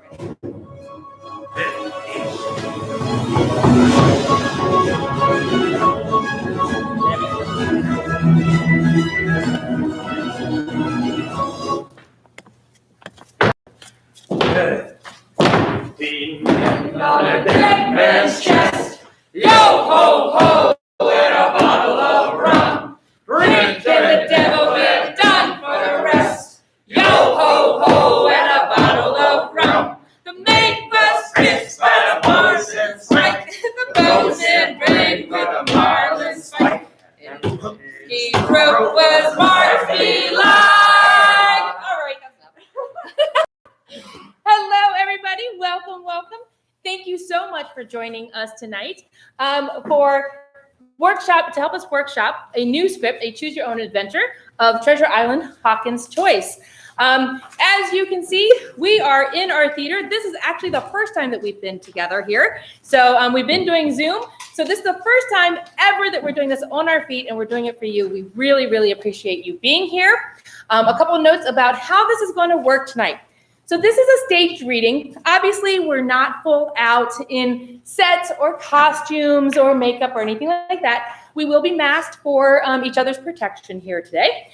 On a dead man's chest, yo ho ho, and a bottle of rum. Drink till the devil get done for the rest. Yo ho ho, and a bottle of rum. The maid was kissed by the bars and spike. The boats in rain with a marlin spike. He wrote was Marcy like. All right, that's enough. Hello, everybody. Welcome, welcome. Thank you so much for joining us tonight for workshop to help us workshop a new script, a Choose Your Own Adventure of Treasure Island, Hawkin's Choice. As you can see, we are in our theater. This is actually the first time that we've been together here. So we've been doing Zoom. So this is the first time ever that we're doing this on our feet, and we're doing it for you. We really, really appreciate you being here. A couple of notes about how this is going to work tonight. So this is a staged reading. Obviously, we're not full out in sets or costumes or makeup or anything like that. We will be masked for each other's protection here today.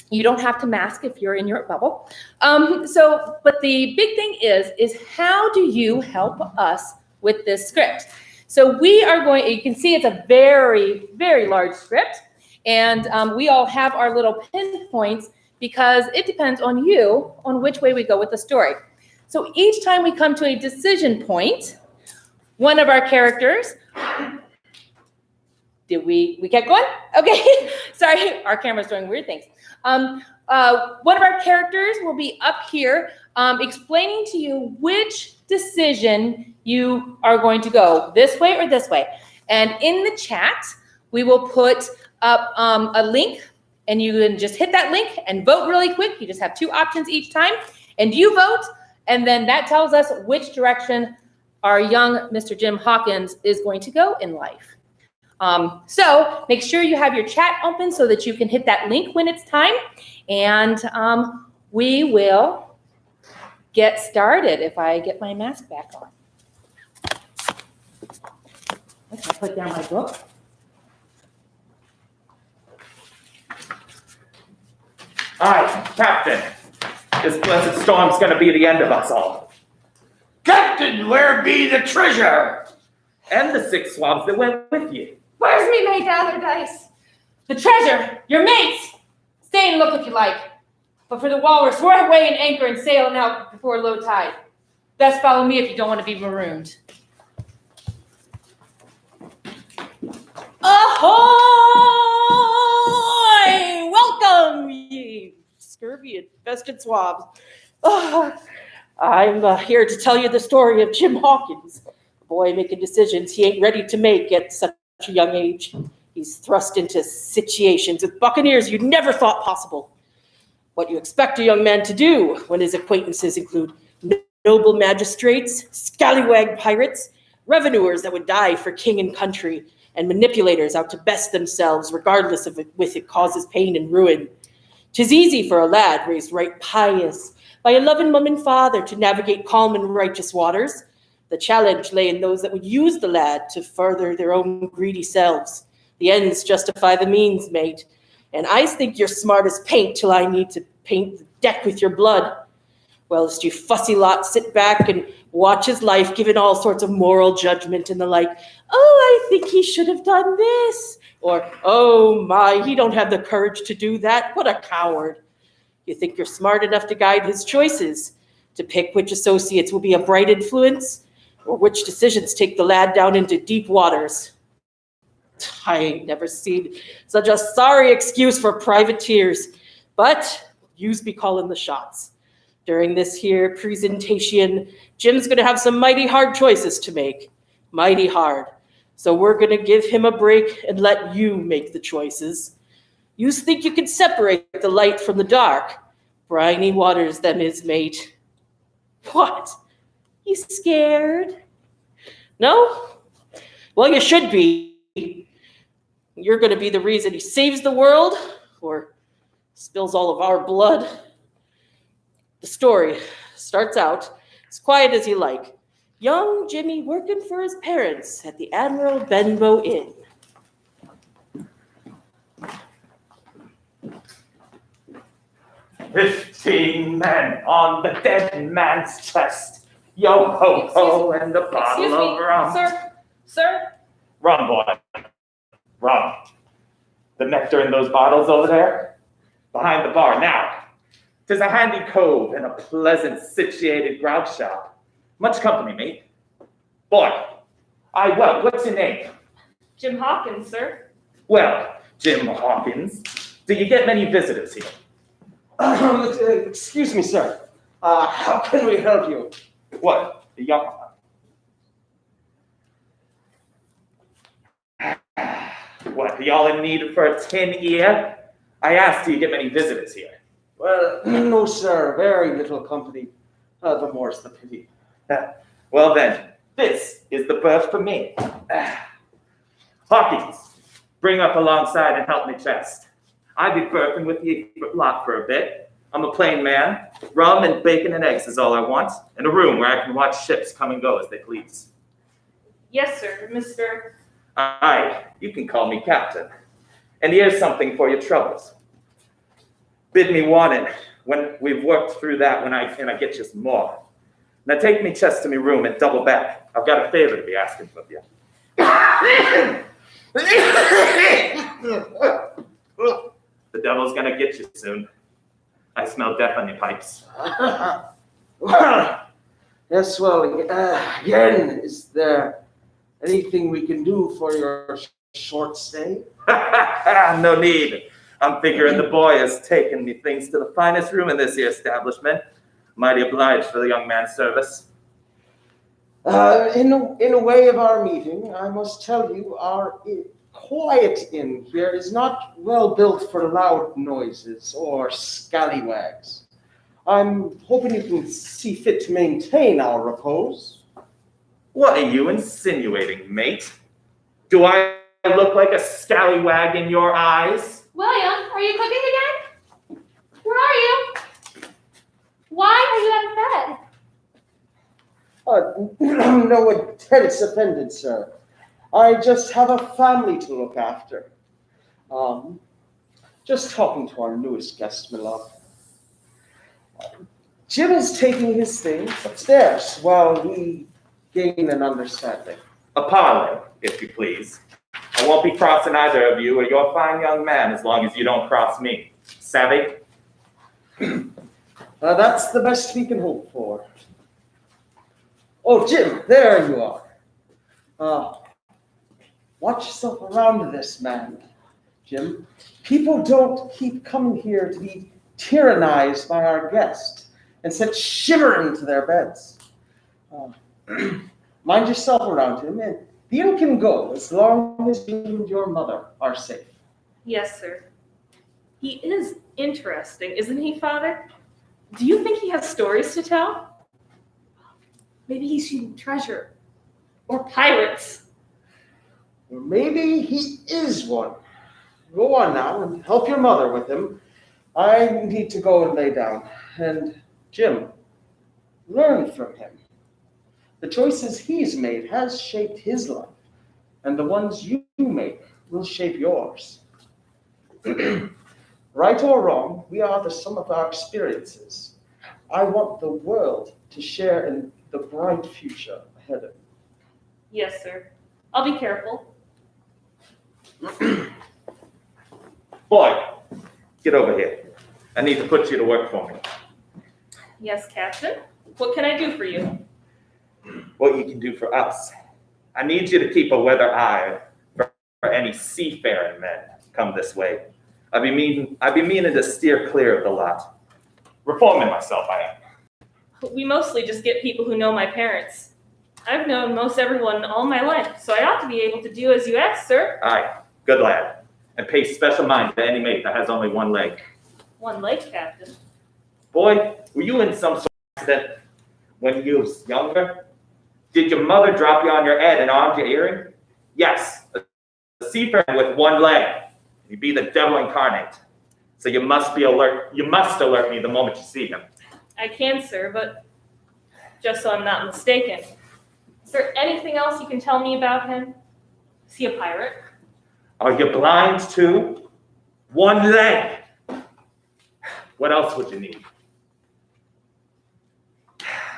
You don't have to mask if you're in your bubble. But the big thing is how do you help us with this script? So we are going, you can see it's a very, very large script. And we all have our little pinpoints because it depends on you on which way we go with the story. So each time we come to a decision point, one of our characters, we kept going? Okay, sorry, our camera's doing weird things. One of our characters will be up here explaining to you which decision you are going to go, this way or this way. And in the chat, we will put up a link, and you can just hit that link and vote really quick. You just have 2 options each time, and you vote, and then that tells us which direction our young Mr. Jim Hawkins is going to go in life. So make sure you have your chat open so that you can hit that link when it's time, and we will get started if I get my mask back on. Let's put down my book. Aye, Captain. This blessed storm's gonna be the end of us all. Captain, where be the treasure? And the 6 swabs that went with you. Where's me mate other dice? The treasure, your mates. Stay and look if you like. But for the walrus, we're away and anchor and sailing out before low tide. Best follow me if you don't want to be marooned. Ahoy! Welcome, ye scurvy-infested swabs. I'm here to tell you the story of Jim Hawkins, a boy making decisions he ain't ready to make at such a young age. He's thrust into situations with buccaneers you never thought possible. What you expect a young man to do when his acquaintances include noble magistrates, scallywag pirates, revenuers that would die for king and country, and manipulators out to best themselves regardless of if it causes pain and ruin. 'Tis easy for a lad raised right pious by a loving mum and father to navigate calm and righteous waters. The challenge lay in those that would use the lad to further their own greedy selves. The ends justify the means, mate. And I think you're smart as paint till I need to paint the deck with your blood. Whilst you fussy lot sit back and watch his life given all sorts of moral judgment and the like. Oh, I think he should have done this. Or, oh my, he don't have the courage to do that. What a coward. You think you're smart enough to guide his choices, to pick which associates will be a bright influence, or which decisions take the lad down into deep waters. I ain't never seen such a sorry excuse for privateers, but yous be calling the shots. During this here presentation, Jim's going to have some mighty hard choices to make. Mighty hard. So we're going to give him a break and let you make the choices. Yous think you can separate the light from the dark? Briny waters them is, mate. What? You scared? No? Well, you should be. You're going to be the reason he saves the world or spills all of our blood. The story Starts out as quiet as you like. Young Jimmy working for his parents at the Admiral Benbow Inn. 15 men on the dead man's chest. Yo ho ho and a bottle of rum. Sir? Rum, boy. Rum. The nectar in those bottles over there? Behind the bar. Now, 'tis a handy cove and a pleasant situated grog shop. Much company, mate. Boy, what's your name? Jim Hawkins, sir. Well, Jim Hawkins, do you get many visitors here? Excuse me, sir. How can we help you? What? The young... What, y'all in need for a tin ear? I asked, do you get many visitors here? Well, no, sir. Very little company. The more's the pity. Well then, this is the berth for me. Hawkins, bring up alongside and help me chest. I be berthing with the lot for a bit. I'm a plain man. Rum and bacon and eggs is all I want, and a room where I can watch ships come and go as they please. Yes, sir, Mr. Aye, you can call me captain. And here's something for your troubles. Bid me warning when we've worked through that when I get you some more. Now take me chest to me room and double back. I've got a favor to be asking of you. The devil's gonna get you soon. I smell death on your pipes. Well, yes, well, again, is there anything we can do for your short stay? No need. I'm figuring the boy has taken me things to the finest room in this here establishment. Mighty obliged for the young man's service. In a way of our meeting, I must tell you, our quiet inn here is not well built for loud noises or scallywags. I'm hoping you can see fit to maintain our repose. What are you insinuating, mate? Do I look like a scallywag in your eyes? William, are you cooking again? Where are you? Why are you out of bed? No offense offended, sir. I just have a family to look after. Just talking to our newest guest, my love. Jim is taking his things upstairs while we gain an understanding. A parley, if you please. I won't be crossing either of you or your fine young man as long as you don't cross me. Savvy? That's the best we can hope for. Oh, Jim, there you are. Watch yourself around this man, Jim. People don't keep coming here to be tyrannized by our guest and sent shivering to their beds. Mind yourself around him, and the inn can go as long as you and your mother are safe. Yes, sir. He is interesting, isn't he, Father? Do you think he has stories to tell? Maybe he's shooting treasure. Or pirates. Or maybe he is one. Go on now and help your mother with him. I need to go and lay down. And Jim, learn from him. The choices he's made has shaped his life, and the ones you make will shape yours. Right or wrong, we are the sum of our experiences. I want the world to share in the bright future ahead of it. Yes, sir. I'll be careful. Boy, get over here. I need to put you to work for me. Yes, Captain. What can I do for you? What you can do for us. I need you to keep a weather eye for any seafaring men come this way. I'd be meaning to steer clear of the lot. Reforming myself, I am. We mostly just get people who know my parents. I've known most everyone all my life, so I ought to be able to do as you ask, sir. Aye, good lad. And pay special mind to any mate that has only one leg. One leg, Captain. Boy, were you in some sort of accident when you was younger? Did your mother drop you on your head and armed your earring? Yes, a seafarer with one leg. He'd be the devil incarnate. So you must be alert. You must alert me the moment you see him. I can, sir, but just so I'm not mistaken, is there anything else you can tell me about him? Is he a pirate? Are you blind too? One leg. What else would you need?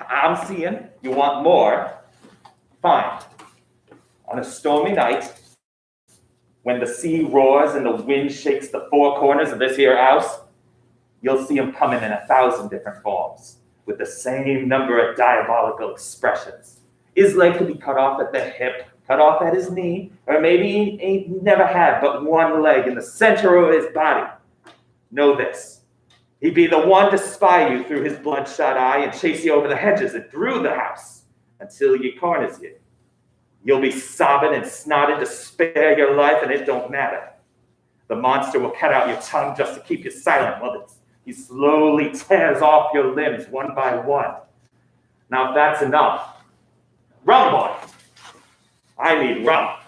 I'm seeing you want more. Fine. On a stormy night, when the sea roars and the wind shakes the four corners of this here house, you'll see him coming in 1,000 different forms, with the same number of diabolical expressions. His leg could be cut off at the hip, cut off at his knee, or maybe he never had but one leg in the center of his body. Know this. He'd be the one to spy you through his bloodshot eye and chase you over the hedges and through the house until he corners you. You'll be sobbing and snotting to spare your life, and it don't matter. The monster will cut out your tongue just to keep you silent while he slowly tears off your limbs one by one. Now, if that's enough, rum, boy. I need rum.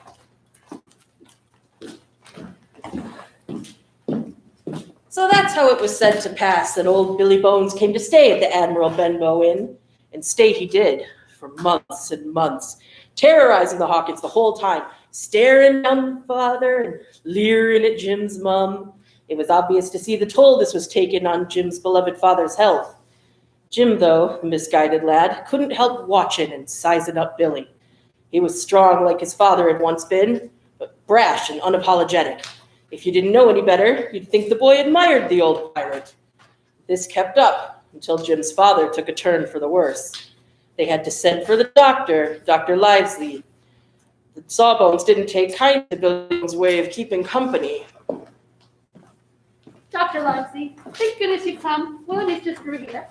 So that's how it was said to pass that old Billy Bones came to stay at the Admiral Benbow Inn, and stay he did for months and months, terrorizing the Hawkins the whole time, staring down father and leering at Jim's mum. It was obvious to see the toll this was taking on Jim's beloved father's health. Jim, though, misguided lad, couldn't help watching and sizing up Billy. He was strong like his father had once been, but brash and unapologetic. If you didn't know any better, you'd think the boy admired the old pirate. This kept up until Jim's father took a turn for the worse. They had to send for the doctor, Dr. Livesley. The Sawbones didn't take kind to Billy's way of keeping company. Dr. Livesey, thank goodness you've come. Well, it is just through here.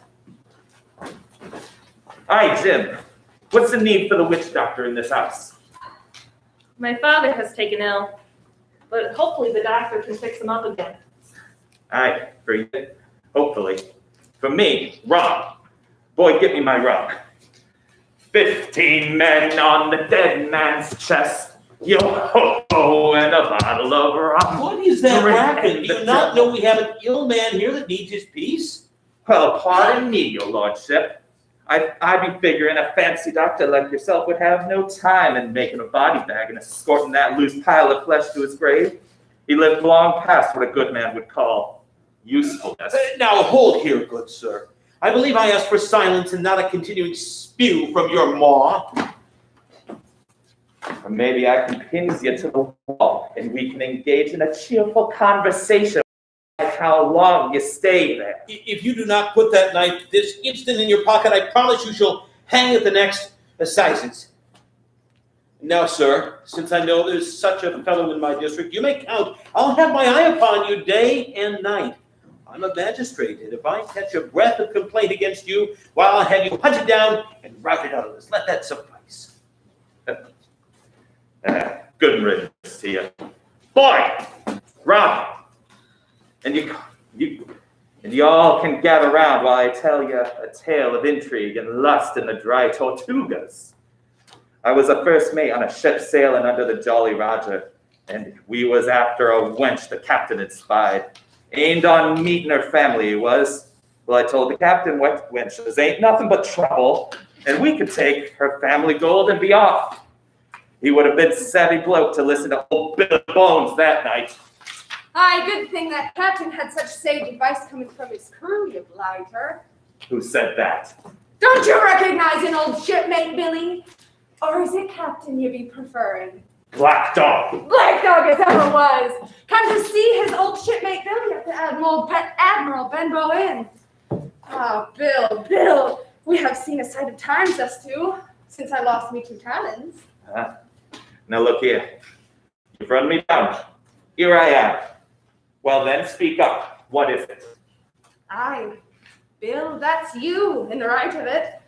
Hi, Jim. What's the need for the witch doctor in this house? My father has taken ill, but hopefully the doctor can fix him up again. Aye, for you. Hopefully. For me, rum. Boy, get me my rum. 15 men on the dead man's chest. Yo-ho-ho, and a bottle of rum. What is that Drink racket? in Do the you not devil. know we have an ill man here that needs his peace? Well, pardon me, your lordship. I'd be figuring a fancy doctor like yourself would have no time in making a body bag and escorting that loose pile of flesh to his grave. He lived long past what a good man would call usefulness. Now, hold here, good sir. I believe I asked for silence and not a continuing spew from your maw. Or maybe I can pin you to the wall and we can engage in a cheerful conversation like how long you stay there. If you do not put that knife this instant in your pocket, I promise you shall hang at the next assizes. Now, sir, since I know there's such a fellow in my district, you may count. I'll have my eye upon you day and night. I'm a magistrate, and if I catch a breath of complaint against you, well, I'll have you hunted down and routed out of this. Let that suffice. Good riddance to you. Boy, rum. And you all can gather round while I tell you a tale of intrigue and lust in the dry Tortugas. I was a first mate on a ship sailing under the Jolly Roger, and we was after a wench the captain had spied. Aimed on meeting her family, he was. Well, I told the captain wenches ain't nothing but trouble, and we could take her family gold and be off. He would have been a savvy bloke to listen to old Billy Bones that night. Aye, good thing that captain had such sage advice coming from his crew, you blighter. Who said that? Don't you recognize an old shipmate, Billy? Or is it captain you be preferring? Black Dog. Black Dog as ever was. Come to see his old shipmate Billy at the Admiral Benbow Inn. Ah, Bill, we have seen a sight of times, us two, since I lost me 2 talons. Now look here. You've run me down. Here I am. Well then, speak up. What is it? Aye, Bill, that's you in the right of it.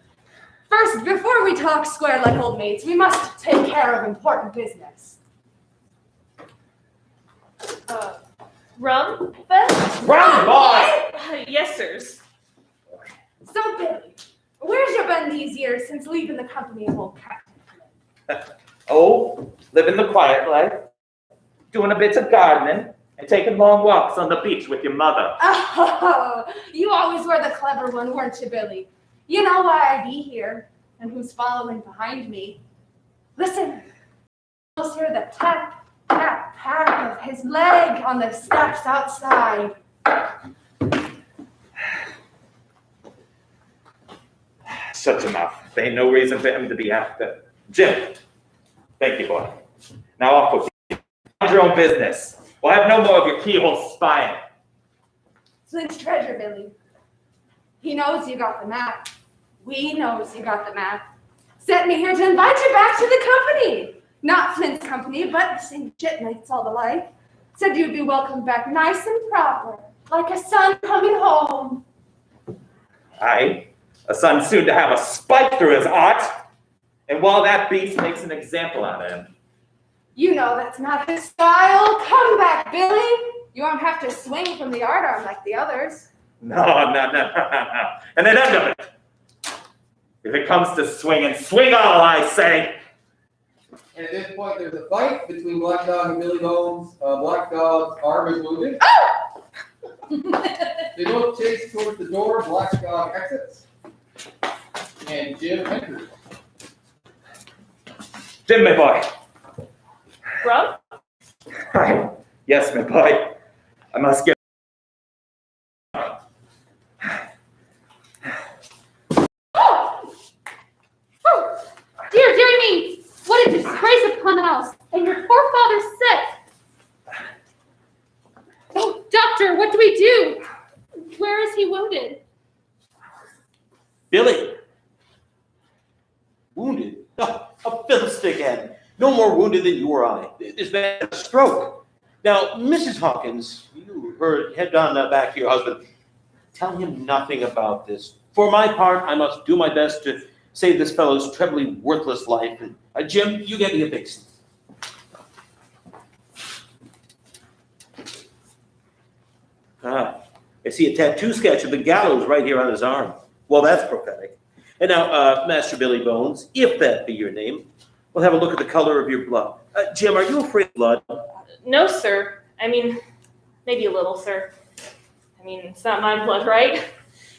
First, before we talk square like old mates, we must take care of important business. Rum, then? Run, boy! Yes, sirs. So, Billy, where's you been these years since leaving the company of old Captain? Oh, living the quiet life, doing a bit of gardening, and taking long walks on the beach with your mother. Oh, you always were the clever one, weren't you, Billy? You know why I be here and who's following behind me. Listen, almost hear the tap, tap, tap of his leg on the steps outside. Shut your mouth. There ain't no reason for him to be after. Jim, thank you, boy. Now off with you. Mind your own business. We'll have no more of your keyhole spying. Flint's treasure, Billy. He knows you got the map. We knows you got the map. Sent me here to invite you back to the company. Not Flint's company, but the same shipmates all alike. Said you'd be welcomed back nice and proper, like a son coming home. Aye, a son soon to have a spike through his heart. And while that beast makes an example out of him. You know that's not his style. Come back, Billy. You won't have to swing from the yardarm like the others. No. And then end of it. If it comes to swinging, swing all, I say. And at this point, there's a fight between Black Dog and Billy Bones. Black Dog's arm is wounded. They both chase towards the door. Black Dog exits. And Jim enters. Jim, my boy. Rum? Right. Yes, my boy. I must get. Dear me, what a disgrace upon the house, and your poor father's sick. Oh, doctor, what do we do? Where is he wounded? Billy. Wounded? Oh, a Philistine again. No more wounded than you or I. This man had a stroke. Now, Mrs. Hawkins, you head on back to your husband. Tell him nothing about this. For my part, I must do my best to save this fellow's trebly worthless life. And Jim, you get me a basin. I see a tattoo sketch of the gallows right here on his arm. Well, that's prophetic. And now, Master Billy Bones, if that be your name, we'll have a look at the color of your blood. Jim, are you afraid of blood? No, sir. I mean, maybe a little, sir. I mean, it's not my blood, right?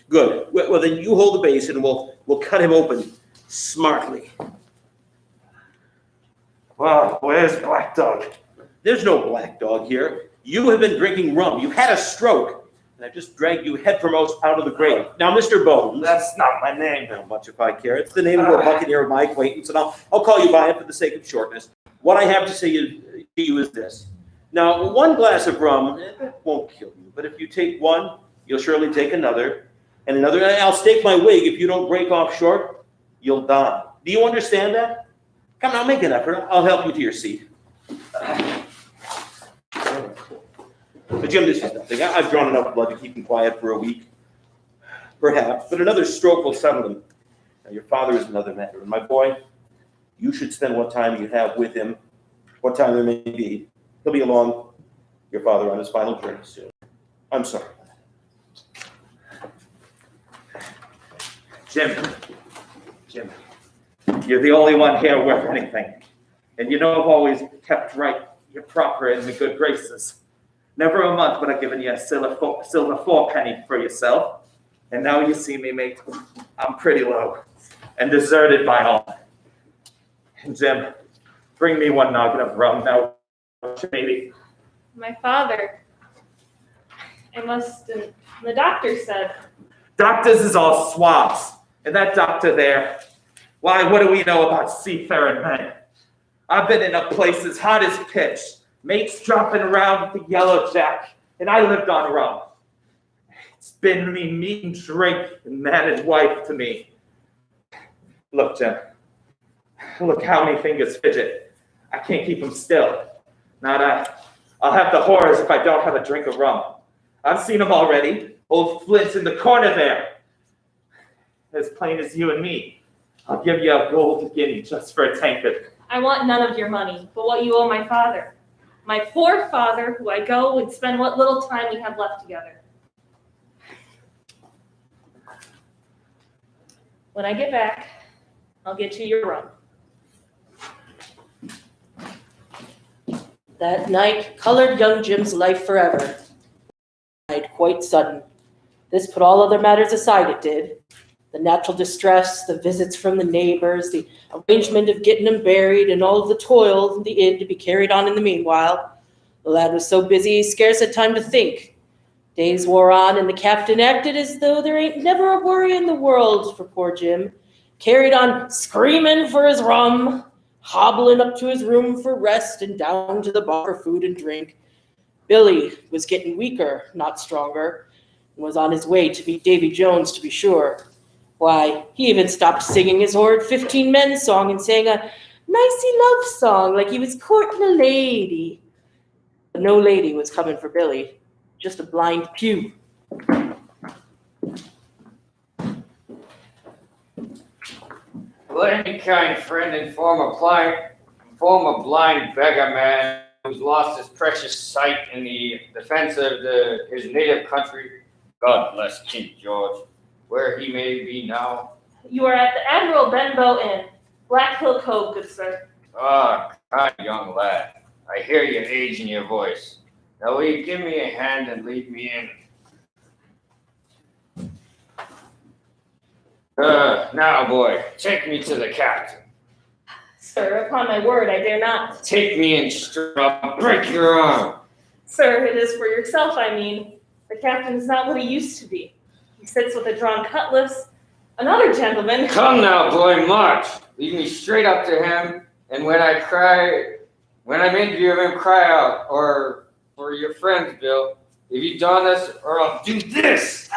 Good. Well, then you hold the basin and we'll cut him open smartly. Well, where's Black Dog? There's no Black Dog here. You have been drinking rum. You had a stroke. And I've just dragged you headforemost out of the grave. Now, Mr. Bones. That's not my name. Not much if I care. It's the name of a buccaneer of my acquaintance, and I'll call you by it for the sake of shortness. What I have to say to you is this. Now, one glass of rum, that won't kill you. But if you take one, you'll surely take another. And another. And I'll stake my wig. If you don't break off short, you'll die. Do you understand that? Come now, make an effort. I'll help you to your seat. But Jim, this is nothing. I've drawn enough blood to keep him quiet for a week. Perhaps. But another stroke will settle him. Now, your father is another matter. And my boy, you should spend what time you have with him, what time there may be. He'll be along, your father, on his final journey soon. I'm sorry. Jim, you're the only one here worth anything. And you know I've always kept right. You're proper in the good graces. Never a month would I given you a silver fourpenny for yourself. And now you see me, mate. I'm pretty low and deserted by all. And Jim, bring me one noggin of rum now, maybe. My father. I must, the doctor said. Doctors is all swabs. And that doctor there, why, what do we know about seafaring men? I've been in a place as hot as pitch, mates dropping around with the yellow jack, and I lived on rum. It's been me meat and drink and man and wife to me. Look, Jim, look how many fingers fidget. I can't keep them still. Not I. I'll have the horrors if I don't have a drink of rum. I've seen them already. Old Flint's in the corner there. As plain as you and me. I'll give you a gold guinea just for a tankard. I want none of your money, but what you owe my father. My poor father, who I go and spend what little time we have left together. When I get back, I'll get you your rum. That night colored young Jim's life forever. Died quite sudden. This put all other matters aside, it did. The natural distress, the visits from the neighbors, the arrangement of getting him buried, and all of the toil in the inn to be carried on in the meanwhile. The lad was so busy he scarce had time to think. Days wore on, and the captain acted as though there ain't never a worry in the world for poor Jim. Carried on screaming for his rum, hobbling up to his room for rest, and down to the bar for food and drink. Billy was getting weaker, not stronger, and was on his way to meet Davy Jones, to be sure. Why, he even stopped singing his horrid 15 Men song and sang a nicey love song like he was courting a lady. But no lady was coming for Billy, just a blind pew. Let any kind friend inform a blind beggar man who's lost his precious sight in the defense of his native country. God bless King George, where he may be now. You are at the Admiral Benbow Inn, Black Hill Cove, good sir. Ah, kind young lad. I hear your age in your voice. Now will you give me a hand and lead me in? Now, boy, take me to the captain. Sir, upon my word, I dare not. Take me in straight, I'll break your arm. Sir, it is for yourself, I mean. The captain is not what he used to be. He sits with a drawn cutlass. Another gentleman. Come now, boy, march. Lead me straight up to him, and when I make you of him, cry out, or for your friends, Bill, if you done this, or I'll do this.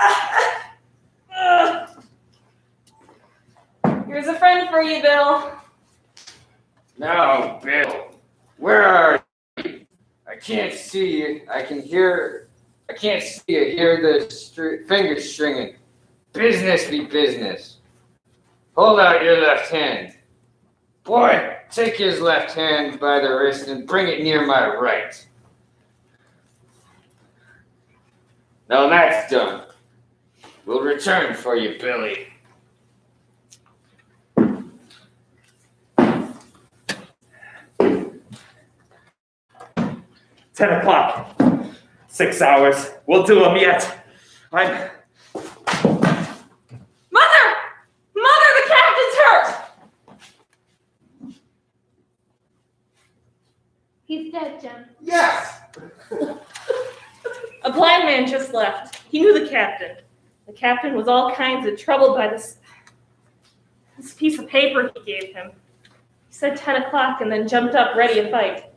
Here's a friend for you, Bill. Now, Bill, where are you? I can't see you. I can't see you. Hear the fingers stringing. Business be business. Hold out your left hand. Boy, take his left hand by the wrist and bring it near my right. Now that's done. We'll return for you, Billy. $10. 6 hours. We'll do them yet. Mother! Mother, the captain's hurt! He's dead, Jim. Yes! A blind man just left. He knew the captain. The captain was all kinds of troubled by this piece of paper he gave him. He said 10 o'clock and then jumped up ready to fight.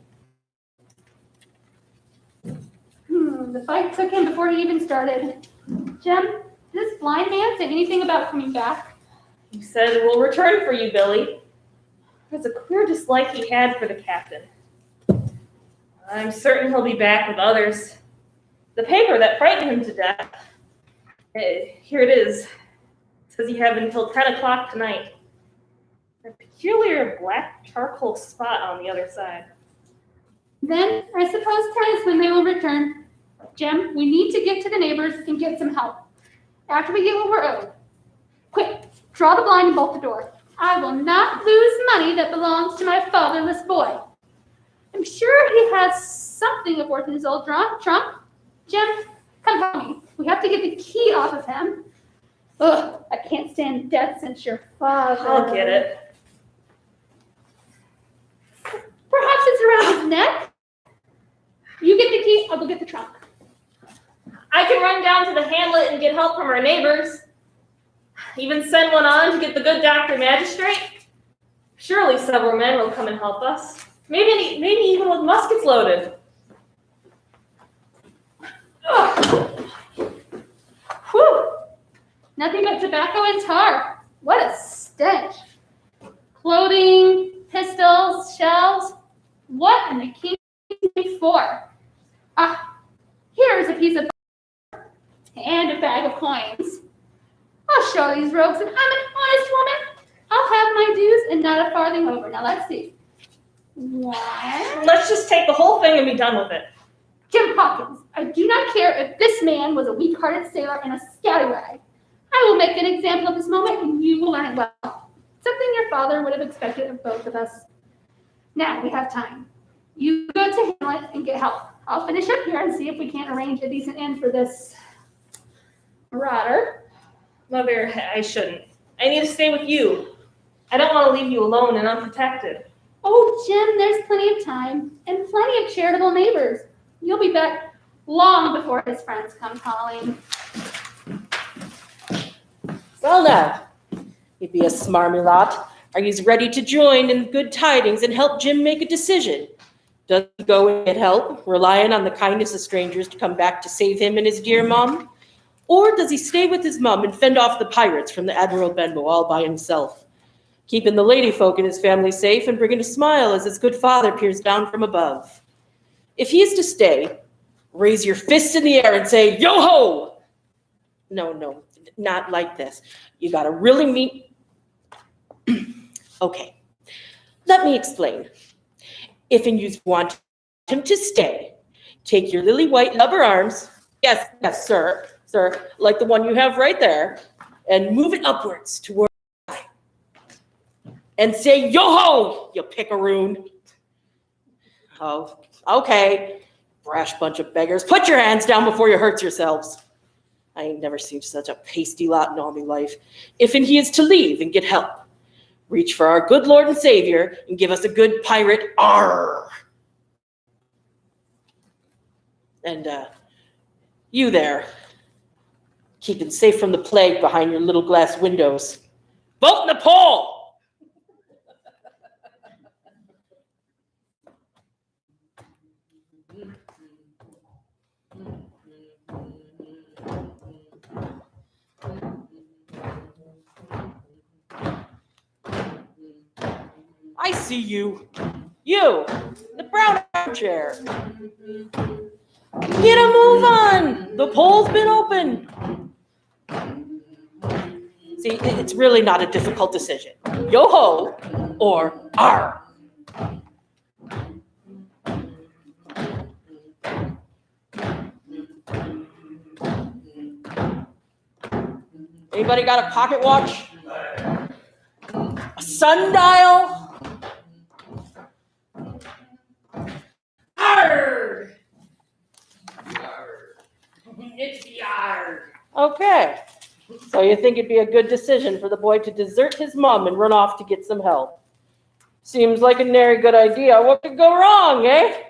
The fight took him before he even started. Jim, did this blind man say anything about coming back? He said, we'll return for you, Billy. There's a queer dislike he had for the captain. I'm certain he'll be back with others. The paper that frightened him to death, here it is. It says you have until 10 o'clock tonight. A peculiar black charcoal spot on the other side. Then I suppose that is when they will return. Jim, we need to get to the neighbors and get some help. After we get what we're owed. Quick, draw the blind and bolt the door. I will not lose money that belongs to my fatherless boy. I'm sure he has something of worth in his old trunk. Jim, come help me. We have to get the key off of him. Ugh, I can't stand death since your father. I'll get it. Perhaps it's around his neck? You get the key, I'll go get the trunk. I can run down to the hamlet and get help from our neighbors. Even send one on to get the good doctor magistrate. Surely several men will come and help us. Maybe even with muskets loaded. Ugh. Whew. Nothing but tobacco and tar. What a stench. Clothing, pistols, shells. What in the king for? Here's a piece of and a bag of coins. I'll show these rogues that I'm an honest woman. I'll have my dues and not a farthing over. Now let's see. What? Let's just take the whole thing and be done with it. Jim Hawkins, I do not care if this man was a weak-hearted sailor and a scallywag. I will make an example of this moment and you will learn well. Something your father would have expected of both of us. Now we have time. You go to Hamlet and get help. I'll finish up here and see if we can't arrange a decent end for this marauder. Mother, I shouldn't. I need to stay with you. I don't want to leave you alone and unprotected. Oh, Jim, there's plenty of time and plenty of charitable neighbors. You'll be back long before his friends come calling. Well now, you'd be a smarmy lot. Are you ready to join in good tidings and help Jim make a decision? Does he go and get help, relying on the kindness of strangers to come back to save him and his dear mom? Or does he stay with his mom and fend off the pirates from the Admiral Benbow all by himself, keeping the lady folk and his family safe and bringing a smile as his good father peers down from above? If he is to stay, raise your fists in the air and say, yo-ho! No, not like this. You gotta really mean... Okay, let me explain. If you want him to stay, take your lily white rubber arms, yes, sir, like the one you have right there, and move it upwards toward the sky. And say, yo-ho, you pickaroon. Oh, okay, brash bunch of beggars. Put your hands down before you hurt yourselves. I ain't never seen such a pasty lot in all my life. If and he is to leave and get help, reach for our good Lord and Savior and give us a good pirate arr. And you there, keeping safe from the plague behind your little glass windows. Vote in the poll! I see you. You, the brown chair. Get a move on. The poll's been open. See, it's really not a difficult decision. Yo-ho or arr. Anybody got a pocket watch? A sundial? Arr! It's the arr. Okay. So you think it'd be a good decision for the boy to desert his mom and run off to get some help? Seems like a nary good idea. What could go wrong, eh?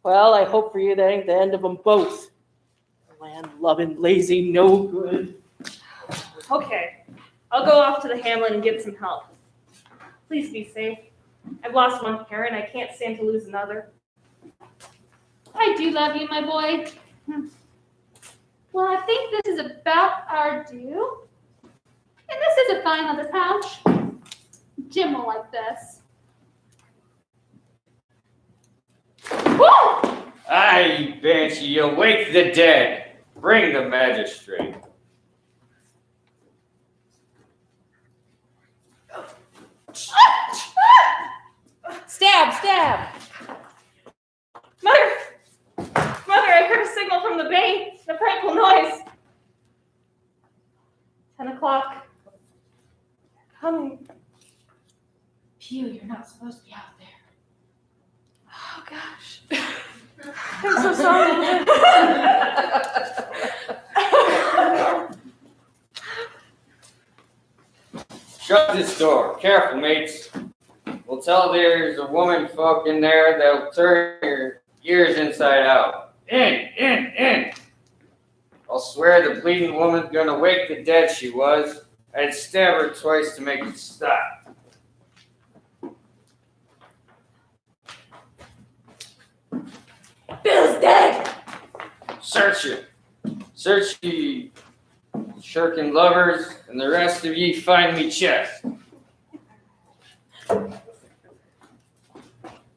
Well, I hope for you that ain't the end of them both. Land-loving, lazy, no good. Okay, I'll go off to the hamlet and get some help. Please be safe. I've lost one parent. I can't stand to lose another. I do love you, my boy. Well, I think this is about our due. And this is a fine leather pouch. Jim will like this. Woo! Aye, Banshee, you wake the dead. Bring the magistrate. Stab! Mother, I heard a signal from the bay. The frightful noise. 10 o'clock. Coming. Pew, you're not supposed to be out there. Oh, gosh. I'm so sorry. Shut this door. Careful, mates. We'll tell there's a woman folk in there that'll turn your ears inside out. In! I'll swear the bleeding woman's gonna wake the dead she was. I'd stab her twice to make it stop. Bill's dead! Search it. Search ye shirking lovers, and the rest of ye find me chest.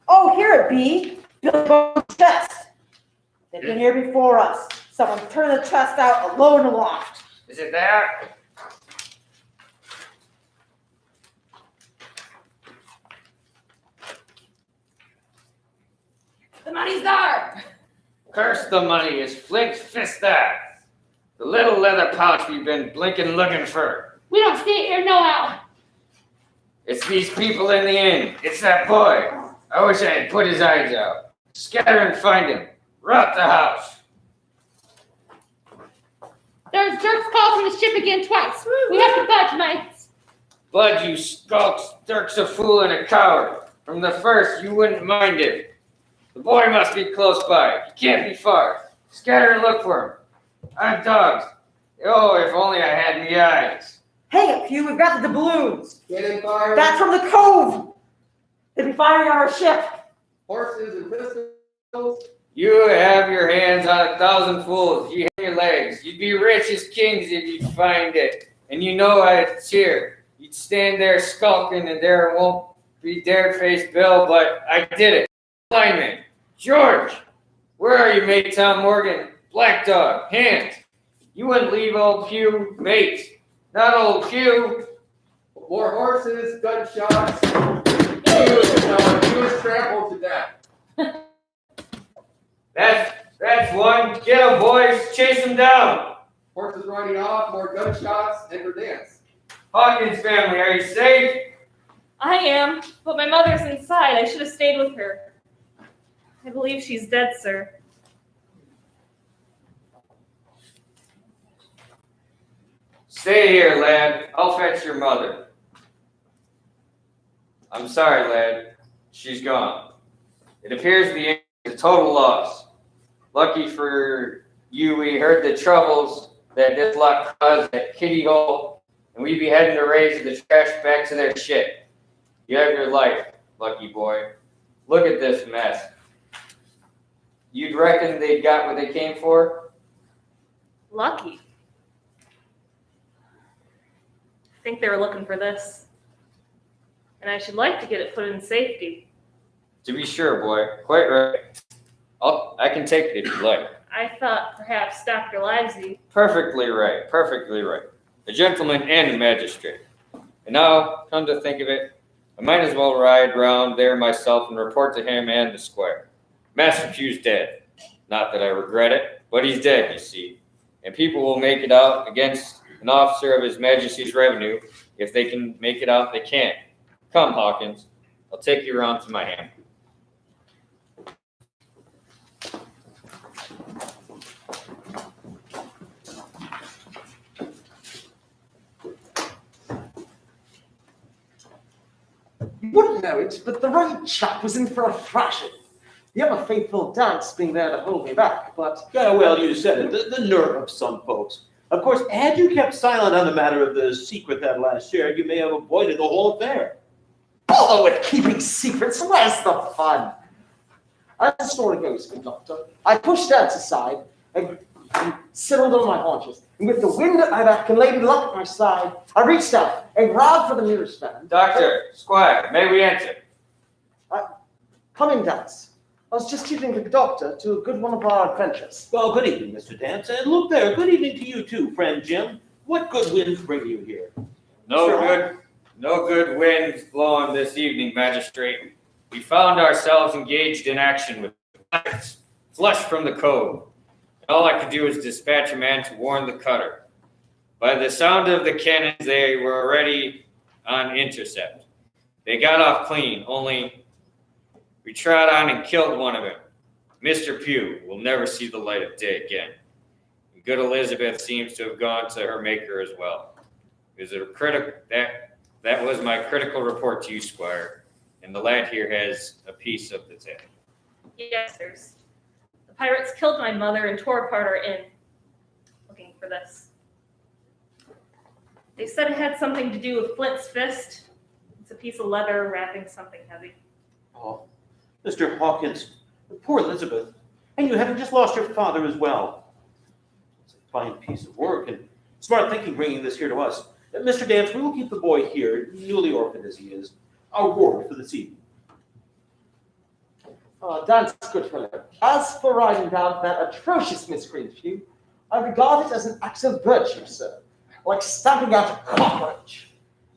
Oh, here it be. Billy Bones' chest. They've been here before us. Someone turned the chest out alone aloft. Is it there? The money's there! Curse the money is Flink's fist that. The little leather pouch we've been blinking looking for. We don't stay here no how. It's these people in the inn. It's that boy. I wish I had put his eyes out. Scatter and find him. Rout the house. There's Dirk's call from the ship again twice. We have to budge, mates. Blood, you skulks. Dirk's a fool and a coward. From the first, you wouldn't mind him. The boy must be close by. He can't be far. Scatter and look for him. I've dogs. Oh, if only I had me eyes. Hang it, Pew, we've got the doubloons. Cannon fire. That's from the cove. They'd be firing on our ship. Horses and pistols. You have your hands on 1,000 fools. You have your legs. You'd be rich as kings if you'd find it. And you know I'd cheer. You'd stand there skulking and there won't be dared face Bill, but I did it. Lineman, George, where are you, mate? Tom Morgan, Black Dog, Hands. You wouldn't leave old Pew, mate. Not old Pew. More horses, gunshots. He was trampled to death. That's one. Get 'em, boys. Chase 'em down. Horses riding off, more gunshots, and her dance. Hawkins family, are you safe? I am, but my mother's inside. I should have stayed with her. I believe she's dead, sir. Stay here, lad. I'll fetch your mother. I'm sorry, lad. She's gone. It appears the Yankees is a total loss. Lucky for you, we heard the troubles that this lot caused at Kitty Hole, and we'd be heading to raise the trash back to their ship. You have your life, lucky boy. Look at this mess. You'd reckon they got what they came for? Lucky. I think they were looking for this. And I should like to get it put in safety. To be sure, boy. Quite right. I can take it if you like. I thought perhaps Dr. Livesey. Perfectly right. Perfectly right. A gentleman and a magistrate. And now, come to think of it, I might as well ride round there myself and report to him and the squire. Master Pew's dead. Not that I regret it, but he's dead, you see. And people will make it out against an officer of His Majesty's revenue. If they can make it out, they can't. Come, Hawkins. I'll take you around to my hand. You wouldn't know it, but the right chap was in for a thrashing. The ever faithful Dance being there to hold me back, but... Yeah, well, you said it. The nerve of some folks. Of course, had you kept silent on the matter of the secret that last year, you may have avoided the whole affair. Bother with keeping secrets, where's the fun? As the story goes, good doctor, I pushed Dance aside and settled on my haunches. And with the wind at my back and Lady Luck at my side, I reached out and grabbed for the nearest man. Doctor, squire, may we enter? Come in, Dance. I was just treating the doctor to a good one of our adventures. Well, good evening, Mr. Dance. And look there, good evening to you too, friend Jim. What good winds bring you here? No good winds blowing this evening, magistrate. We found ourselves engaged in action with pirates, flush from the cove. All I could do was dispatch a man to warn the cutter. By the sound of the cannons, they were already on intercept. They got off clean, only we trod on and killed one of them. Mr. Pugh will never see the light of day again. And good Elizabeth seems to have gone to her maker as well. It was that was my critical report to you, Squire, and the lad here has a piece of the tale. Yes, sirs. The pirates killed my mother and tore apart our inn. Looking for this. They said it had something to do with Flint's fist. It's a piece of leather wrapping something heavy. Oh, Mr. Hawkins, poor Elizabeth. And you haven't just lost your father as well. It's a fine piece of work and smart thinking bringing this here to us. Mr. Dance, we will keep the boy here, newly orphaned as he is, our ward for this evening. Dance, good fellow. As for riding down that atrocious miscreant Pugh, I regard it as an act of virtue, sir, like stamping out a cockroach.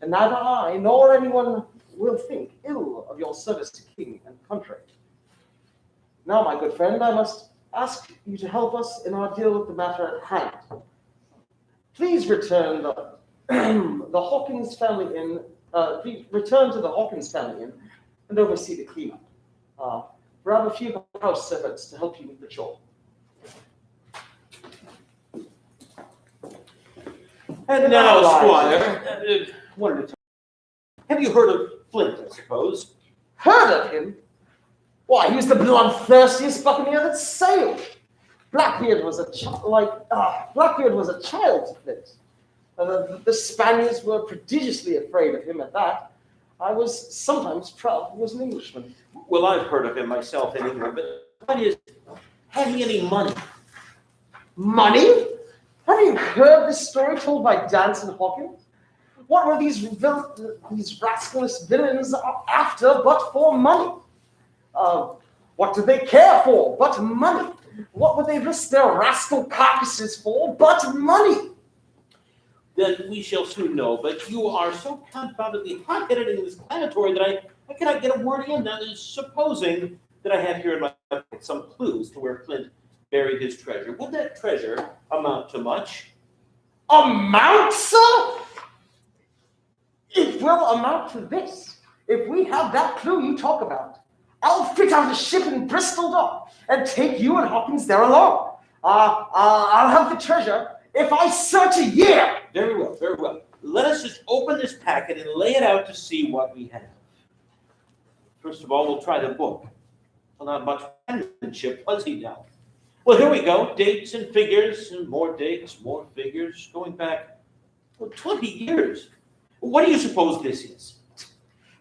And neither I nor anyone will think ill of your service to king and country. Now, my good friend, I must ask you to help us in our deal with the matter at hand. Please return the Hawkins family inn. Please return to the Hawkins family inn and oversee the cleanup. Grab a few house servants to help you with the chore. And now, Squire, one at a time. Have you heard of Flint, I suppose? Heard of him? Why, he was the bloodthirstiest buccaneer that sailed. Blackbeard was a child to Flint. The Spaniards were prodigiously afraid of him at that. I was sometimes proud he was an Englishman. Well, I've heard of him myself in England, but had he any money? Money? Have you heard this story told by Dance and Hawkin? What were these rascalous villains after but for money? What did they care for but money? What would they risk their rascal carcasses for but money? Then we shall soon know, but you are so confoundedly hot-headed and exclamatory that I cannot get a word in. That is supposing that I have here in my pocket some clues to where Flint buried his treasure. Would that treasure amount to much? Amount, sir? It will amount to this. If we have that clue you talk about, I'll fit out a ship in Bristol Dock and take you and Hawkins there along. I'll have the treasure if I search a year. Very well, very well. Let us just open this packet and lay it out to see what we have. First of all, we'll try the book. Well, not much penmanship, was he now? Well, here we go. Dates and figures, and more dates, more figures, going back 20 years. What do you suppose this is?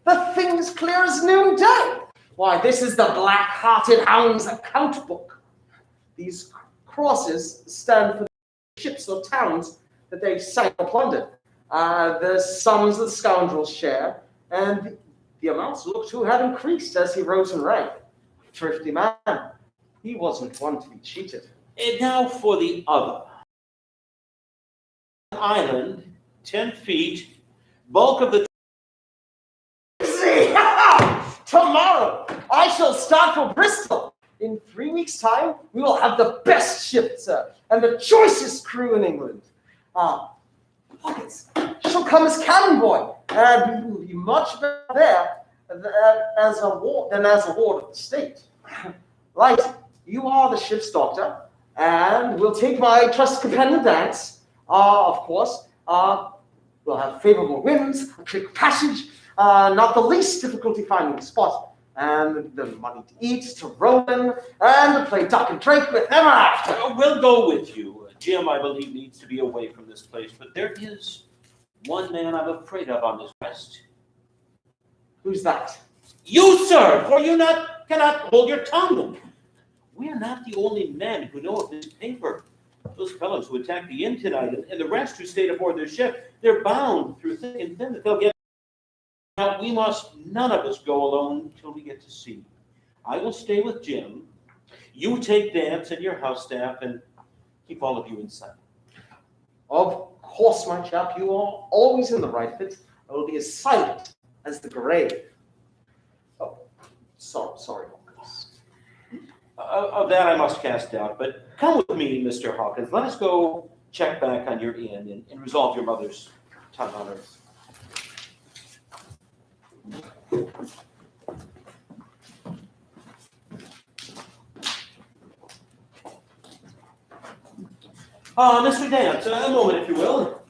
The thing's clear as noonday. Why, this is the Black-Hearted Hound's account book. These crosses stand for the ships or towns that they sank or plundered. The sums the scoundrels share, and the amounts look to have increased as he rose in rank. Thrifty man. He wasn't one to be cheated. And now for the other. Island, 10 feet, bulk of the... Tomorrow, I shall start for Bristol. In 3 weeks' time, we will have the best ship, sir, and the choicest crew in England. Hawkins shall come as cabin boy, and we will be much better there than as a ward of the state. Right, you are the ship's doctor, and we'll take my trusted companion Dance. Of course, we'll have favorable winds, a quick passage, not the least difficulty finding a spot, and the money to eat, to roll in, and to play duck and drake with ever after. We'll go with you. Jim, I believe, needs to be away from this place, but there is one man I'm afraid of on this quest. Who's that? You, sir, for you cannot hold your tongue. We're not the only men who know of this paper. Those fellows who attacked the inn tonight and the rest who stayed aboard their ship, they're bound through thick and thin that they'll get. Now, we must none of us go alone until we get to sea. I will stay with Jim. You take Dance and your house staff and keep all of you inside. Of course, my chap, you are always in the right of it. I will be as silent as the grave. Oh, sorry, Hawkins. Of that I must cast doubt, but come with me, Mr. Hawkins. Let us go check back on your inn and resolve your mother's time on earth. Mr. Dance, a moment, if you will.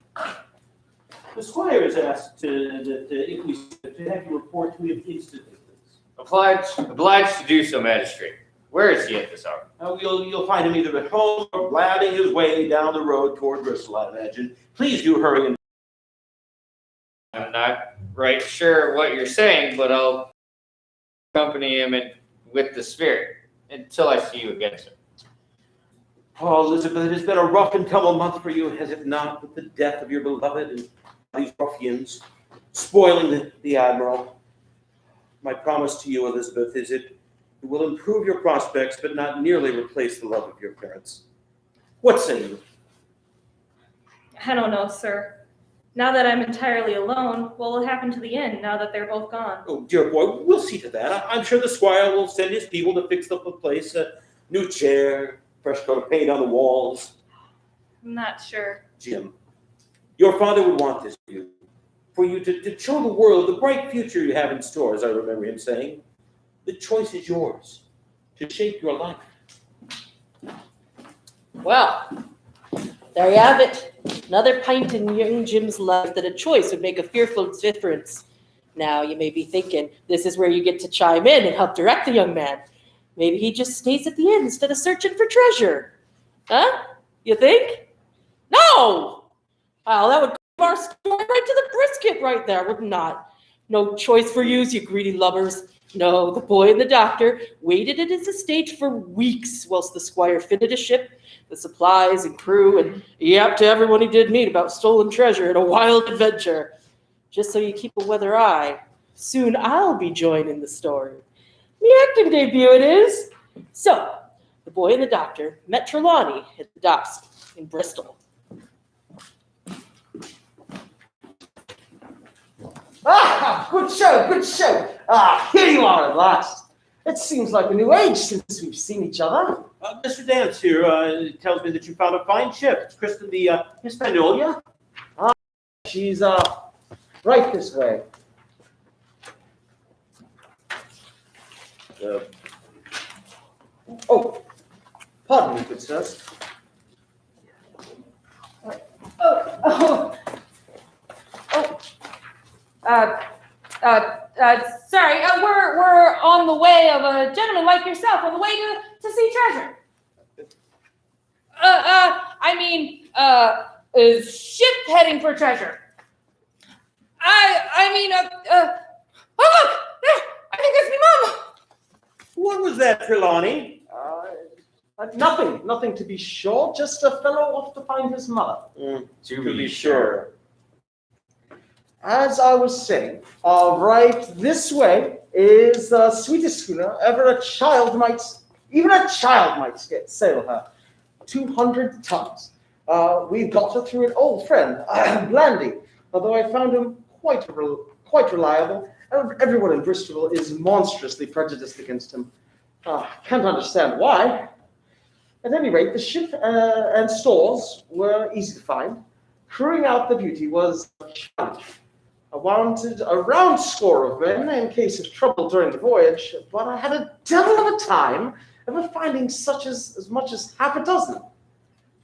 The squire has asked if we to have you report to him instantly, please. Obliged to do so, magistrate. Where is he at this hour? You'll find him either at home or blabbing his way down the road toward Bristol, I imagine. Please do hurry and... I'm not right sure what you're saying, but I'll accompany him with the spirit until I see you again, sir. Oh, Elizabeth, it has been a rough and tumble month for you, has it not, with the death of your beloved and these ruffians spoiling the Admiral? My promise to you, Elizabeth, is it will improve your prospects, but not nearly replace the love of your parents. What say you? I don't know, sir. Now that I'm entirely alone, what will happen to the inn now that they're both gone? Oh, dear boy, we'll see to that. I'm sure the squire will send his people to fix up the place, a new chair, fresh coat of paint on the walls. I'm not sure. Jim, your father would want this for you to show the world the bright future you have in store, as I remember him saying. The choice is yours to shape your life. Well, there you have it. Another pint in young Jim's life that a choice would make a fearful difference. Now you may be thinking, this is where you get to chime in and help direct the young man. Maybe he just stays at the inn instead of searching for treasure. Huh? You think? No! Well, that would give our story right to the brisket right there, would not? No choice for yous, you greedy lubbers. No, the boy and the doctor waited at his estate for weeks whilst the squire fitted a ship, the supplies and crew, and yapped to everyone he did meet about stolen treasure and a wild adventure. Just so you keep a weather eye, soon I'll be joining the story. Me acting debut it is. So, the boy and the doctor met Trelawney at the docks in Bristol. Ah, good show, good show. Ah, here you are at last. It seems like a new age since we've seen each other. Mr. Dance here tells me that you found a fine ship. It's christened the Hispaniola. She's right this way. Oh, pardon me, good sirs. Sorry, we're on the way of a gentleman like yourself, on the way to see treasure. Ship heading for treasure. Oh look, there, I think that's me, Mama. What was that, Trelawney? Nothing to be sure, just a fellow off to find his mother. To be sure. As I was saying, right this way is the sweetest schooner ever even a child might sail her. 200 tons. We've got her through an old friend, Blandy, although I found him quite reliable, and everyone in Bristol is monstrously prejudiced against him. Can't understand why. At any rate, the ship and stores were easy to find. Crewing out the Beauty was a challenge. I wanted a round score of men in case of trouble during the voyage, but I had a devil of a time ever finding as much as half a dozen.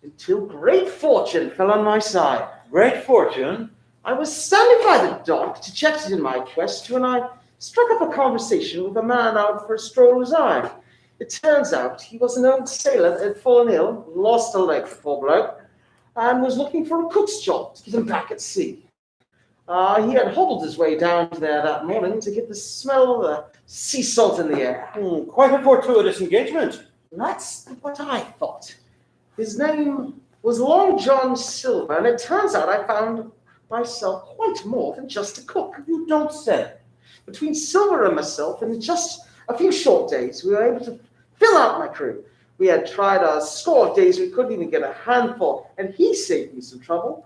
Until great fortune fell on my side. Great fortune? I was standing by the dock to check in my quest when I struck up a conversation with a man out for a stroll as I. It turns out he was an old sailor that had fallen ill, lost a leg, the poor bloke, and was looking for a cook's job to get him back at sea. He had hobbled his way down there that morning to get the smell of the sea salt in the air. Quite a fortuitous engagement. That's what I thought. His name was Long John Silver, and it turns out I found myself quite more than just a cook. You don't say. Between Silver and myself, in just a few short days, we were able to fill out my crew. We had tried a score of days, we couldn't even get a handful, and he saved me some trouble.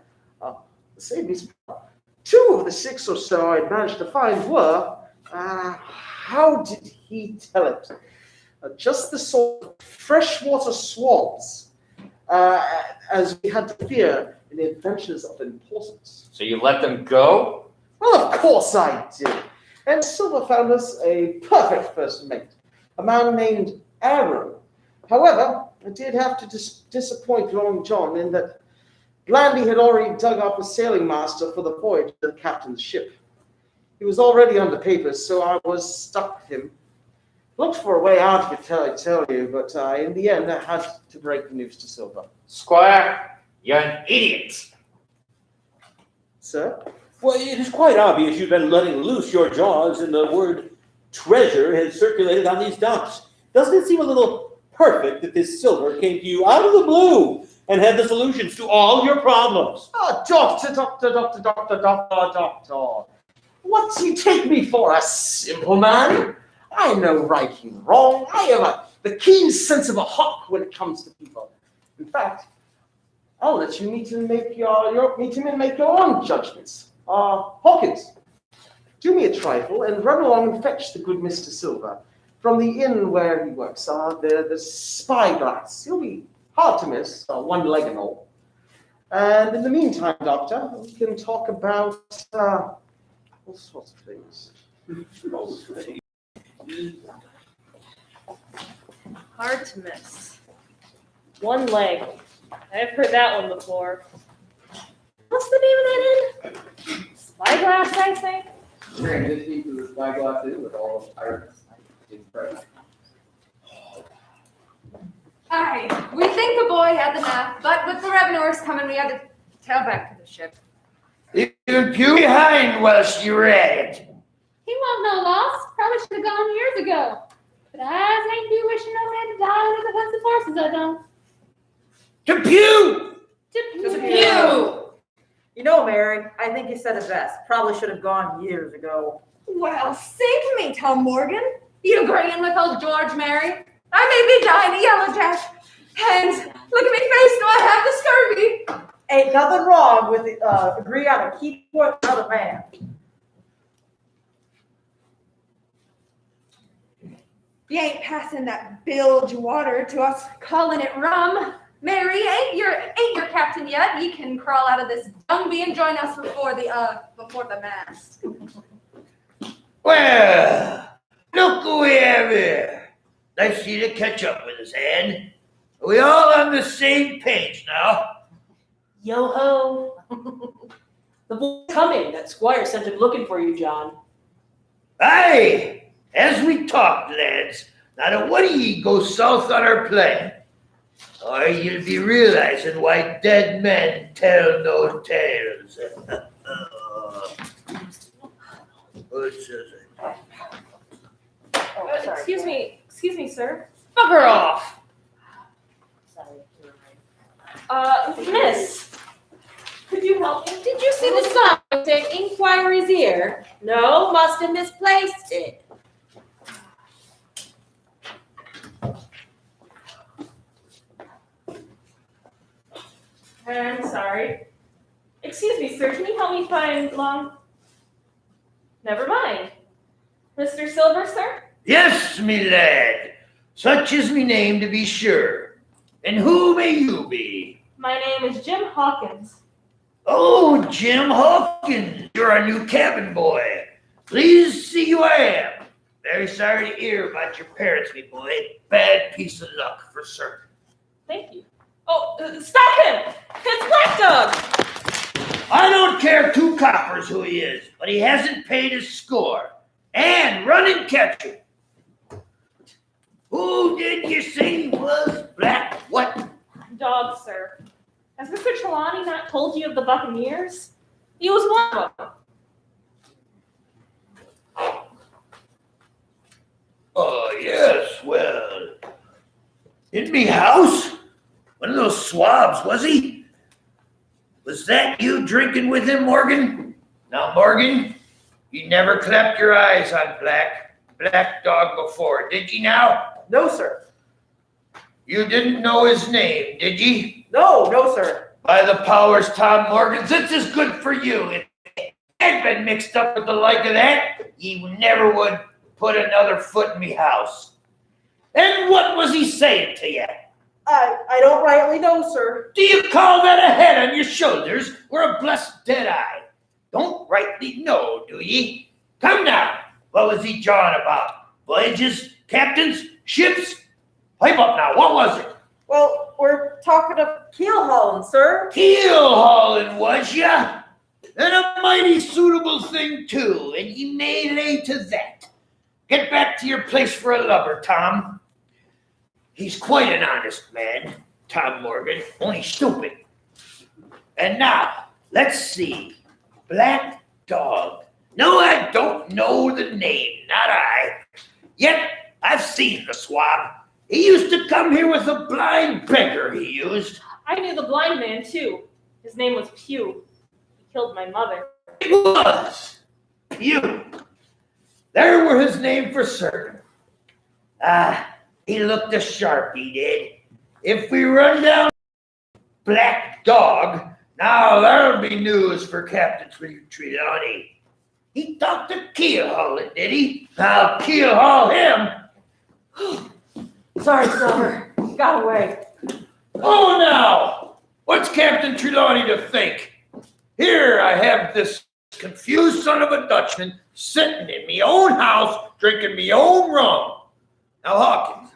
Two of the 6 or so I managed to find were, how did he tell it? Just the sort of freshwater swabs, as we had to fear in adventures of importance. So you let them go? Well, of course I did. And Silver found us a perfect first mate, a man named Aaron. However, I did have to disappoint Long John in that Blandy had already dug up a sailing master for the voyage of the captain's ship. He was already under papers, so I was stuck with him. Looked for a way out of it, I tell you, but in the end, I had to break the news to Silver. Squire, you're an idiot. Sir? Well, it is quite obvious you've been letting loose your jaws, and the word treasure has circulated on these docks. Doesn't it seem a little perfect that this Silver came to you out of the blue and had the solutions to all your problems? Doctor. What do you take me for, a simple man? I know right and wrong. I have the keen sense of a hawk when it comes to people. In fact, I'll let you meet him and make your own judgments. Hawkins, do me a trifle and run along and fetch the good Mr. Silver from the inn where he works. The spyglass. He'll be hard to miss, one leg and all. And in the meantime, Doctor, we can talk about all sorts of things. Hard to miss. One leg. I've heard that one before. What's the name of that inn? Spyglass, I think. Transitioning to the Spyglass Inn with all of Iris. Alright, we think the boy had the map, but with the revenuers coming, we had to tail back to the ship. You pew behind whilst you're at it. He won't know loss. Probably should have gone years ago. But I ain't do wishing no man to die with the defensive forces, I don't. To pew! To Pew! You know, Mary, I think you said it best. Probably should have gone years ago. Well, sing to me, Tom Morgan. You agreeing with old George, Mary? I may be dying of yellow jack. And look at me face, do I have the scurvy? Ain't nothing wrong with agree on a key point with another man. You ain't passing that bilge water to us calling it rum. Mary, ain't your captain yet. He can crawl out of this dung bee and join us before the mast. Well, look who we have here. Nice of you to catch up with us, Ann. Are we all on the same page now? Yo ho. The boy's coming. That squire sent him looking for you, John. Aye, as we talked, lads. Now don't what ye go south on our plan, or you'll be realizing why dead men tell no tales. What's this? Excuse me, sir. Bugger off. Miss, could you help me? Did you see the sign saying inquiries here? No, must have misplaced it. I'm sorry. Excuse me, sir. Can you help me find Long? Never mind. Mr. Silver, sir? Yes, me lad. Such is me name to be sure. And who may you be? My name is Jim Hawkins. Oh, Jim Hawkin. You're our new cabin boy. Pleased to see you I am. Very sorry to hear about your parents, me boy. Bad piece of luck for certain. Thank you. Oh, stop him! It's Black Dog! I don't care two coppers who he is, but he hasn't paid his score. And run and catch him. Who did you say was Black what? Dog, sir. Has Mr. Trelawney not told you of the Buccaneers? He was one of them. Oh, yes, well, in me house? One of those swabs, was he? Was that you drinking with him, Morgan? Now, Morgan, you never clapped your eyes on Black Dog before, did ye now? No, sir. You didn't know his name, did ye? No, sir. By the powers, Tom Morgan, this is good for you. If you had been mixed up with the like of that, ye never would put another foot in me house. And what was he saying to you? I don't rightly know, sir. Do you call that a head on your shoulders or a blessed dead eye? Don't rightly know, do ye? Come now, what was he jawing about? Voyages, captains, ships? Pipe up now, what was it? Well, we're talking of keel hauling, sir. Keel hauling, was ya? And a mighty suitable thing, too, and ye may lay to that. Get back to your place for a lubber, Tom. He's quite an honest man, Tom Morgan, only stupid. And now, let's see. Black Dog. No, I don't know the name, not I. Yet, I've seen the swab. He used to come here with a blind beggar he used. I knew the blind man, too. His name was Pew. He killed my mother. It was. You. There were his name for certain. He looked a sharp, he did. If we run down Black Dog, now there'll be news for Captain Trelawney. He talked to keel hauling, did he? I'll keel haul him. Sorry, Silver. Got away. Oh, now, what's Captain Trelawney to think? Here I have this confused son of a Dutchman sitting in me own house, drinking me own rum. Now, Hawkins,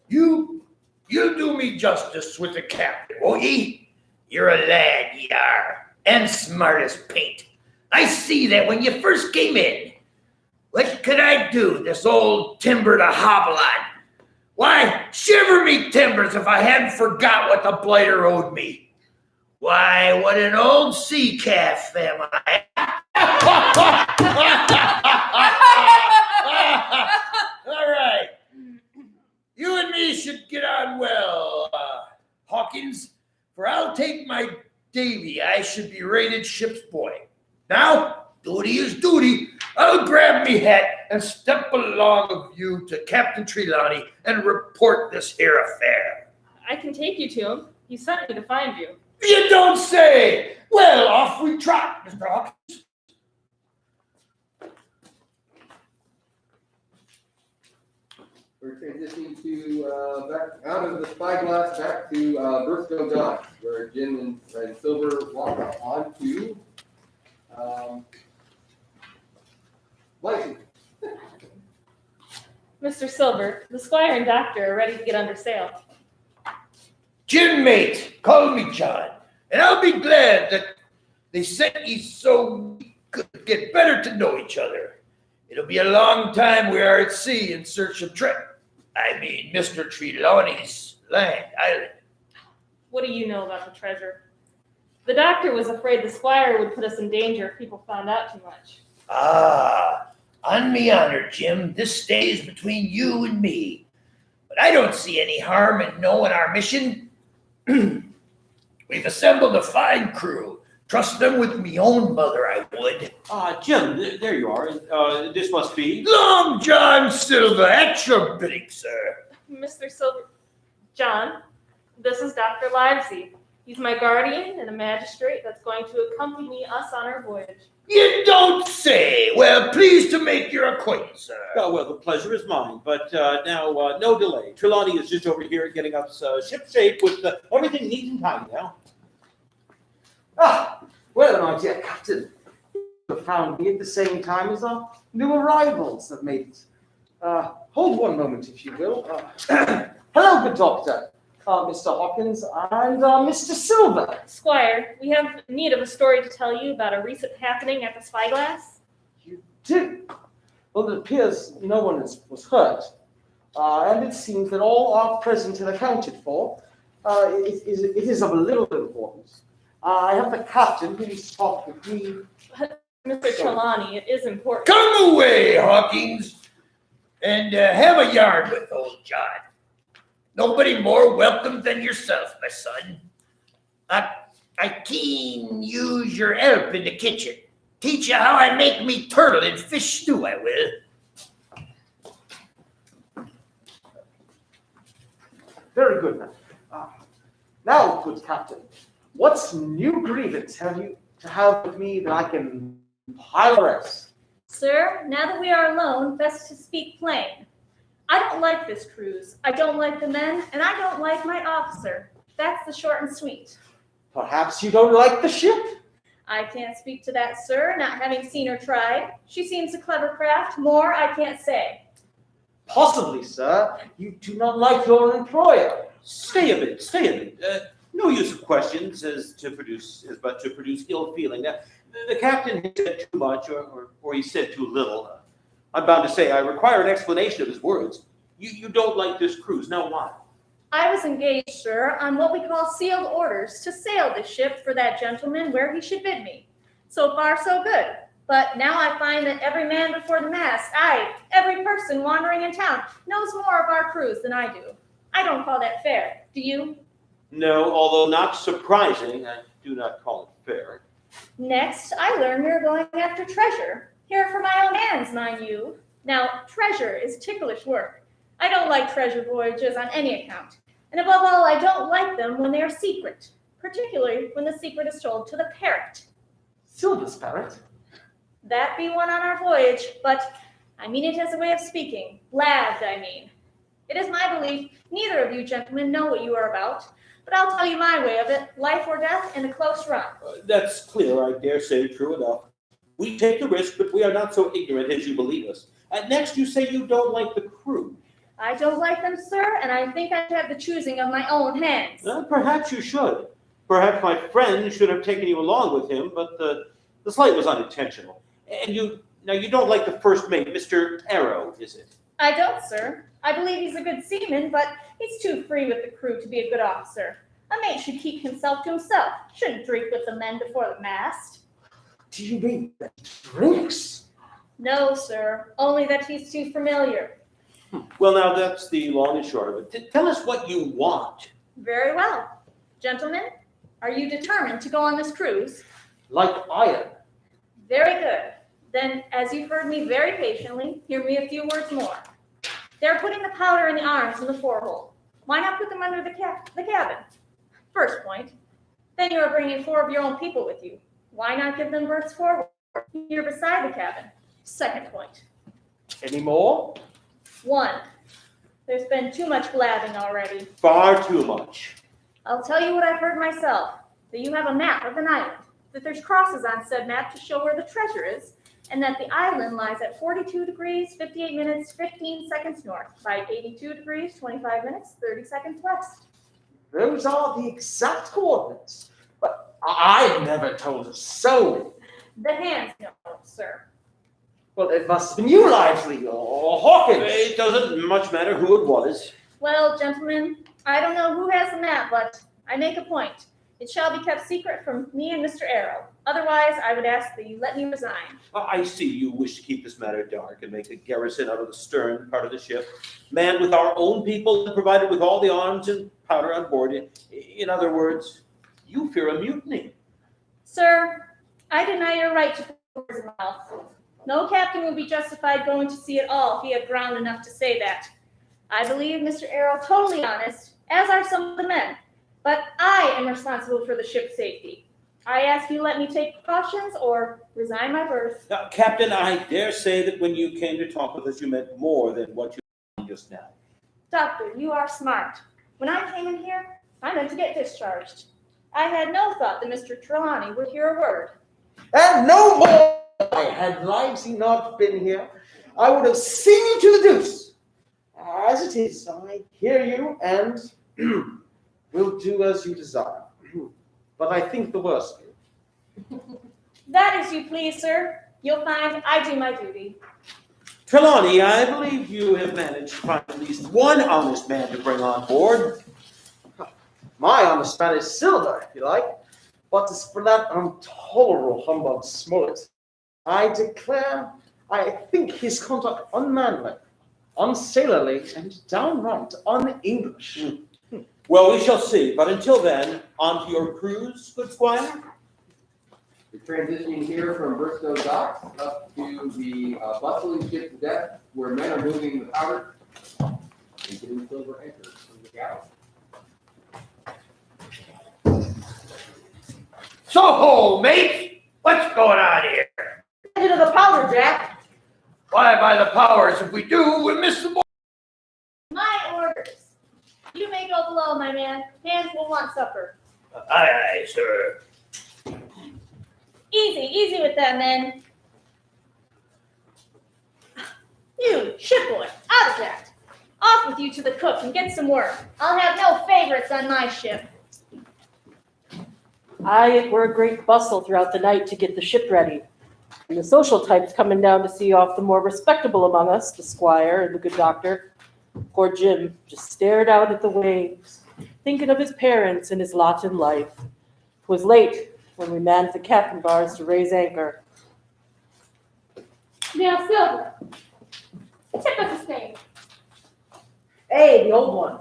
you do me justice with the captain, won't ye? You're a lad, ye are, and smart as paint. I see that when you first came in. What could I do, this old timber to hobble on? Why, shiver me timbers if I hadn't forgot what the blighter owed me. Why, what an old sea calf am I. All right. You and me should get on well, Hawkins, for I'll take my Davy. I should be rated ship's boy. Now, duty is duty. I'll grab me hat and step along of you to Captain Trelawney and report this here affair. I can take you to him. He sent me to find you. You don't say! Well, off we trot, Mr. Hawkins. We're transitioning to back out of the spyglass back to Briscoe Docks, where Jim and Silver walk on to Lightning. Mr. Silver, the squire and doctor are ready to get under sail. Jim, mate, call me John, and I'll be glad that they sent ye so we could get better to know each other. It'll be a long time we are at sea in search of Mr. Trelawney's island. What do you know about the treasure? The doctor was afraid the squire would put us in danger if people found out too much. Ah, on me honor, Jim, this stays between you and me. But I don't see any harm in knowing our mission. We've assembled a fine crew. Trust them with me own mother, I would. Jim, there you are. This must be... Long John Silver, at your bidding, sir. Mr. Silver, John, this is Dr. Livesey. He's my guardian and a magistrate that's going to accompany us on our voyage. You don't say. Well, pleased to make your acquaintance, sir. Oh, well, the pleasure is mine. But now, no delay. Trelawney is just over here getting us ship-shape with everything neat and tidy now. Ah, well, my dear Captain, you have found me at the same time as our new arrivals have made it. Hold one moment, if you will. Hello, good doctor, Mr. Hawkins, and Mr. Silver. Squire, we have need of a story to tell you about a recent happening at the Spyglass. You do? Well, it appears no one was hurt, and it seems that all are present and accounted for. It is of a little importance. I have the captain who's talked with me. Mr. Trelawney, it is important. Come away, Hawkins, and have a yarn with old John. Nobody more welcome than yourself, my son. I keen use your help in the kitchen. Teach you how I make me turtle and fish stew, I will. Very good, man. Now, good captain, what's new grievance have you to have with me that I can pile rest? Sir, now that we are alone, best to speak plain. I don't like this cruise. I don't like the men, and I don't like my officer. That's the short and sweet. Perhaps you don't like the ship? I can't speak to that, sir, not having seen her tried. She seems a clever craft. More I can't say. Possibly, sir. You do not like your employer. Stay a bit. No use of questions but to produce ill feeling. Now, the captain has said too much or he said too little. I'm bound to say I require an explanation of his words. You don't like this cruise. Now why? I was engaged, sir, on what we call sealed orders to sail this ship for that gentleman where he should bid me. So far, so good. But now I find that every man before the mast, aye, every person wandering in town, knows more of our cruise than I do. I don't call that fair. Do you? No, although not surprising, I do not call it fair. Next, I learn we are going after treasure. Here for my own hands, mind you. Now, treasure is ticklish work. I don't like treasure voyages on any account. And above all, I don't like them when they are secret, particularly when the secret is told to the parrot. Silver's parrot? That be one on our voyage, but I mean it as a way of speaking. Lagged, I mean. It is my belief neither of you gentlemen know what you are about, but I'll tell you my way of it, life or death in a close run. That's clear, I dare say, true enough. We take the risk, but we are not so ignorant as you believe us. Next, you say you don't like the crew. I don't like them, sir, and I think I have the choosing of my own hands. Perhaps you should. Perhaps my friend should have taken you along with him, but the slight was unintentional. And you don't like the first mate, Mr. Arrow, is it? I don't, sir. I believe he's a good seaman, but he's too free with the crew to be a good officer. A mate should keep himself to himself. Shouldn't drink with the men before the mast. Do you mean that he drinks? No, sir. Only that he's too familiar. Well, now that's the long and short of it. Tell us what you want. Very well. Gentlemen, are you determined to go on this cruise? Like iron. Very good. Then, as you've heard me very patiently, hear me a few words more. They're putting the powder in the arms in the forehold. Why not put them under the cabin? First point. Then you are bringing 4 of your own people with you. Why not give them berths forward, here beside the cabin? Second point. Any more? 1. There's been too much blabbing already. Far too much. I'll tell you what I've heard myself. That you have a map of an island. That there's crosses on said map to show where the treasure is. And that the island lies at 42 degrees, 58 minutes, 15 seconds north, by 82 degrees, 25 minutes, 30 seconds west. Those are the exact coordinates. But I never told a soul. The hands know, sir. Well, it must have been you, Lively, or Hawkins. It doesn't much matter who it was. Well, gentlemen, I don't know who has the map, but I make a point. It shall be kept secret from me and Mr. Arrow. Otherwise, I would ask that you let me resign. I see you wish to keep this matter dark and make a garrison out of the stern part of the ship, manned with our own people and provided with all the arms and powder on board. In other words, you fear a mutiny. Sir, I deny your right to put words in my mouth. No captain would be justified going to sea at all if he had ground enough to say that. I believe Mr. Arrow totally honest, as are some of the men. But I am responsible for the ship's safety. I ask you let me take precautions or resign my berth. Now, Captain, I dare say that when you came to talk with us, you meant more than what you did just now. Doctor, you are smart. When I came in here, I meant to get discharged. I had no thought that Mr. Trelawney would hear a word. And no more! Had Livesey not been here, I would have seen you to the deuce. As it is, I hear you and will do as you desire. But I think the worst of you. That is you please, sir. You'll find I do my duty. Trelawney, I believe you have managed to find at least one honest man to bring on board. My honest man is Silver, if you like. But as for that intolerable humbug Smollett, I declare I think his conduct unmanly, unsailorly, and downright un-English. Well, we shall see. But until then, on to your cruise, good squire. We're transitioning here from Bristow Docks up to the bustling ship's deck where men are moving the powder and getting silver anchors from the galley. So ho, mates! What's going on here? Into the powder, Jack. Why, by the powers, if we do, we'll miss the boat. My orders. You may go below, my man. Hands will want supper. Aye, aye, sir. Easy with that, men. You, shipboy, out of that. Off with you to the cook and get some work. I'll have no favorites on my ship. It were a great bustle throughout the night to get the ship ready. And the social types coming down to see off the more respectable among us, the squire and the good doctor. Poor Jim just stared out at the waves, thinking of his parents and his lot in life. 'Twas late when we manned the captain bars to raise anchor. Now, Silver, tip us a spade. Hey, the old one.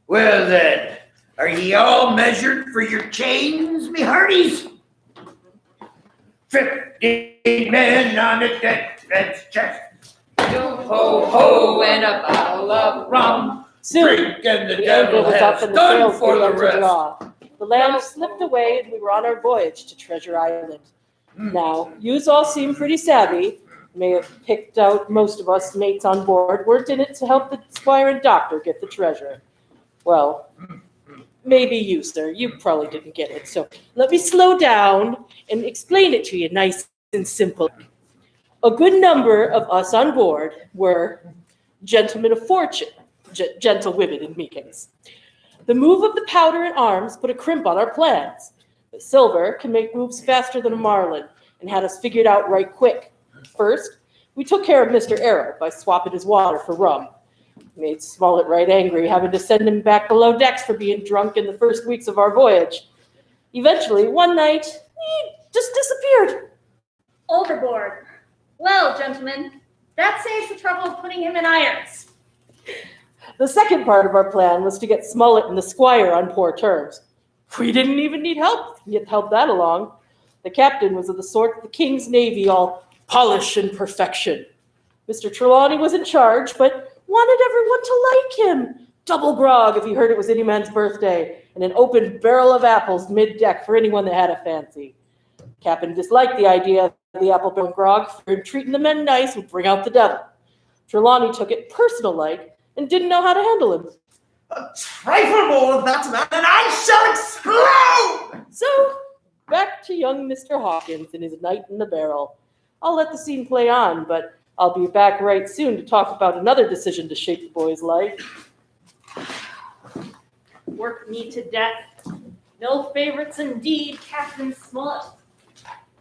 Well then, are ye all measured for your chains, me hearties? 15 men on the deck's chest. Yo ho ho and a bottle of rum. Soon, Drink and the the anchor devil was up has and the done sails for the began to rest. draw. The land slipped away and we were on our voyage to Treasure Island. Now, yous all seem pretty savvy. May have picked out most of us mates on board, weren't in it to help the squire and doctor get the treasure. Well, maybe you, sir. You probably didn't get it. So let me slow down and explain it to you nice and simple. A good number of us on board were gentlemen of fortune, gentlewomen in me case. The move of the powder and arms put a crimp on our plans. But Silver can make moves faster than a marlin and had us figured out right quick. First, we took care of Mr. Arrow by swapping his water for rum. Made Smollett right angry, having to send him back below decks for being drunk in the first weeks of our voyage. Eventually, one night, he just disappeared. Overboard. Well, gentlemen, that saves the trouble of putting him in irons. The second part of our plan was to get Smollett and the squire on poor terms. We didn't even need help, yet help that along. The captain was of the sort of the King's Navy, all polish and perfection. Mr. Trelawney was in charge, but wanted everyone to like him. Double grog if he heard it was any man's birthday, and an open barrel of apples mid-deck for anyone that had a fancy. Captain disliked the idea of the apple barrel grog, for treating the men nice would bring out the devil. Trelawney took it personal-like and didn't know how to handle him. A trifle more of that man, and I shall explode! So, back to young Mr. Hawkins and his night in the barrel. I'll let the scene play on, but I'll be back right soon to talk about another decision to shape the boy's life. Work me to death. No favorites indeed, Captain Smollett.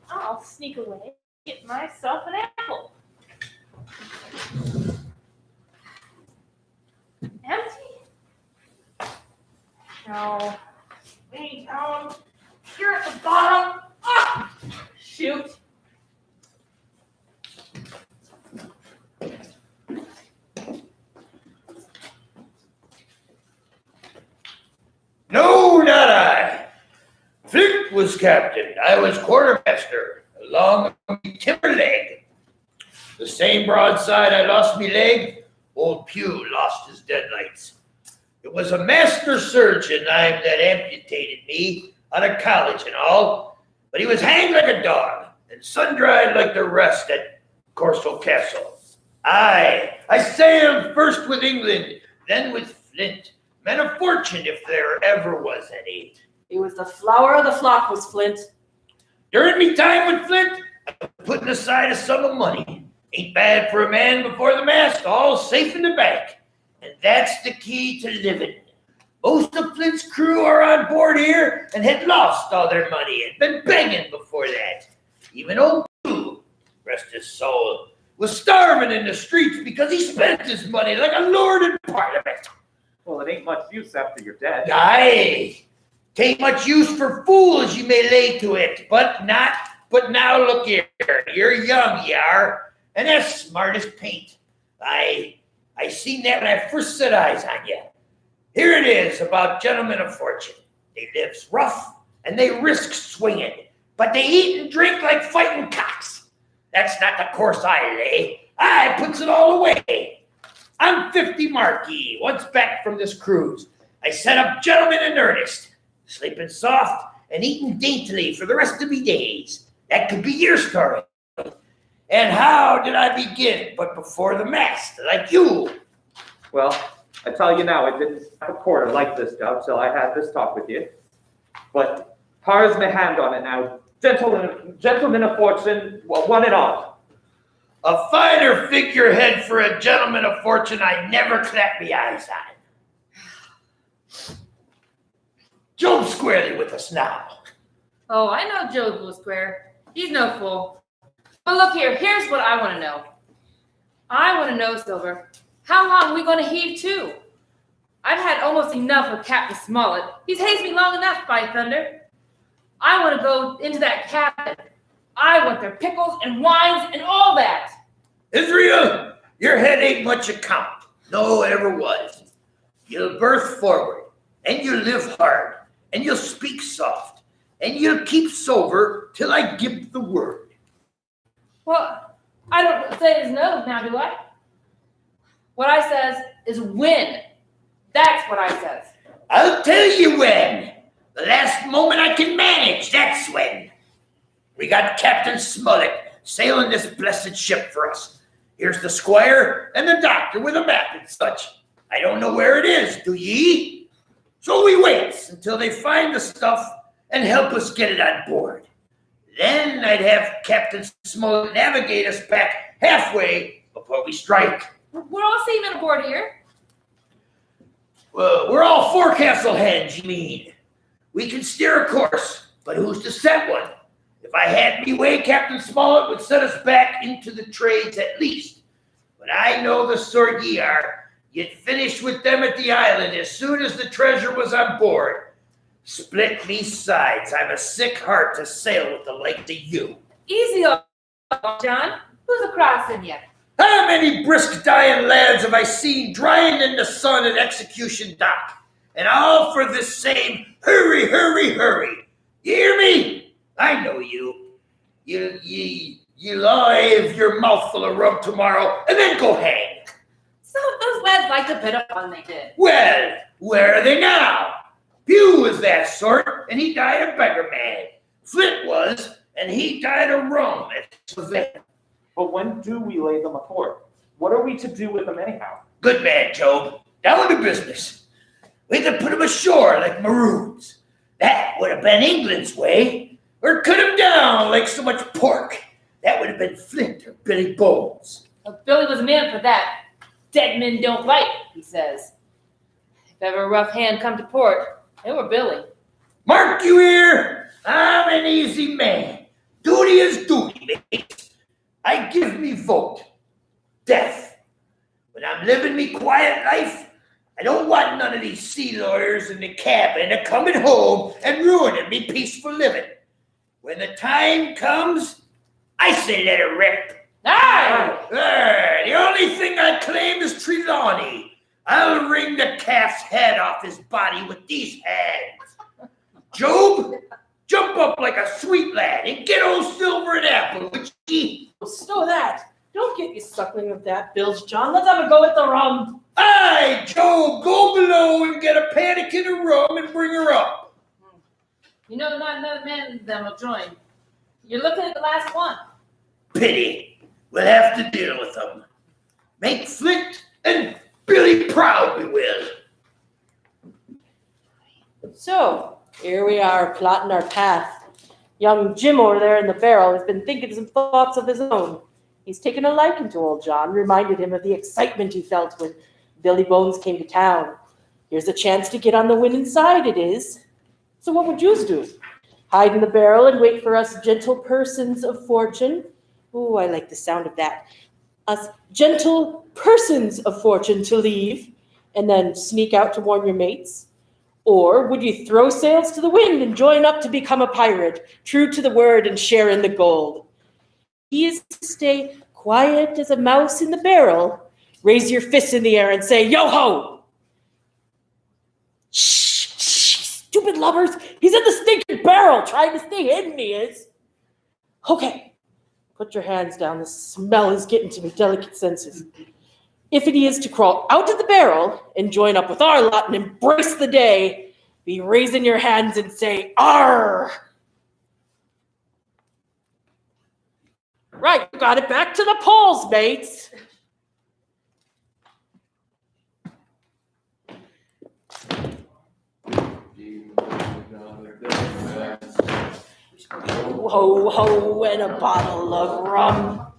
I'll sneak away, get myself an apple. Empty? No. Way down here at the bottom. Ah! Shoot. No, not I. Flint was captain. I was quartermaster, along with me Timberleg. The same broadside I lost me leg, old Pew lost his deadlights. It was a master surgeon that amputated me out of college and all, but he was hanged like a dog and sun-dried like the rest at Corso Castle. I sailed first with England, then with Flint. Men of fortune, if there ever was any. It was the flower of the flock, was Flint. During me time with Flint, I was putting aside a sum of money. Ain't bad for a man before the mast, all safe in the bank. And that's the key to living. Most of Flint's crew are on board here and had lost all their money and been begging before that. Even old Pew, rest his soul, was starving in the streets because he spent his money like a lord in Parliament. Well, it ain't much use after you're dead. Aye, tain't much use for fools, you may lay to it, but now look here, you're young, ye are, and as smart as paint. I seen that when I first set eyes on you. Here it is about gentlemen of fortune. They lives rough and they risk swinging, but they eat and drink like fighting cocks. That's not the course I lay. I puts it all away. I'm 50 marquis, once back from this cruise. I set up gentlemen in earnest, sleeping soft and eating daintily for the rest of me days. That could be your story. And how did I begin but before the mast, like you? Well, I tell you now, I didn't have a quarter like this, Dove, till I had this talk with you. But here's my hand on it now. Gentlemen of fortune, well, one and all. A finer figurehead for a gentleman of fortune I never clapped me eyes on. Job's squarely with us now. Oh, I know Job will square. He's no fool. But look here, here's what I want to know. I want to know, Silver, how long are we going to heave to? I've had almost enough of Captain Smollett. He's hazed me long enough, by thunder. I want to go into that cabin. I want their pickles and wines and all that. Israel, your head ain't much account. No, ever was. You'll birth forward, and you'll live hard, and you'll speak soft, and you'll keep sober till I give the word. Well, I don't say his nose now, do I? What I says is when. That's what I says. I'll tell you when. The last moment I can manage, that's when. We got Captain Smollett sailing this blessed ship for us. Here's the squire and the doctor with a map and such. I don't know where it is, do ye? So we waits until they find the stuff and help us get it on board. Then I'd have Captain Smollett navigate us back halfway before we strike. We're all seamen aboard here. Well, we're all forecastle hands, you mean. We can steer a course, but who's to set one? If I had me way, Captain Smollett would set us back into the trades at least. But I know the sort ye are. You'd finish with them at the island as soon as the treasure was on board. Split me sides. I've a sick heart to sail with the like of you. Easy on John. Who's a crossing you? How many brisk dying lads have I seen drying in the sun at Execution Dock? And all for this same hurry, hurry, hurry. You hear me? I know you. You'll all have your mouth full of rum tomorrow and then go hang. Some of those lads liked a bit of fun, they did. Well, where are they now? Pew was that sort, and he died a beggar man. Flint was, and he died of rum at Savannah. But when do we lay them afloat? What are we to do with them anyhow? Good man, Job. Down to business. We could put him ashore like maroons. That would have been England's way. Or cut him down like so much pork. That would have been Flint or Billy Bones. Well, Billy was a man for that. Dead men don't fight, he says. If ever a rough hand come to port, it were Billy. Mark you here. I'm an easy man. Duty is duty, mate. I give me vote. Death. When I'm living me quiet life, I don't want none of these sea lawyers in the cabin a coming home and ruining me peaceful living. When the time comes, I say let it rip. Aye! The only thing I claim is Trelawney. I'll wring the calf's head off his body with these hands. Job, jump up like a sweet lad and get old Silver and Apple, which ye. Stow that. Don't get you suckling with that, Bilge John. Let's have a go at the rum. Aye, Job, go below and get a pannikin of rum and bring her up. You know not another man of them will join. You're looking at the last one. Pity. We'll have to deal with them. Make Flint and Billy proud, we will. So, here we are, plotting our path. Young Jim over there in the barrel has been thinking some thoughts of his own. He's taken a liking to old John, reminded him of the excitement he felt when Billy Bones came to town. Here's a chance to get on the winning side, it is. So what would yous do? Hide in the barrel and wait for us gentle persons of fortune? Ooh, I like the sound of that. Us gentle persons of fortune to leave and then sneak out to warn your mates? Or would you throw sails to the wind and join up to become a pirate, true to the word and share in the gold? He is to stay quiet as a mouse in the barrel. Raise your fists in the air and say, yo-ho! Shh, stupid lubbers. He's in the stinking barrel trying to stay hidden, he is. Okay, put your hands down. The smell is getting to me, delicate senses. If it is to crawl out of the barrel and join up with our lot and embrace the day, be raising your hands and say, "Arr!" Right, got it back to the polls, mates. Ho, ho, and a bottle of rum.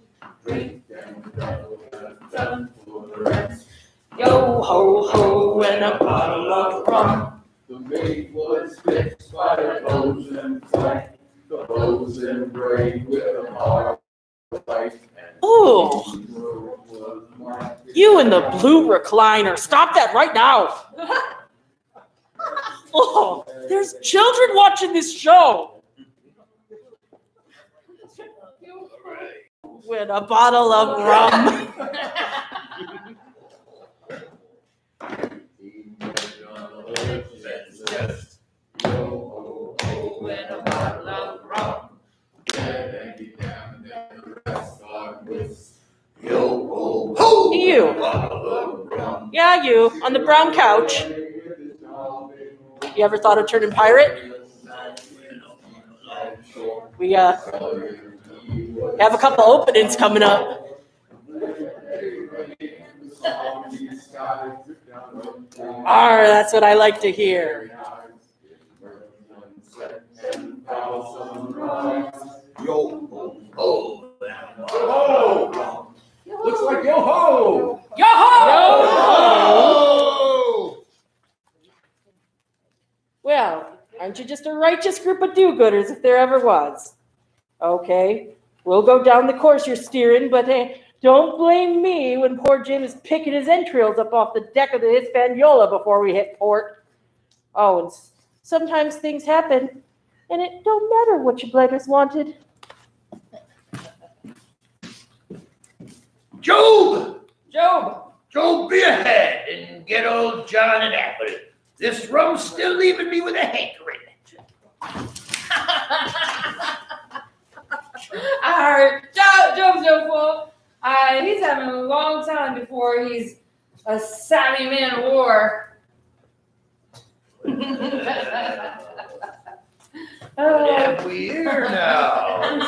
Yo, ho, ho, and a bottle of rum. The maid was fixed by the bows and flight, the bows and braid with a hard light. Oh, you in the blue recliner, stop that right now. Oh, there's children watching this show. With a bottle of rum. You. Yeah, you, on the brown couch. You ever thought of turning pirate? We have a couple openings coming up. That's what I like to hear. Yo ho ho. Yo-ho! Looks like yo-ho! Yo! Well, aren't you just a righteous group of do-gooders if there ever was? Okay, we'll go down the course you're steering, but hey, don't blame me when poor Jim is picking his entrails up off the deck of the Hispaniola before we hit port. Oh, and sometimes things happen, and it don't matter what your bladders wanted. Job! Job. Job, be ahead and get old John an apple. This rum's still leaving me with a hankering. I heard Job's no fool. He's having a long time before he's a savvy man of war. What have we here now?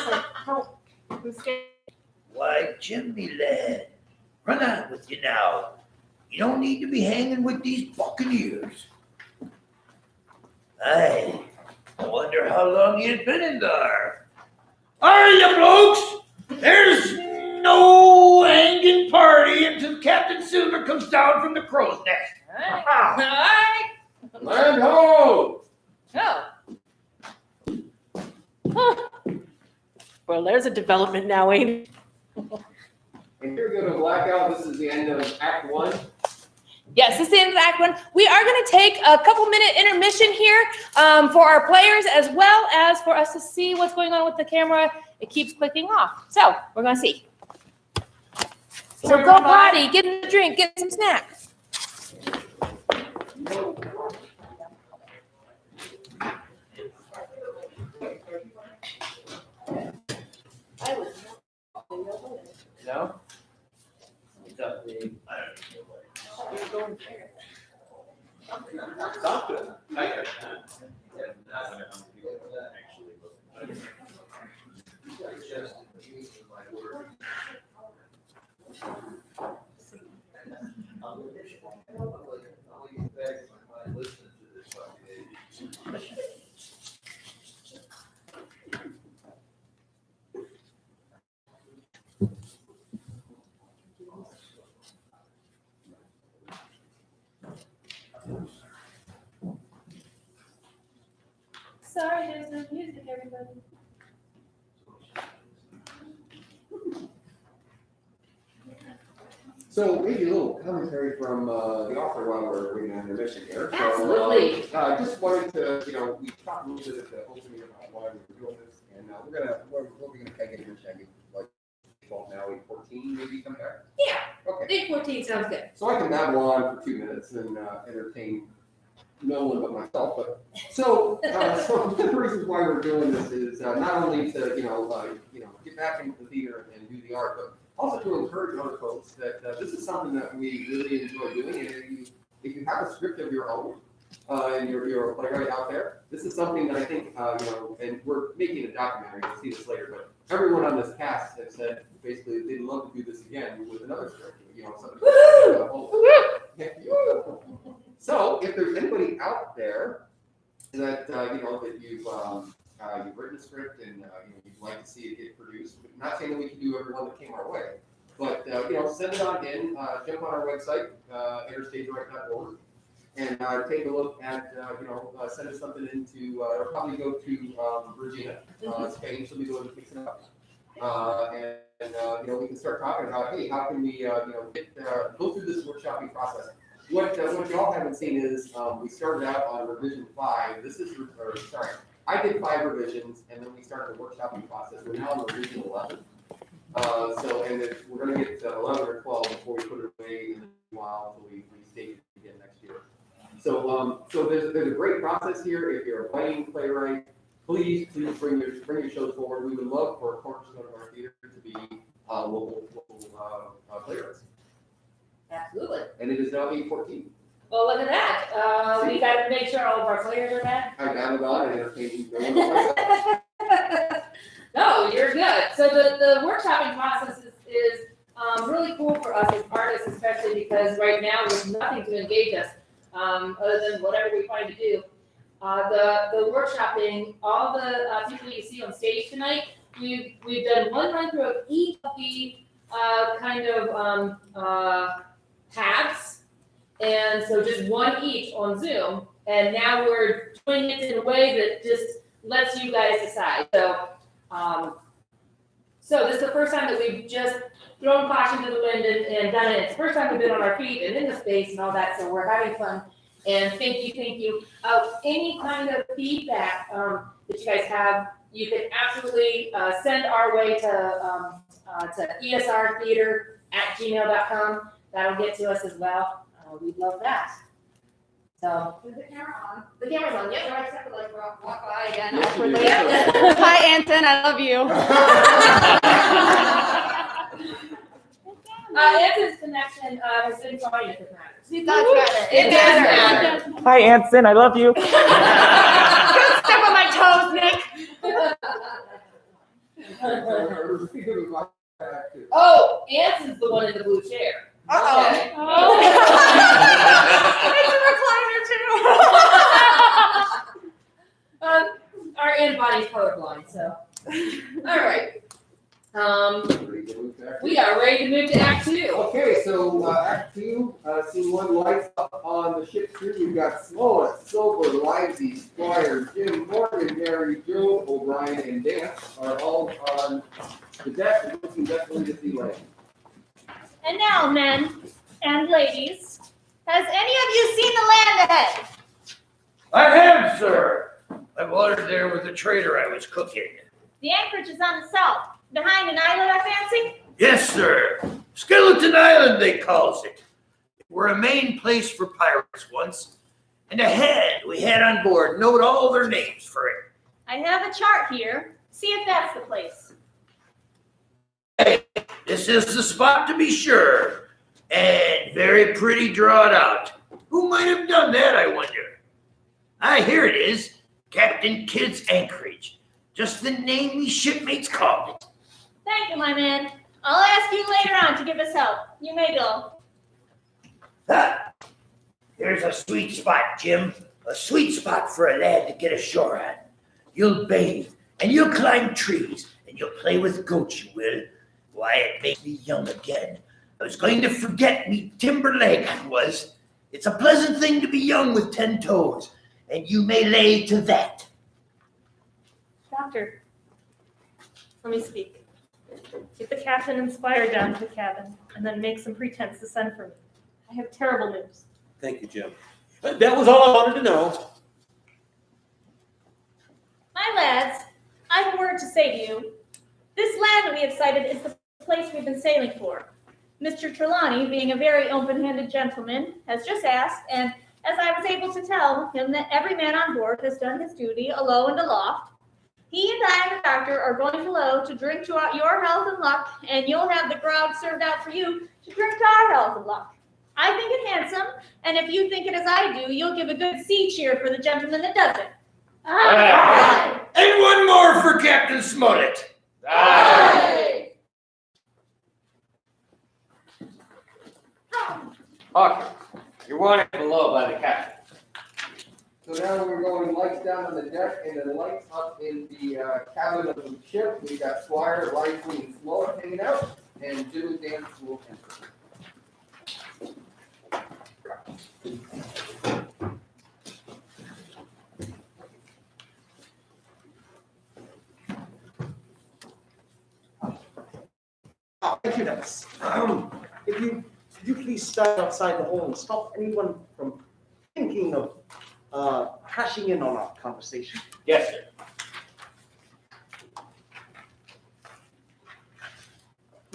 Who's scared? Why, Jimmy lad, run on with you now. You don't need to be hanging with these buccaneers. I wonder how long you've been in there. Are you blokes? There's no hanging party until Captain Silver comes down from the crow's nest. Aye. Land ho! Oh. Well, there's a development now, ain't it? And here we go to blackout. This is the end of Act 1. Yes, this is the end of Act 1. We are going to take a couple-minute intermission here for our players as well as for us to see what's going on with the camera. It keeps clicking off. So we're going to see. So go potty, get a drink, get some snacks. No? It's up to you. Sorry, there's no music, everybody. So maybe a little commentary from the author while we're waiting on intermission here. So, Absolutely. just wanted to, we talked a little bit at the opening about why we were doing this, and we're gonna kind of get into like 12 now, 8:14, maybe come back. Yeah. Okay. 8:14 sounds good. So I can babble on for 2 minutes and entertain no one but myself. But so the reasons why we're doing this is not only to get back into the theater and do the art, but also to encourage other folks that this is something that we really enjoy doing. And if you have a script of your own and you're a playwright out there, this is something that I think and we're making a documentary. We'll see this later, but everyone on this cast has said basically they'd love to do this again with another script. So if there's anybody out there that that you've written a script and you'd like to see it get produced, not saying that we can do every one that came our way, but send it on in. Jump on our website, interstagedirect.org, and take a look at send us something into or probably go to Regina, Spain. She'll be the one who picks it up. And we can start talking about, hey, how can we go through this workshopping process. What y'all haven't seen is we started out on revision 5. I did 5 revisions, and then we started the workshopping process. We're now on revision 11. We're going to get 11 or 12 before we put it away in a while until we stage it again next year. So there's a great process here. If you're a budding playwright, please bring your shows forward. We would love for a cornerstone of our theater to be local playwrights. Absolutely. And it is now 8:14. Well, look at that. We got to make sure all of our players are back. I got it on and entertained you. No, you're good. So the workshopping process is really cool for us as artists, especially because right now there's nothing to engage us other than whatever we find to do. The workshopping, all the people you see on stage tonight, we've done one run through of each of the paths, and so just one each on Zoom. And now we're doing it in a way that just lets you guys decide. So, so this is the first time that we've just thrown caution to the wind and done it. It's the first time we've been on our feet and in the space and all that. So we're having fun. And thank you. Any kind of feedback that you guys have, you can absolutely send our way to ESRtheater@gmail.com. That'll get to us as well. We'd love that. So. Is the camera on? The camera's on, yep. So I just have to like walk by again Yes, you awkwardly. do. Hi, Anton, I love you. Anthony's connection has been fine if it matters. It does matter. It does matter. Hi, Anson. I love you. Don't step on my toes, Nick. Oh, Anson's the one in the blue chair. Uh-oh. Okay. It's a recliner too. Our in-body's colorblind, so. All right. We are ready to move to Act 2. Okay, so Act 2, Scene 1, lights up on the ship's crew. We've got Smollett, Silver, Livesey, Squire, Jim, Morgan, Mary, Joe, O'Brien, and Dan are all on the deck looking desperately to see land. And now, men and ladies, has any of you seen the land ahead? I have, sir. I watered there with the trader I was cooking. The anchorage is on the south, behind an island, I fancy? Yes, sir. Skeleton Island, they calls it. We're a main place for pirates once. And ahead, we had on board, note all their names for it. I have a chart here. See if that's the place. Hey, this is the spot to be sure. And very pretty drawn out. Who might have done that, I wonder? Here it is. Captain Kidd's Anchorage. Just the name we shipmates called it. Thank you, my man. I'll ask you later on to give us help. You may go. Here's a sweet spot, Jim. A sweet spot for a lad to get ashore on. You'll bathe, and you'll climb trees, and you'll play with goats, you will. Why, it makes me young again. I was going to forget me timber leg I was. It's a pleasant thing to be young with 10 toes, and you may lay to that. Doctor, let me speak. Get the captain and Squire down to the cabin, and then make some pretense to send for me. I have terrible news. Thank you, Jim. That was all I wanted to know. My lads, I have a word to say to you. This land that we have sighted is the place we've been sailing for. Mr. Trelawney, being a very open-handed gentleman, has just asked, and as I was able to tell him that every man on board has done his duty alow and aloft, he and I and the doctor are going below to drink to your health and luck, and you'll have the grog served out for you to drink to our health and luck. I think it handsome, and if you think it as I do, you'll give a good sea cheer for the gentleman that does it. Aye. And one more for Captain Smollett. Aye. Hawkin, you're wanted below by the captain. So now we're going lights down on the deck and then lights up in the cabin of the ship. We got Squire, Lively, and Smollett hanging out, and Jim and Dan will enter. Thank you, Dennis. If you please stand outside the hall and stop anyone from thinking of crashing in on our conversation. Yes, sir.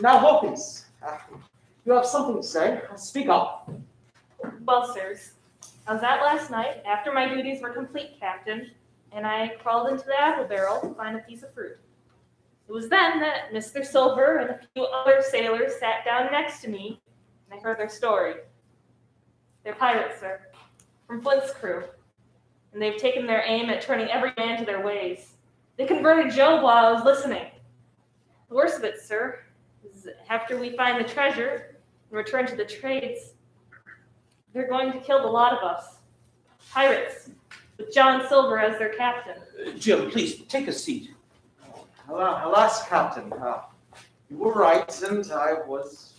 Now, Hawkins, you have something to say. Speak up. Well, sirs, I was out last night after my duties were complete, Captain, and I crawled into the apple barrel to find a piece of fruit. It was then that Mr. Silver and a few other sailors sat down next to me, and I heard their story. They're pirates, sir, from Flint's crew, and they've taken their aim at turning every man to their ways. They converted Job while I was listening. The worst of it, sir, is after we find the treasure and return to the trades, they're going to kill the lot of us. Pirates, with John Silver as their captain. Jim, please take a seat. Alas, Captain, you were right and I was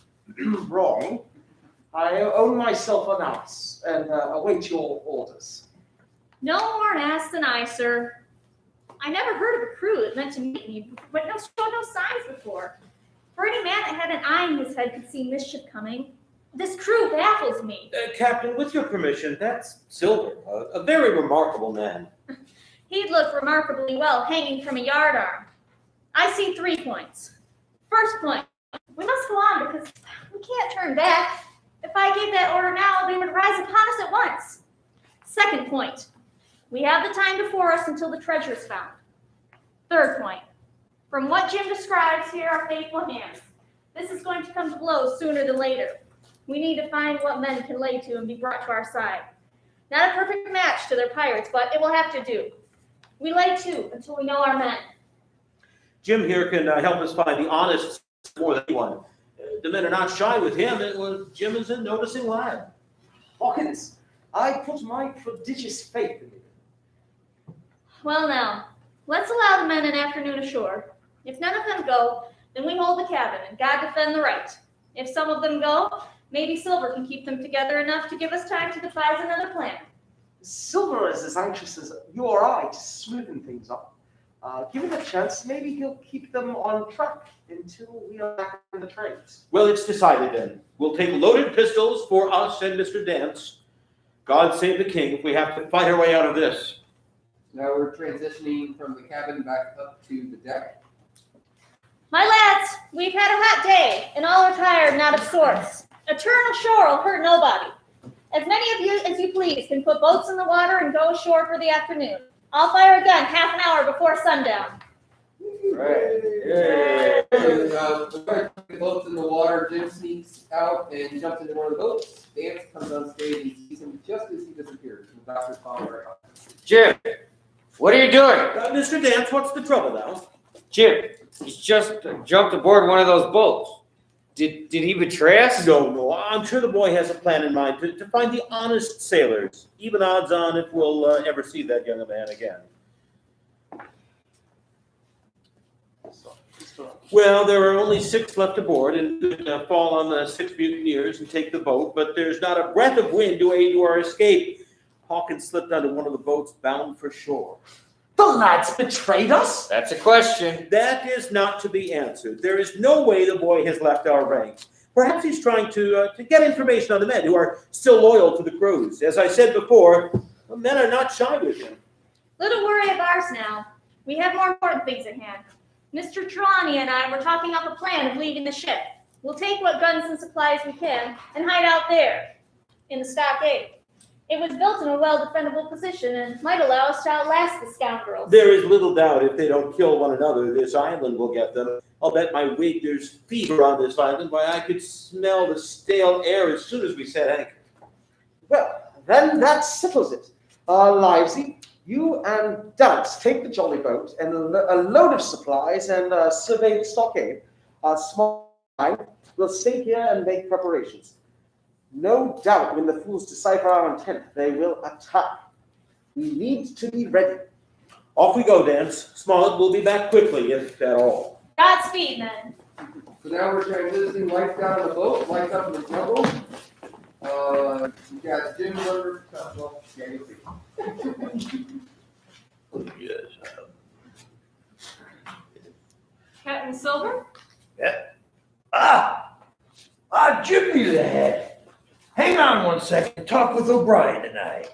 wrong. I own myself an ounce and await your orders. No more an ass than I, sir. I never heard of a crew that meant to meet me, but showed no signs before. For any man that had an eye in his head could see mischief coming. This crew baffles me. Captain, with your permission, that's Silver, a very remarkable man. He'd look remarkably well hanging from a yardarm. I see 3 points. First point, we must go on because we can't turn back. If I gave that order now, they would rise upon us at once. Second point, we have the time before us until the treasure is found. Third point, from what Jim describes here are faithful hands. This is going to come to blows sooner than later. We need to find what men can lay to and be brought to our side. Not a perfect match to their pirates, but it will have to do. We lay to until we know our men. Jim here can help us find the honest more than anyone. The men are not shy with him. Jim is a noticing lad. Hawkins, I put my prodigious faith in you. Well now, let's allow the men an afternoon ashore. If none of them go, then we hold the cabin and God defend the right. If some of them go, maybe Silver can keep them together enough to give us time to devise another plan. Silver is as anxious as you or I to smoothen things up. Give him a chance, maybe he'll keep them on track until we are back in the trades. Well, it's decided then. We'll take loaded pistols for us and Mr. Dance. God save the king if we have to fight our way out of this. Now we're transitioning from the cabin back up to the deck. My lads, we've had a hot day, and all are tired and out of sorts. A turn ashore will hurt nobody. As many of you as you please can put boats in the water and go ashore for the afternoon. I'll fire a gun half an hour before sundown. Right. Yeah. The boats in the water. Jim sneaks out and jumps into one of the boats. Dance comes on stage and sees him just as he disappears. The doctor's following right up. Jim, what are you doing? Mr. Dance, what's the trouble now? Jim, he's just jumped aboard one of those boats. Did he betray us? No. I'm sure the boy has a plan in mind to find the honest sailors. Even odds on if we'll ever see that young man again. Well, there are only 6 left aboard, and could fall on the 6 mutineers and take the boat, but there's not a breath of wind to aid our escape. Hawkin slipped onto one of the boats bound for shore. The lads betrayed us? That's a question. That is not to be answered. There is no way the boy has left our ranks. Perhaps he's trying to get information on the men who are still loyal to the crews. As I said before, the men are not shy with him. Little worry of ours now. We have more important things at hand. Mr. Trelawney and I were talking up a plan of leaving the ship. We'll take what guns and supplies we can and hide out there, in the stockade. It was built in a well-defendable position and might allow us to outlast the scoundrels. There is little doubt if they don't kill one another, this island will get them. I'll bet my weight there's fever on this island. Why, I could smell the stale air as soon as we set anchor. Well, then that settles it. Livesey, you and Dance take the jolly boat and a load of supplies and survey the stockade. Small line will stay here and make preparations. No doubt when the fools decipher our intent, they will attack. We need to be ready. Off we go, Dance. Smollett will be back quickly, if at all. Godspeed, men. So now we're transitioning lights down on the boat, lights up in the jungle. You got Jim Murder. Well, yeah, you'll see. Yes. Captain Silver? Jimmy lad. Hang on one second. Talk with O'Brien tonight.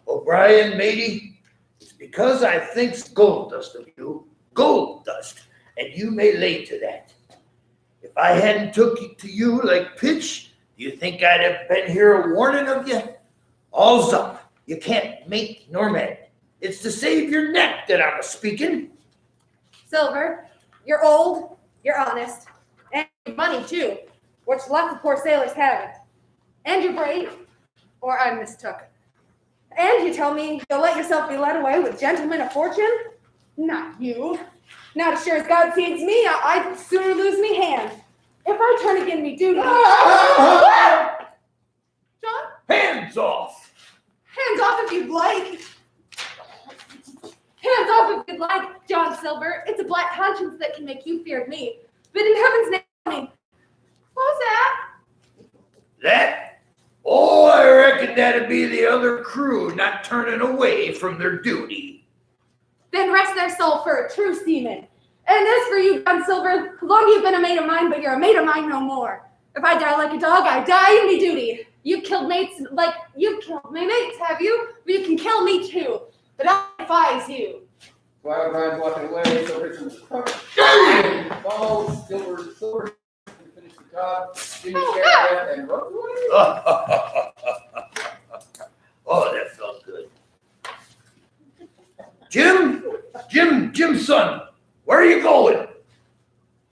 O'Brien, matey, it's because I think's gold dust of you. Gold dust. And you may lay to that. If I hadn't took it to you like pitch, do you think I'd have been here a warning of you? All's up. You can't make nor mend. It's to save your neck that I'm a-speaking. Silver, you're old, you're honest, and you've money too, which lots of poor sailors haven't. And you're brave, or I mistook. And you tell me you'll let yourself be led away with gentlemen of fortune? Not you. Not as sure as God feeds me, I'd sooner lose me hand. If I turn again me duty. John? Hands off! Hands off if you'd like. Hands off if you'd like, John Silver. It's a black conscience can make you fear me. But in heaven's name, what was that? That? Oh, I reckon that'd be the other crew not turning away from their duty. Then rest their soul for a true seaman. And as for you, John Silver, long you've been a mate of mine, but you're a mate of mine no more. If I die like a dog, I die in me duty. You've killed mates like you've killed my mates, have you? But you can kill me too. But I defies you. While Brian's walking away, Silver's in the truck. Follow Silver, finish the job. Jimmy carried and rode away. Oh, that felt good. Jim, son, where are you going?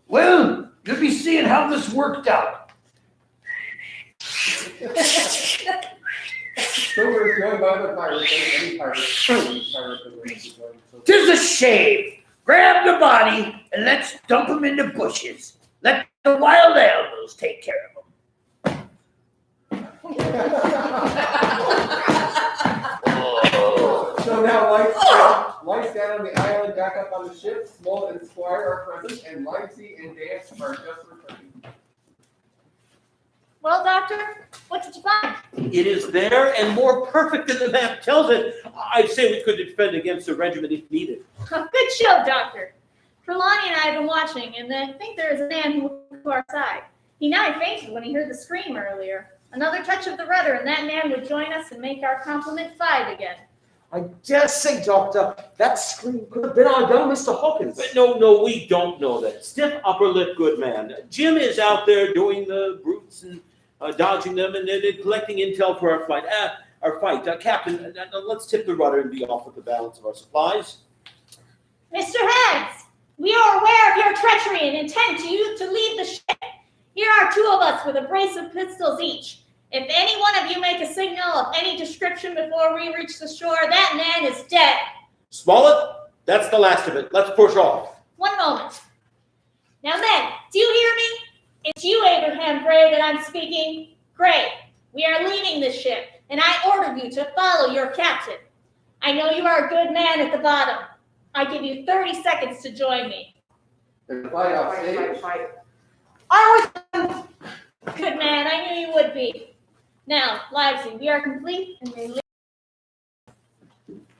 Well, you'll be seeing how this worked out. Silver is joined by other pirates, any pirates. Tis a shame. Grab the body and let's dump him in the bushes. Let the wild animals take care of him. So now Light's down on the island, back up on the ship. Smollett and Squire are present, and Livesey and Dance are just returning. Well, Doctor, what did you find? It is there and more perfect than the map tells it. I'd say we could defend against a regiment if needed. Good show, Doctor. Trelawney and I have been watching, and I think there is a man who moved to our side. He nigh fainted when he heard the scream earlier. Another touch of the rudder, and that man would join us and make our complement fight again. I dare say, Doctor, that scream could have been our young Mr. Hawkins. But no, we don't know that. Stiff upper lip, good man. Jim is out there doing the brutes and dodging them and then collecting intel for our fight. Captain, let's tip the rudder and be off with the balance of our supplies. Mr. Hanks, we are aware of your treachery and intend to leave the ship. Here are two of us with a brace of pistols each. If any one of you make a signal of any description before we reach the shore, that man is dead. Smollett, that's the last of it. Let's push off. One moment. Now then, do you hear me? It's you, Abraham Gray, that I'm speaking. Gray, we are leaving this ship, and I order you to follow your captain. I know you are a good man at the bottom. I give you 30 seconds to join me. And fight off stage. Good man, I knew you would be. Now, Livesey, we are complete and may leave.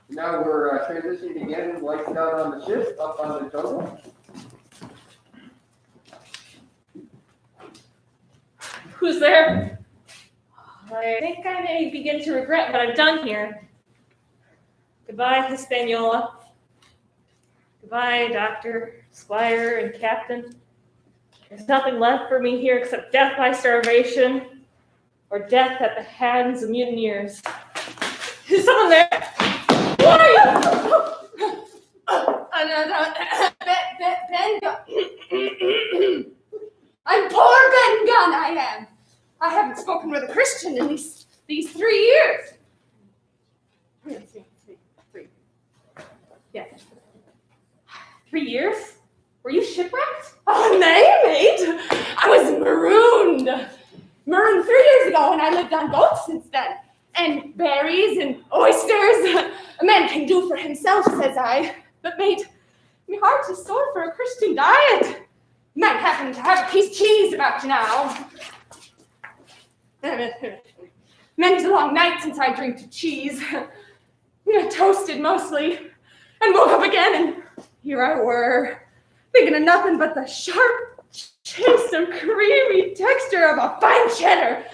Now we're transitioning again. Light's down on the ship, up on the jungle. Who's there? I think I may begin to regret what I've done here. Goodbye, Hispaniola. Goodbye, Doctor, Squire, and Captain. There's nothing left for me here except death by starvation or death at the hands of mutineers. Is someone there? Who are you? Ben Gunn. I'm poor Ben Gunn, I am. I haven't spoken with a Christian in these 3 years. Three. Yeah. 3 years? Were you shipwrecked? Oh, mate. I was marooned 3 years ago, and I lived on boats since then. And berries and oysters. A man can do for himself, says I. But, mate, my heart is sore for a Christian diet. You might happen to have a piece of cheese about you now. Many's a long night since I drink to cheese. Toasted mostly. And woke up again, and here I were, thinking of nothing but the sharp, chaste, and creamy texture of a fine cheddar,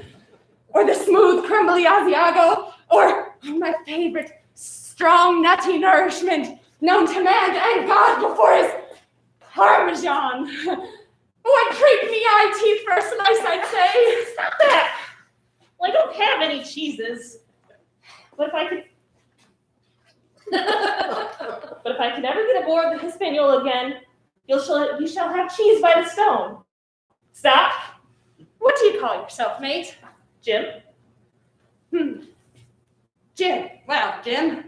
or the smooth, crumbly Asiago, or my favorite, strong, nutty nourishment known to man and God before his Parmesan. What treat me I teeth for a slice, I'd say. Stop that! Well, I don't have any cheeses. But if I could ever get aboard the Hispaniola again, you shall have cheese by the stone. Stop. What do you call yourself, mate? Jim? Jim. Well, Jim,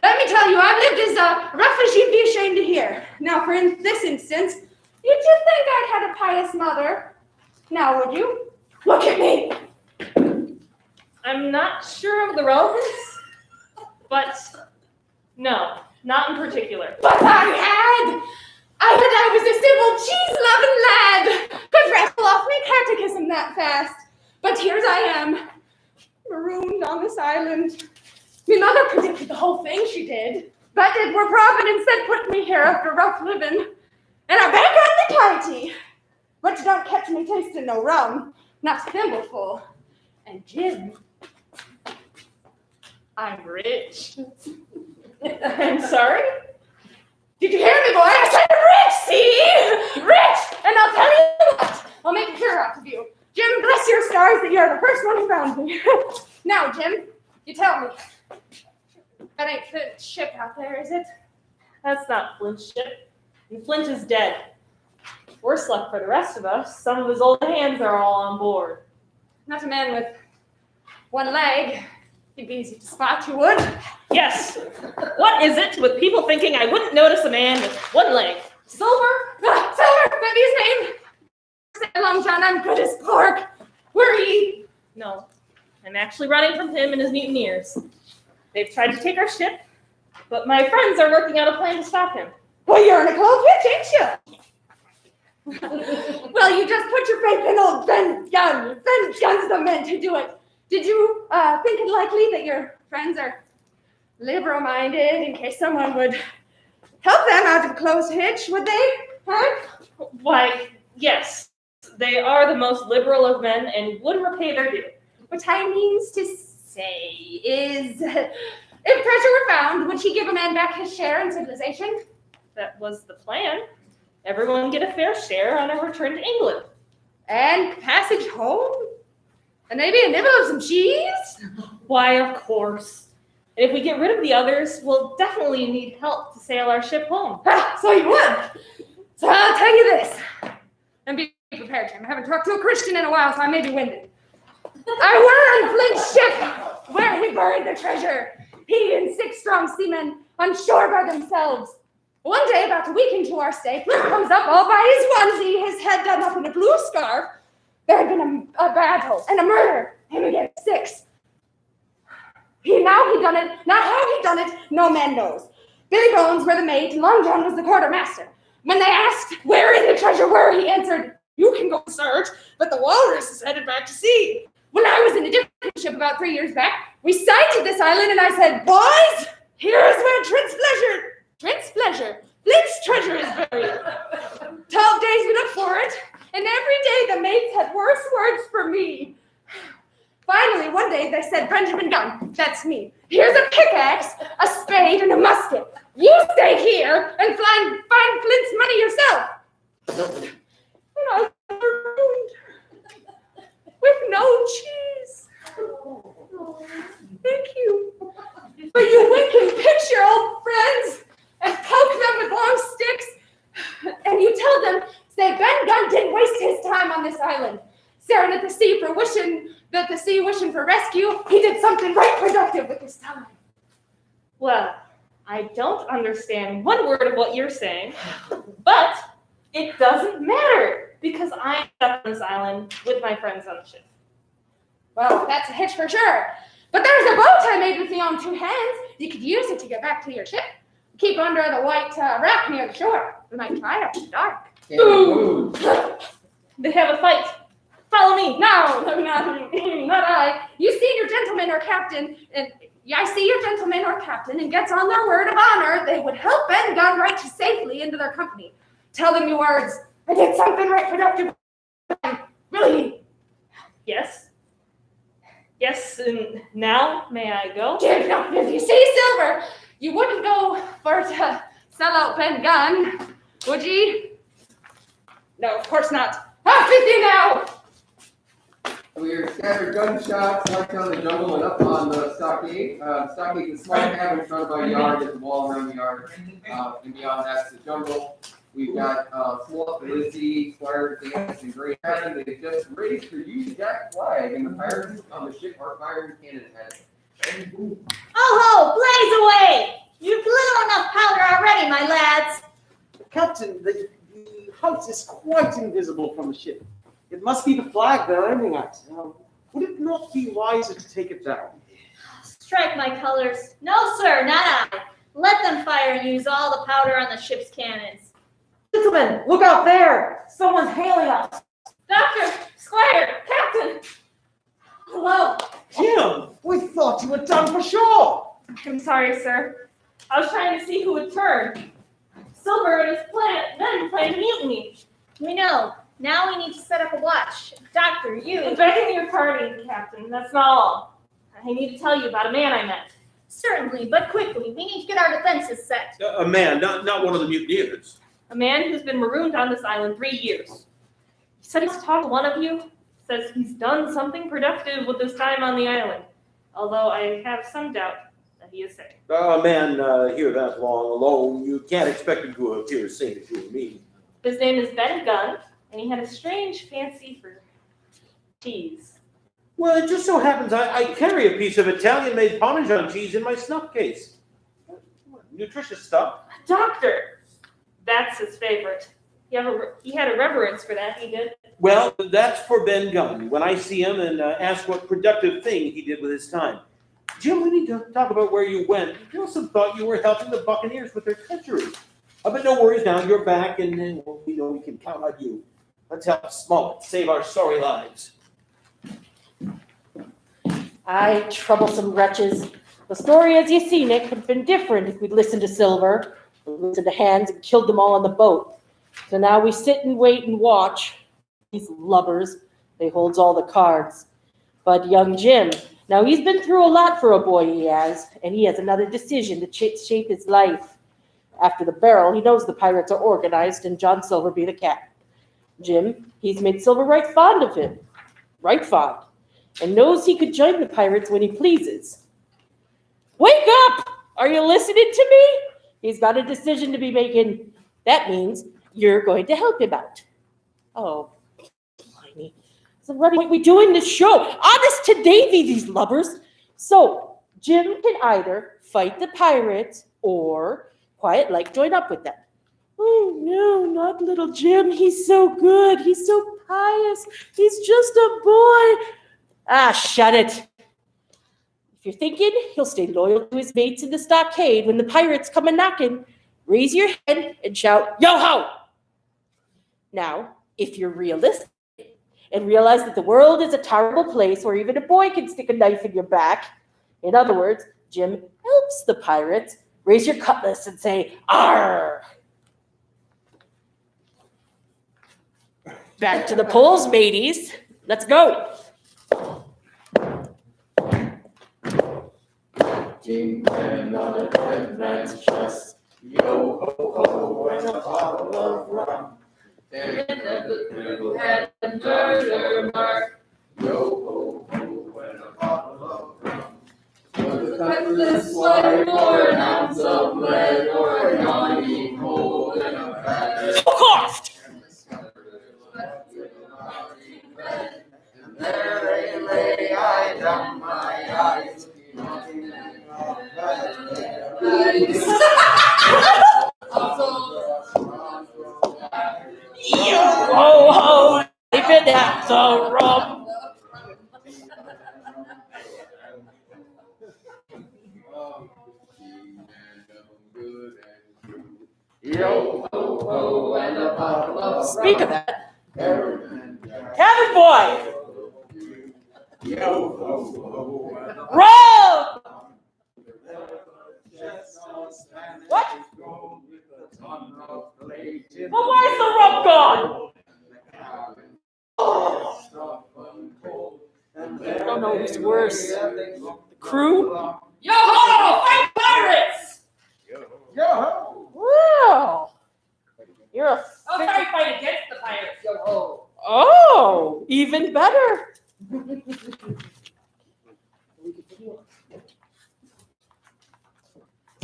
let me tell you, I've lived as rough as you'd be ashamed to hear. Now, for this instance, you'd just think I'd had a pious mother. Now, would you? Look at me. I'm not sure of the relevance, but no, not in particular. But I I was a civil, cheese-loving lad. Could rattle off my catechism that fast. But here's I am, marooned on this island. My mother predicted the whole thing, she did. But it were Providence that put me here after rough living. And I back on the party. But you don't catch me tasting no rum, not a thimbleful. And Jim, I'm rich. I'm sorry? Did you hear me, boy? I said rich, see? Rich! And I'll tell you what, I'll make a cure out of you. Jim, bless your stars that you're the first one who found me. Now, Jim, you tell me. That ain't Flint's ship out there, is it? That's not Flint's ship. And Flint is dead. Worse luck for the rest of us. Some of his old hands are all on board. Not a man with one leg. He'd be easy to spot, you would. Yes. What is it with people thinking I wouldn't notice a man with one leg? Silver? Silver, that be his name. Say Long John, I'm good as pork. Where are ye? No. I'm actually running from him and his mutineers. They've tried to take our ship, but my friends are working out a plan to stop him. Well, you're in a cold pitch, ain't you? Well, you just put your faith in old Ben Gunn. Ben Gunn's the man to do it. Did you think it likely that your friends are liberal-minded in case someone would help them out of a closed hitch, would they? Huh? Why, yes. They are the most liberal of men and would repay their due. What I means to say is, if treasure were found, would she give a man back his share in civilization? That was the plan. Everyone get a fair share on our return to England. And passage home? And maybe a nibble of some cheese? Why, of course. And if we get rid of the others, we'll definitely need help to sail our ship home. So you would. So I'll tell you this. And be prepared, Jim. I haven't talked to a Christian in a while, so I may be winded. I were on Flint's ship, where he buried the treasure. He and 6 strong seamen on shore by themselves. One day, about a week into our stay, Flint comes up all by his onesie, his head done up in a blue scarf. There had been a battle and a murder, him against 6. He done it, not how he done it, no man knows. Billy Bones were the mate, and Long John was the quartermaster. When they asked, where is the treasure, where, he answered, you can go search, but the walrus is headed back to sea. When I was in a different ship about 3 years back, we sighted this island, and I said, boys, here's where Flint's treasure is buried. 12 days we looked for it, and every day the mates had worse words for me. Finally, one day they said, Benjamin Gunn, that's me. Here's a pickaxe, a spade, and a musket. You stay here and find Flint's money yourself. And I was marooned with no cheese. Thank you. But you wink and pinch your old friends and poke them with long sticks. And you tell them, say, Ben Gunn didn't waste his time on this island. Staring at the sea wishing for rescue, he did something right productive with his time. Well, I don't understand one word of what you're saying, but it doesn't matter because I'm stuck on this island with my friends on the ship. Well, that's a hitch for sure. But there's a boat I made with me on 2 hands. You could use it to get back to your ship. Keep under the white rock near the shore. We might try it in the dark. Ooh. They have a fight. Follow me. No, not I. You see your gentleman or captain, and I see your gentleman or captain, and gets on their word of honor, they would help Ben Gunn right safely into their company. Tell them your words. I did something right productive. Really? Yes. Yes, and now may I go? If you see silver, you wouldn't go for to sell out Ben Gunn, would ye? No, of course not. Off with you now! We hear scattered gunshots right down the jungle and up on the stockade. Stockade is a small cabin surrounded by a yard. There's a wall around the yard. And beyond that's the jungle. We've got Fluff, Lizzie, Squire, Dance, and Gray Cabin. They just raised their Union Jack flag, and the pirates on the ship are firing cannon at it. Oh ho, blaze away! You've little enough powder already, my lads. Captain, the house is quite invisible from the ship. It must be the flag they're aiming at. Would it not be wiser to take it down? Strike my colors. No, sir, not I. Let them fire and use all the powder on the ship's cannons. Gentlemen, look out there! Someone's hailing us. Doctor, Squire, Captain. Hello. Jim, we thought you were done for sure. I'm sorry, sir. I was trying to see who would turn. Silver and his men planned a mutiny. We know. Now we need to set up a watch. Doctor, you. It's back in your party, Captain. That's not all. I need to tell you about a man I met. Certainly, but quickly. We need to get our defenses set. A man, not one of the mutineers. A man who's been marooned on this island 3 years. He said he's talked to one of you. Says he's done something productive with his time on the island. Although I have some doubt that he is safe. A man here that long alone, you can't expect him to appear sane as you and me. His name is Ben Gunn, and he had a strange fancy for cheese. Well, it just so happens I carry a piece of Italian-made Parmesan cheese in my snuff case. Nutritious stuff. Doctor! That's his favorite. He had a reverence for that, he did. Well, that's for Ben Gunn. When I see him and ask what productive thing he did with his time. Jim, we need to talk about where you went. Wilson thought you were helping the Buccaneers with their treachery. But no worries now, you're back, and we know we can count on you. Let's help Smollett save our sorry lives. Aye, troublesome wretches. The story as you seen it could have been different if we'd listened to Silver, or listened to Hands and killed them all on the boat. So now we sit and wait and watch. These lubbers, they holds all the cards. But young Jim, now he's been through a lot for a boy he has, and he has another decision to shape his life. After the barrel, he knows the pirates are organized and John Silver be the captain. Jim, he's made Silver right fond of him, right fond, and knows he could join the pirates when he pleases. Wake up! Are you listening to me? He's got a decision to be making. That means you're going to help him out. Oh, blimey. So what are we doing this show? Honest to Davy, these lubbers. So Jim can either fight the pirates or quiet like join up with them. Oh no, not little Jim. He's so good. He's so pious. He's just a boy. Ah, shut it. If you're thinking he'll stay loyal to his mates in the stockade when the pirates come a-knocking, raise your head and shout, yo-ho! Now, if you're realistic and realize that the world is a terrible place where even a boy can stick a knife in your back, in other words, Jim helps the pirates, raise your cutlass and say, arr! Back to the polls, mateys. Let's go. King Ben on a dead man's chest. Yo ho ho and a bottle of rum. And the head and murder mark. Yo ho ho and a bottle of rum. For the cutlass slide or an ounce of lead or a yawning hole in a bag. Coughed! And there lay I down my eyes. Yo ho ho, if it that's a rum. Yo ho ho and a bottle of Speak of that. Cabin boy! Yo ho ho and a Roll! What? Well, where's the rum gone? Oh. I don't know who's worse. The crew? Yo ho! Fight pirates! Wow. You're a... Oh, sorry, fight against the pirates, yo ho. Oh, even better.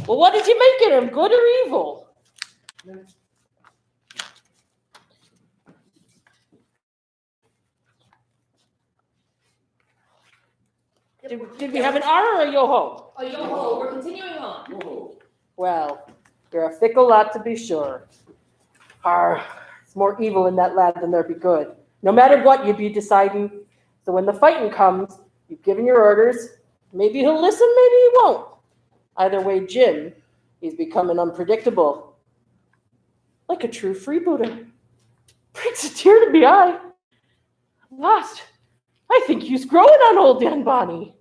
Well, what did you make of him, good or evil? Did we have an R or a yo-ho? Oh, yo ho, we're continuing on. Well, you're a fickle lot to be sure. It's more evil in that lad than there be good. No matter what you'd be deciding. So when the fighting comes, you've given your orders. Maybe he'll listen, maybe he won't. Either way, Jim, he's becoming unpredictable. like a true freebooter. Brings a tear to me eye. At last, I think you's growing on old Dan Bonnie.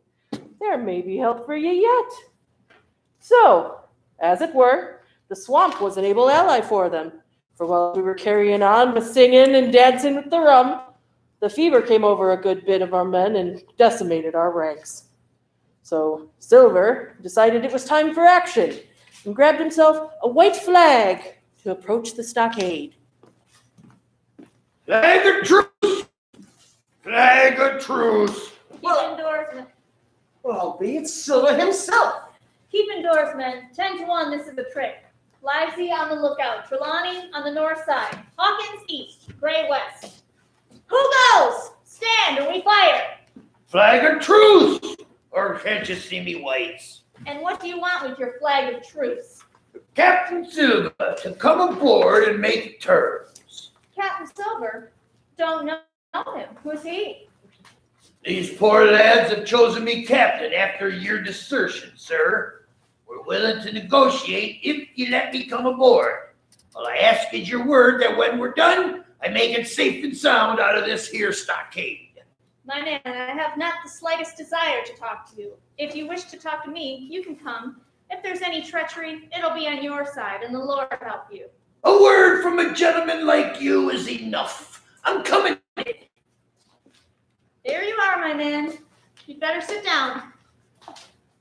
There may be help for ye yet. So, as it were, the swamp was an able ally for them. For while we were carrying on with singing and dancing with the rum, the fever came over a good bit of our men and decimated our ranks. So Silver decided it was time for action and grabbed himself a white flag to approach the stockade. Flag of truce! Flag of truce! Keep indoors, men. Well, be it Silver himself. Keep indoors, men. 10 to 1, this is a trick. Livesey on the lookout. Trelawney on the north side. Hawkins east. Gray west. Who goes? Stand or we fire. Flag of truce! Or can't you see me whites? And what do you want with your flag of truce? Captain Silver to come aboard and make terms. Captain Silver? Don't know him. Who's he? These poor lads have chosen me captain after your desertion, sir. We're willing to negotiate if you let me come aboard. All I ask is your word that when we're done, I make it safe and sound out of this here stockade. My man, I have not the slightest desire to talk to you. If you wish to talk to me, you can come. If there's any treachery, it'll be on your side, and the Lord help you. A word from a gentleman like you is enough. I'm coming. There you are, my man. You'd better sit down.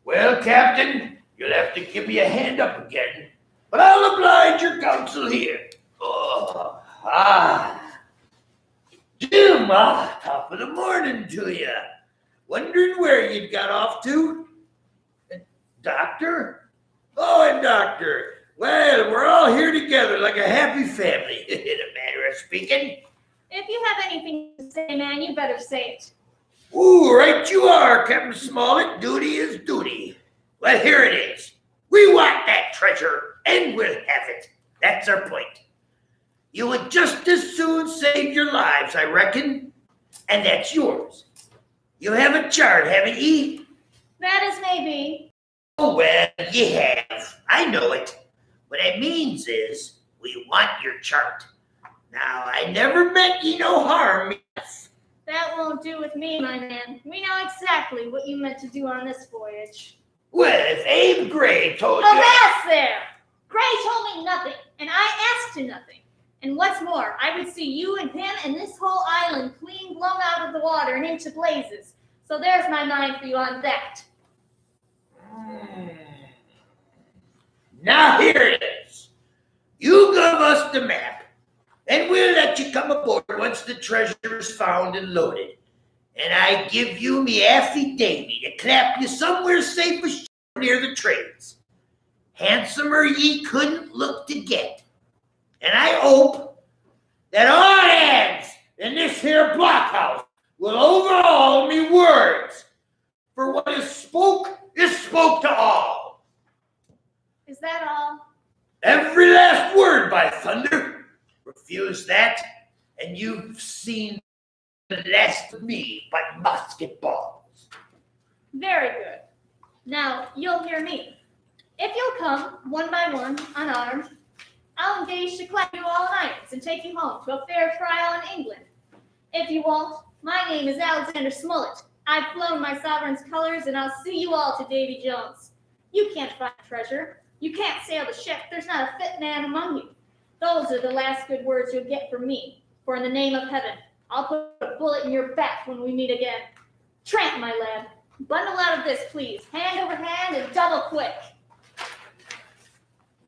Well, Captain, you'll have to give me a hand up again, but I'll oblige your counsel here. Oh, Jim, top of the morning to you. Wondering where you'd got off to? Doctor? Oh, and Doctor. Well, we're all here together like a happy family, in a manner of speaking. If you have anything to say, man, you better say it. Ooh, right you are, Captain Smollett. Duty is duty. Well, here it is. We want that treasure, and we'll have it. That's our point. You would just as soon save your lives, I reckon, and that's yours. You have a chart, haven't ye? That is maybe. Oh, well, ye have. I know it. What it means is, we want your chart. Now, I never meant ye no harm. That won't do with me, my man. We know exactly what you meant to do on this voyage. Well, if Abe Gray told you... Avast there! Gray told me nothing, and I asked him nothing. And what's more, I would see you and him and this whole island clean blown out of the water and into blazes. So there's my mind for you on that. Now here it is. You give us the map, and we'll let you come aboard once the treasure is found and loaded. And I give you me affidavit to clap you somewhere safe ashore near the trades. Handsomer ye couldn't look to get. And I hope that all hands in this here blockhouse will overhaul me words. For what is spoke to all. Is that all? Every last word, by thunder. Refuse that, and you've seen the last of me but musket balls. Very good. Now, you'll hear me. If you'll come, one by one, unarmed, I'll engage to clap you all in irons and take you home to a fair trial in England. If you won't, my name is Alexander Smollett. I've flown my sovereign's colors, and I'll see you all to Davy Jones. You can't find treasure. You can't sail the ship. There's not a fit man among you. Those are the last good words you'll get from me. For in the name of heaven, I'll put a bullet in your back when we meet again. Tramp, my lad. Bundle out of this, please. Hand over hand and double quick.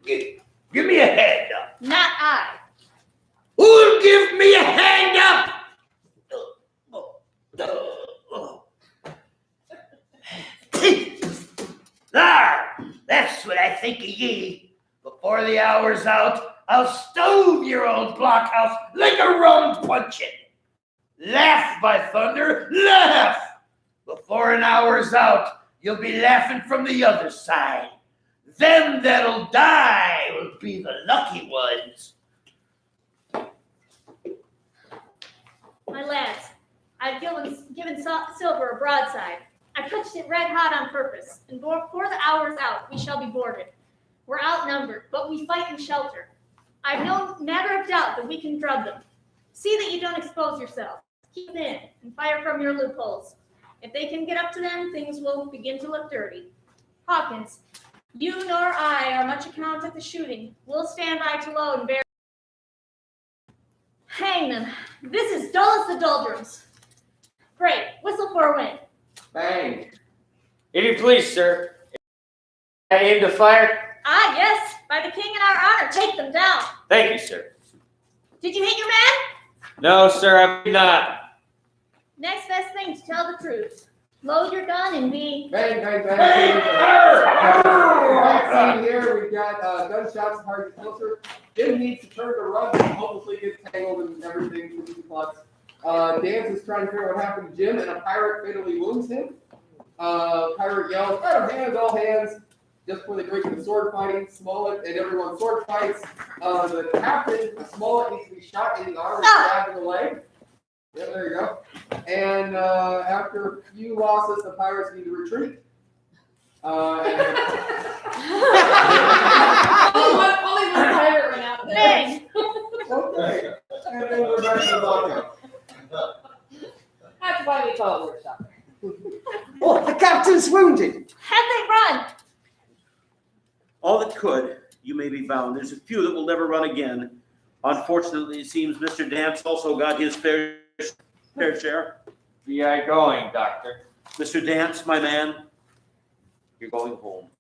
Give me a hand up. Not I. Who'll give me a hand up? That's what I think of ye. Before the hour's out, I'll stove your old blockhouse like a rum puncheon. Laugh, by thunder, laugh! Before an hour's out, you'll be laughing from the other side. Them that'll die will be the lucky ones. My lads, I've given Silver a broadside. I pitched it red hot on purpose, and before the hour's out, we shall be boarded. We're outnumbered, but we fight in shelter. I've no matter of doubt that we can drug them. See that you don't expose yourself. Keep in and fire from your loopholes. If they can get up to them, things will begin to look dirty. Hawkins, you nor I are much account at the shooting. We'll stand by to load and bear. Hang them. This is dull as the doldrums. Great. Whistle for a win. Bang. If you please, sir. I aim to fire. Ah, yes. By the king in our honor, take them down. Thank you, sir. Did you hit your man? No, sir, I did not. Next best thing to tell the truth. Load your gun and be. Bang, bang, bang. Bang. Here we've got gunshots, hard to closer. Jim needs to turn to run, and hopelessly gets tangled in everything with the plots. Dance is trying to figure out what happened to Jim, and a pirate fatally wounds him. Pirate yells, "Out of hands, all hands!" Just before they break into sword fighting, Smollett and everyone sword fights. The captain, Smollett, needs to be shot in the arm and stabbed in the leg. Yeah, there you go. And after a few losses, the pirates need to retreat. Only one pirate went out there. Bang! Okay. And then we're back to the lockout. That's why we call it workshop. Oh, the captain's wounded. Had they run? All that could, you may be bound. There's a few that will never run again. Unfortunately, it seems Mr. Dance also got his fair share. Be I going, Doctor? Mr. Dance, my man, you're going home.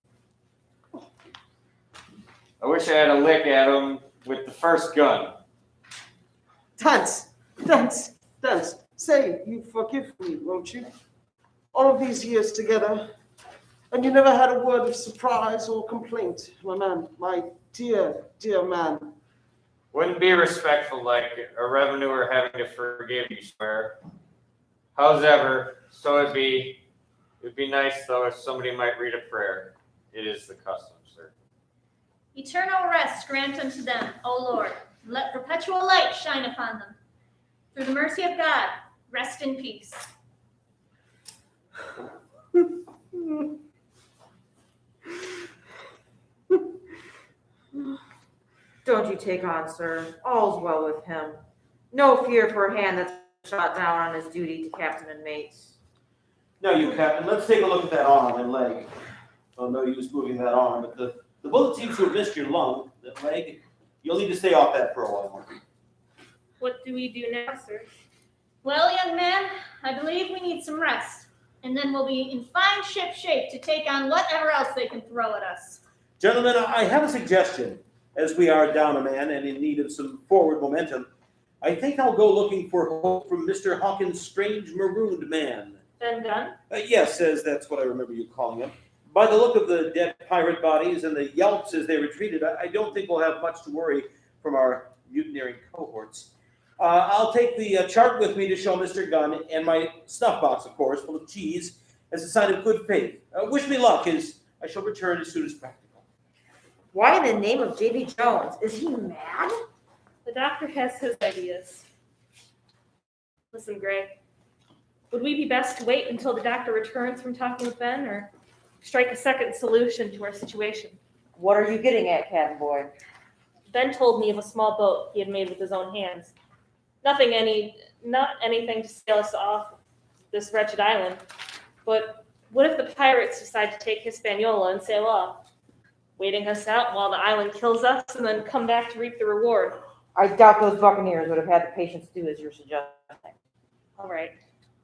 I wish I had a lick at him with the first gun. Dance. Say, you forgive me, won't you? All of these years together, and you never had a word of surprise or complaint, my man, my dear, dear man. Wouldn't be respectful like a revenuer having to forgive you, swear. Howsever, so it'd be nice though if somebody might read a prayer. It is the custom, sir. Eternal rest grant unto them, O Lord. Let perpetual light shine upon them. Through the mercy of God, rest in peace. Don't you take on, sir. All's well with him. No fear for a hand that's shot down on his duty to captain and mates. Now, you captain, let's take a look at that arm and leg. Well, no use moving that arm, but the bullet seems to have missed your lung. That leg, you'll need to stay off that for a while. What do we do now, sir? Well, young man, I believe we need some rest. And then we'll be in fine ship shape to take on whatever else they can throw at us. Gentlemen, I have a suggestion. As we are down a man and in need of some forward momentum, I think I'll go looking for hope from Mr. Hawkins' strange marooned man. Then done? Yes, as that's what I remember you calling him. By the look of the dead pirate bodies and the yelps as they retreated, I don't think we'll have much to worry from our mutineering cohorts. I'll take the chart with me to show Mr. Gunn, and my snuff box, of course, full of cheese, as a sign of good faith. Wish me luck, as I shall return as soon as practical. Why in the name of J.B. Jones? Is he mad? The doctor has his ideas. Listen, Gray. Would we be best to wait until the doctor returns from talking with Ben, or strike a second solution to our situation? What are you getting at, cabin boy? Ben told me of a small boat he had made with his own hands. Not anything to sail us off this wretched island. But what if the pirates decide to take Hispaniola and sail off, waiting us out while the island kills us and then come back to reap the reward? I doubt those buccaneers would have had the patience to do as you're suggesting. All right.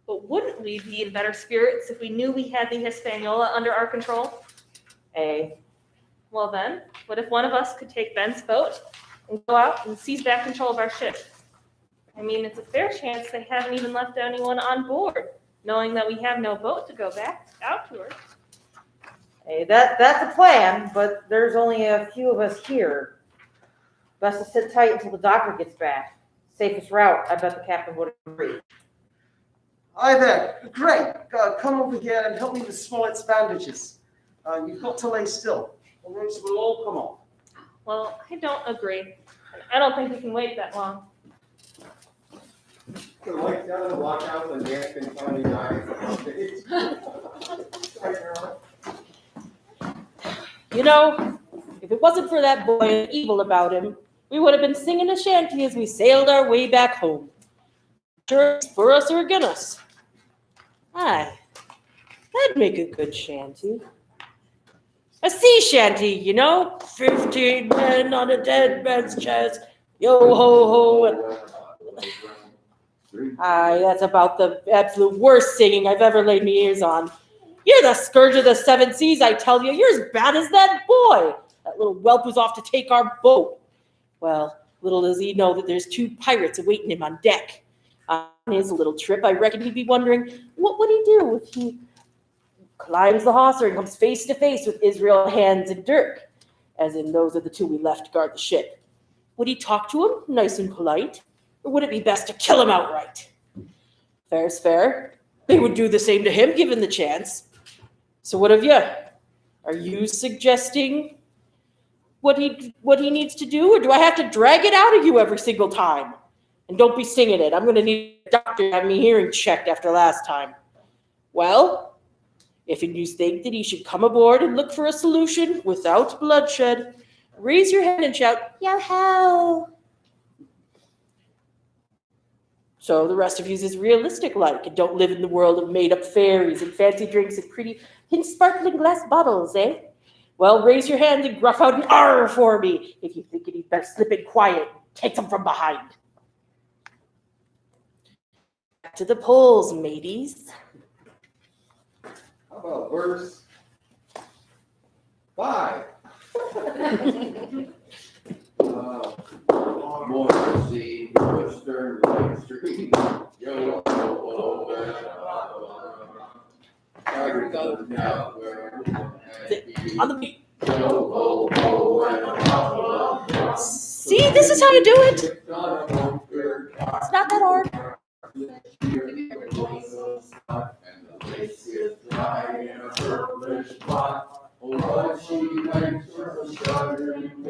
But wouldn't we be in better spirits if we knew we had the Hispaniola under our control? Well then, what if one of us could take Ben's boat and go out and seize back control of our ship? I mean, it's a fair chance they haven't even left anyone on board, knowing that we have no boat to go back out to her. That's a plan, but there's only a few of us here. Best to sit tight until the doctor gets back. Safest route, I bet the captain would agree. Hi there. Great. Come over here and help me with Smollett's bandages. You've got to lay still, or else we'll all come off. Well, I don't agree. I don't think we can wait that long. The lights down in the blockhouse and Dance can finally die. You know, if it wasn't for that boy and evil about him, we would have been singing a shanty as we sailed our way back home. Sure, it's for us or against us. Aye, that'd make a good shanty. A sea shanty, you know? 15 men on a dead man's chest. Yo ho ho. Aye, that's about the absolute worst singing I've ever laid my ears on. You're the scourge of the seven seas, I tell you. You're as bad as that boy. That little whelp was off to take our boat. Well, little does he know that there's 2 pirates awaiting him on deck. On his little trip, I reckon he'd be wondering, what would he do if he climbs the hawser and comes face to face with Israel, Hands, and Dirk? As in, those are the 2 we left to guard the ship. Would he talk to him, nice and polite? Or would it be best to kill him outright? Fair's fair. They would do the same to him, given the chance. So what of you? Are you suggesting what he needs to do, or do I have to drag it out of you every single time? And don't be singing it. I'm going to need a doctor to have me hearing checked after last time. Well, if you think that he should come aboard and look for a solution without bloodshed, raise your hand and shout, yo-ho! So the rest of you is realistic-like and don't live in the world of made-up fairies and fancy drinks and pretty pink sparkling glass bottles, eh? Well, raise your hand and gruff out an R for me if you think you'd better slip in quiet and take them from behind. Back to the polls, mateys. How about verse 5? Morrissey, Western Lake Street, yo, On the beat. See, this is how you do it. It's not that hard.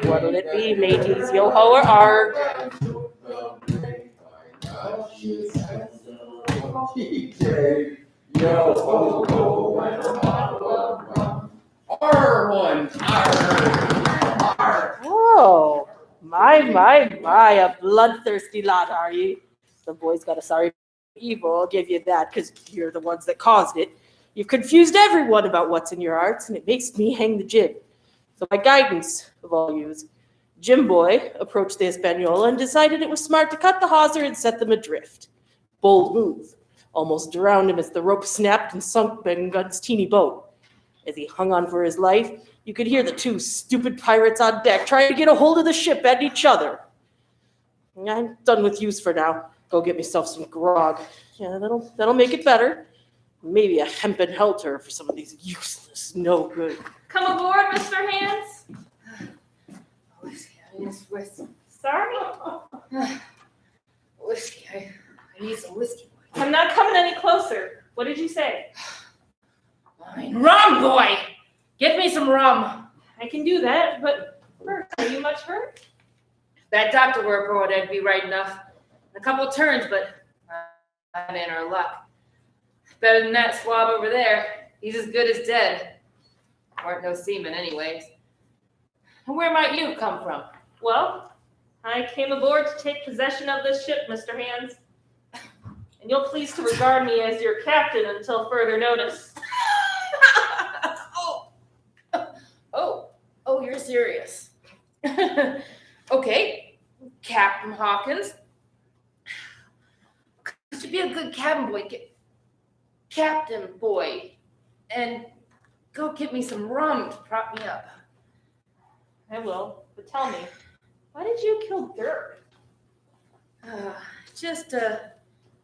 What'll it be, mateys? Yo-ho or arg? Oh, my, a bloodthirsty lot, are you? The boy's got a sorry evil, I'll give you that, because you're the ones that caused it. You've confused everyone about what's in your hearts, and it makes me hang the jib. So my guidance of all yous, Jim Boy approached the Hispaniola and decided it was smart to cut the hawser and set them adrift. Bold move. Almost drowned him as the rope snapped and sunk Ben Gunn's teeny boat. As he hung on for his life, you could hear the 2 stupid pirates on deck trying to get a hold of the ship and each other. I'm done with use for now. Go get myself some grog. Yeah, that'll make it better. Maybe a hempen halter for some of these useless, no good. Come aboard, Mr. Hands. Whiskey, I need some whiskey. Sorry? Whiskey, I need some whiskey. I'm not coming any closer. What did you say? Rum, boy! Get me some rum. I can do that, but first, are you much hurt? That doctor work boy, that'd be right enough. A couple turns, but I'm in our luck. Better than that swab over there. He's as good as dead. Weren't no seaman anyways. And where might you come from? Well, I came aboard to take possession of this ship, Mr. Hands. And you'll please to regard me as your captain until further notice. Oh, you're serious. Okay, Captain Hawkins. You should be a good cabin boy. Captain boy. And go get me some rum to prop me up. I will, but tell me, why did you kill Dirk? Just a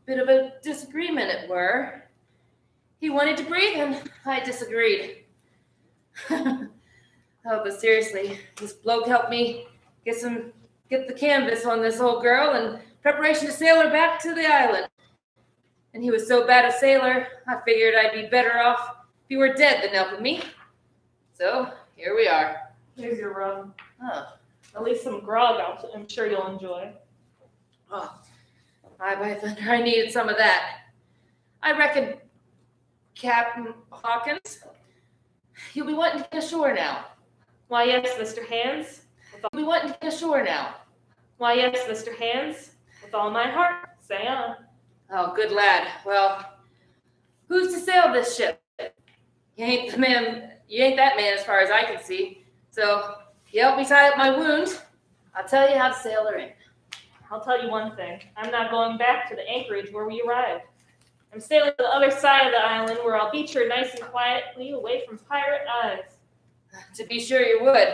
bit of a disagreement, it were. He wanted to breathe, and I disagreed. Oh, but seriously, this bloke helped me get the canvas on this old girl in preparation to sail her back to the island. And he was so bad a sailor, I figured I'd be better off if he were dead than helping me. So, here we are. Here's your rum. Oh, At least some grog I'm sure you'll enjoy. oh. By thunder, I needed some of that. I reckon, Captain Hawkins, you'll be wanting to get ashore now. Why, yes, Mr. Hands. You'll be wanting to get ashore now. Why, yes, Mr. Hands, with all my heart. Say on. Oh, good lad. Well, who's to sail this ship? You ain't that man as far as I can see. So, if you help me tie up my wound, I'll tell you how to sail her in. I'll tell you one thing. I'm not going back to the anchorage where we arrived. I'm sailing to the other side of the island where I'll beach her nice and quietly away from pirate eyes. To be sure you would.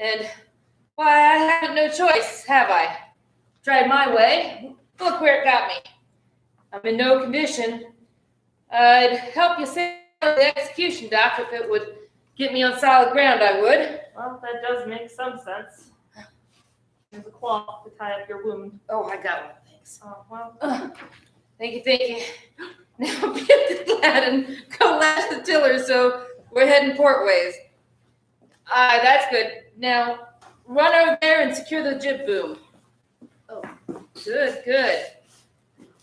And, why, I haven't no choice, have I? Tried my way. Look where it got me. I'm in no condition. I'd help you sail the execution dock if it would get me on solid ground, I would. Well, that does make some sense. There's a cloth to tie up your wound. Oh, I got one, thanks. Oh, well. Thank you. Now get the lad and go lash the tiller so we're heading port ways. That's good. Now, run over there and secure the jib boom. Oh, good.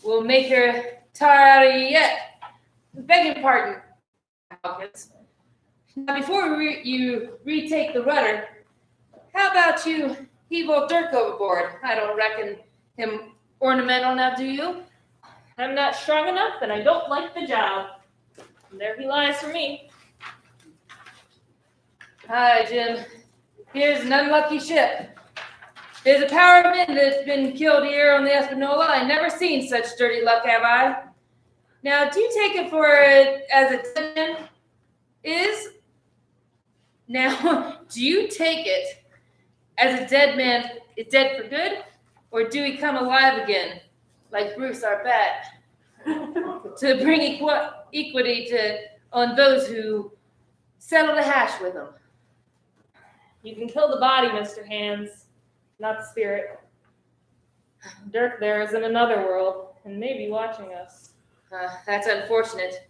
We'll make her tar out of you yet. Begging pardon, Hawkins. Now, before you retake the rudder, how about you heave old Dirk overboard? I don't reckon him ornamental now, do you? I'm not strong enough, and I don't like the job. And there he lies for me. Hi, Jim. Here's an unlucky ship. There's a power of men that's been killed here on the Espanola. I never seen such dirty luck, have I? Now, do you take it for it as a dead man is? Now, do you take it as a dead man is dead for good, or do he come alive again, like Bruce our bat, to bring equity on those who settle the hash with him? You can kill the body, Mr. Hands, not the spirit. Dirk there is in another world, and may be watching us. That's unfortunate.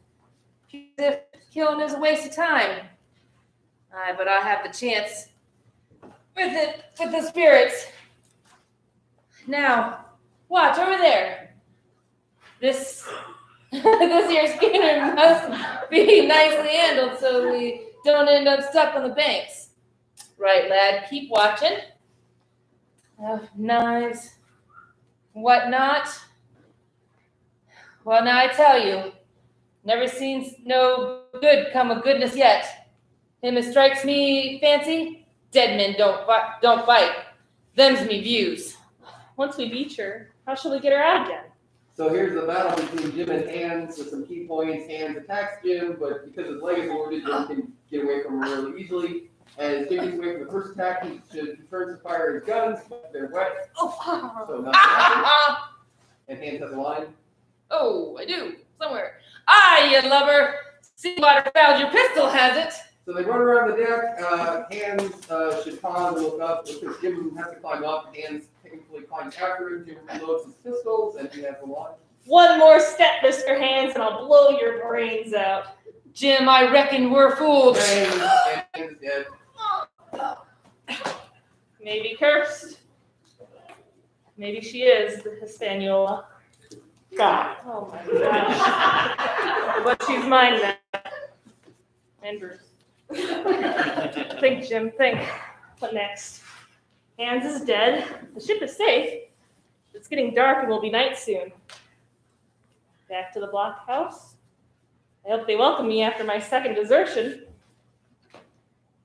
As if killing is a waste of time. But I have the chance with the spirits. Now, watch over there. This here schooner must be nicely handled so we don't end up stuck on the banks. Right, lad, keep watching. Knives, whatnot. Well, now I tell you, never seen no good come of goodness yet. Him as strikes me fancy, dead men don't bite. Them's me views. Once we beach her, how shall we get her out again? So here's the battle between Jim and Hands with some key points. Hands attacks Jim, but because his leg is wounded, Jim can get away from him really easily. As Jim gets away from the first attack, he turns to fire his guns, but they're wet. Oh, So nothing happens. And Hands has a line. Oh, I do, somewhere. You lubber. Seawater fouled your pistol, has it? So they run around the deck. Hands should pause and look up because Jim has to climb up. Hands technically climbs after him. Jim reloads his pistols and he has a line. One more step, Mr. Hands, and I'll blow your brains out. Jim, I reckon we're fooled. Hands is dead. Maybe cursed. Maybe she is the Hispaniola. God. Oh my gosh. But she's mine now. And Bruce. Think, Jim, think. What next? Hands is dead. The ship is safe. It's getting dark and will be night soon. Back to the blockhouse. I hope they welcome me after my second desertion.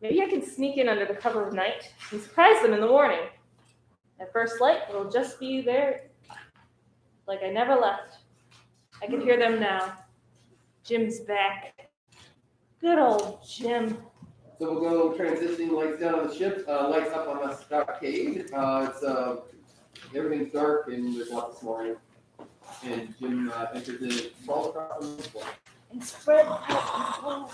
Maybe I can sneak in under the cover of night and surprise them in the morning. At first light, it'll just be there like I never left. I can hear them now. Jim's back. Good old Jim. So we'll go transitioning lights down on the ship, lights up on the stockade. Everything's dark and there's lots of snoring. And Jim enters in and falls across the floor. And spread out.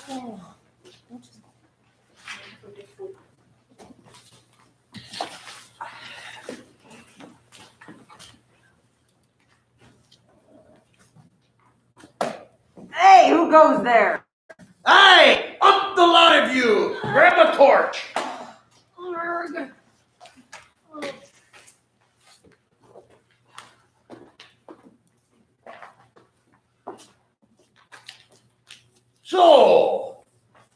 Hey, who goes there? Hey, up the lot of you! Grab a torch! So,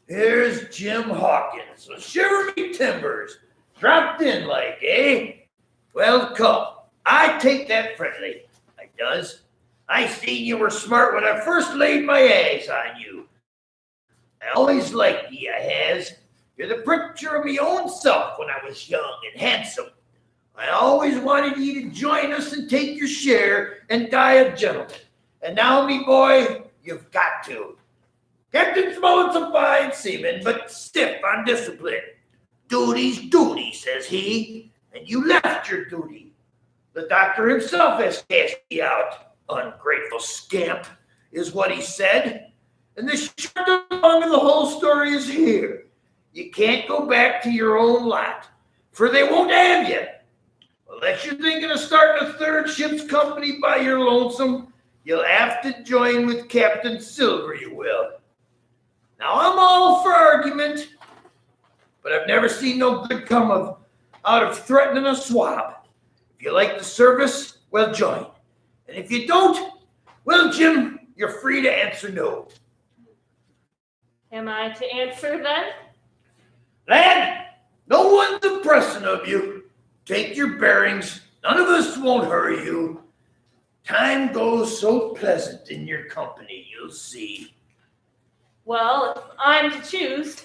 here's Jim Hawkins, so shiver me timbers. Dropped in like, eh? Well, come. I take that friendly. I does. I seen you were smart when I first laid my eyes on you. I always liked ye, I has. You're the picture of me own self when I was young and handsome. I always wanted ye to join us and take your share and die a gentleman. And now, me boy, you've got to. Captain Smollett's a fine seaman, but stiff on discipline. Duty's duty, says he, and you left your duty. The doctor himself has cast ye out. Ungrateful scamp, is what he said. And the short and long of the whole story is here. You can't go back to your own lot, for they won't have you. Unless you're thinking of starting a third ship's company by your lonesome, you'll have to join with Captain Silver, you will. Now, I'm all for argument, but I've never seen no good come out of threatening a swab. If you like the service, well, join. And if you don't, well, Jim, you're free to answer no. Am I to answer then? Lad, no one's pressing of you. Take your bearings. None of us won't hurry you. Time goes so pleasant in your company, you'll see. Well, if I'm to choose,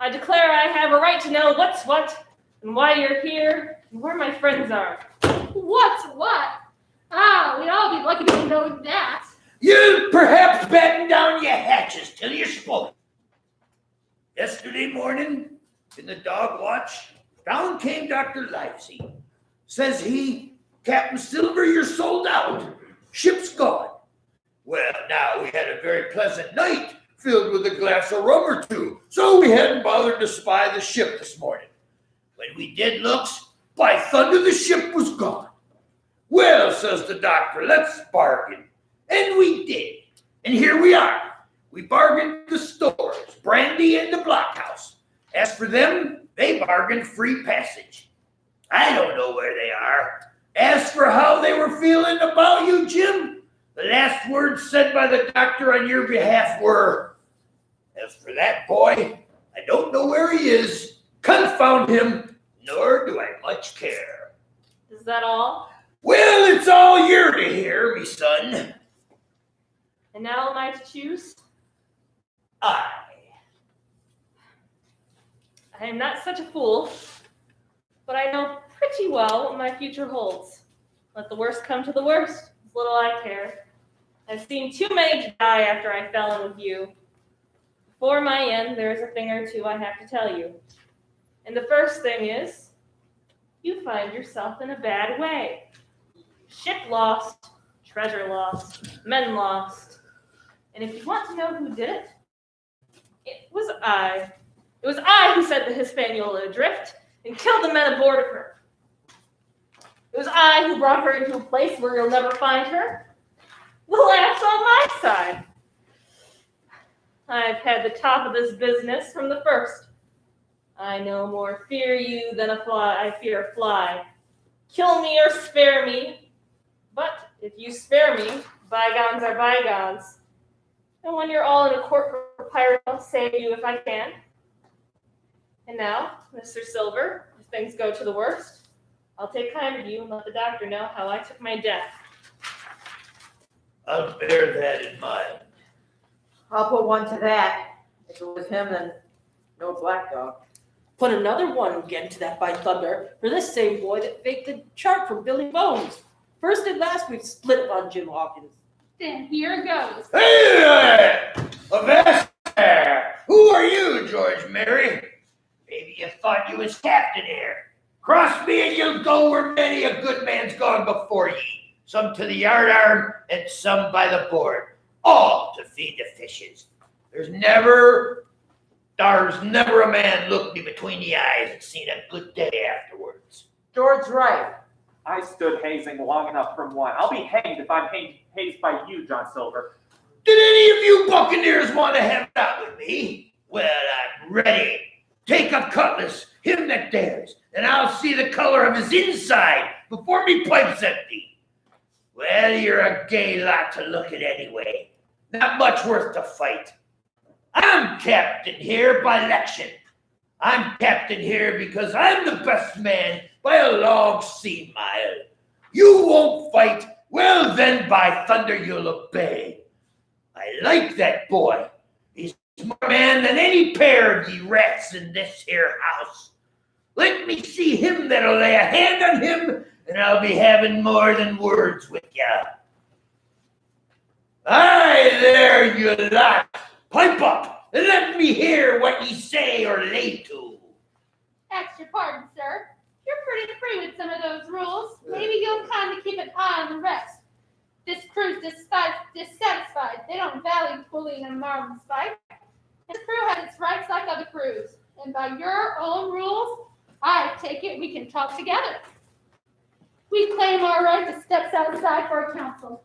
I declare I have a right to know what's what, and why you're here, and where my friends are. What's what? Ah, we'd all be lucky to know that. You perhaps batten down your hatches till you're spoken. Yesterday morning, in the dog watch, down came Dr. Livesey. Says he, Captain Silver, you're sold out. Ship's gone. Well, now, we had a very pleasant night, filled with a glass of rum or two, so we hadn't bothered to spy the ship this morning. When we did looks, by thunder, the ship was gone. Well, says the doctor, let's bargain. And we did. And here we are. We bargained the stores, brandy, and the blockhouse. As for them, they bargained free passage. I don't know where they are. As for how they were feeling about you, Jim, the last words said by the doctor on your behalf were, as for that boy, I don't know where he is. Confound him, nor do I much care. Is that all? Well, it's all you're to hear, me son. And now am I to choose? I am not such a fool, but I know pretty well what my future holds. Let the worst come to the worst, as little I care. I've seen too many to die after I fell in with you. Before my end, there is a thing or two I have to tell you. And the first thing is, you find yourself in a bad way. Ship lost, treasure lost, men lost. And if you want to know who did it, it was I. It was I who set the Hispaniola adrift and killed the men aboard of her. It was I who brought her into a place where you'll never find her. The laugh's on my side. I've had the top of this business from the first. I no more fear you than a fly. I fear a fly. Kill me or spare me. But if you spare me, bygones are bygones. And when you're all in a court for pirate, I'll save you if I can. And now, Mr. Silver, if things go to the worst, I'll take kind of you and let the doctor know how I took my death. I'll bear that in mind. I'll put one to that. If it was him, then no black dog. Put another one again to that by thunder for this same boy that faked the chart from Billy Bones. First and last, we've split on Jim Hawkins. Then here goes. Hey there! Avast there! Who are you, George Mary? Maybe you thought you was captain here. Cross me and you'll go where many a good man's gone before ye. Some to the yardarm and some by the board. All to feed the fishes. There's never a man looked me between the eyes and seen a good day afterwards. George's right. I stood hazing long enough from one. I'll be hanged if I'm hazed by you, John Silver. Did any of you buccaneers want to have it out with me? Well, I'm ready. Take a cutlass, him that dares, and I'll see the color of his inside before me pipe's empty. Well, you're a gay lot to look at anyway. Not much worth to fight. I'm captain here by election. I'm captain here because I'm the best man by a long sea mile. You won't fight? Well then, by thunder, you'll obey. I like that boy. He's more man than any pair of ye rats in this here house. Let me see him that'll lay a hand on him, and I'll be having more than words with ya. Aye, there, you lot. Pipe up, and let me hear what ye say or lay to. Ask your pardon, sir. You're pretty free with some of those rules. Maybe you'll kind of keep an eye on the rest. This crew's dissatisfied. They don't value bullying and marvelous fight. This crew has its rights like other crews. And by your own rules, I take it we can talk together. We claim our right to step outside for a council.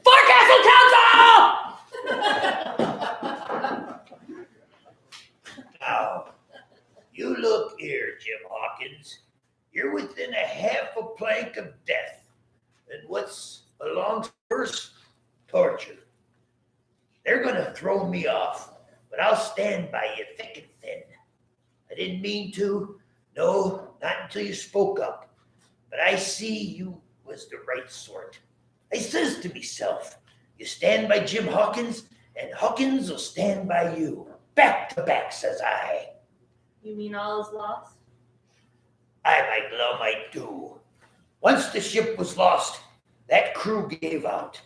Forecastle Council! Now, you look here, Jim Hawkins. You're within a half a plank of death. And what's along first? Torture. They're gonna throw me off, but I'll stand by you thick and thin. I didn't mean to. No, not until you spoke up. But I see you was the right sort. I says to myself, you stand by Jim Hawkins, and Hawkins will stand by you. Back to back, says I. You mean all is lost? I, my glum, I do. Once the ship was lost, that crew gave out.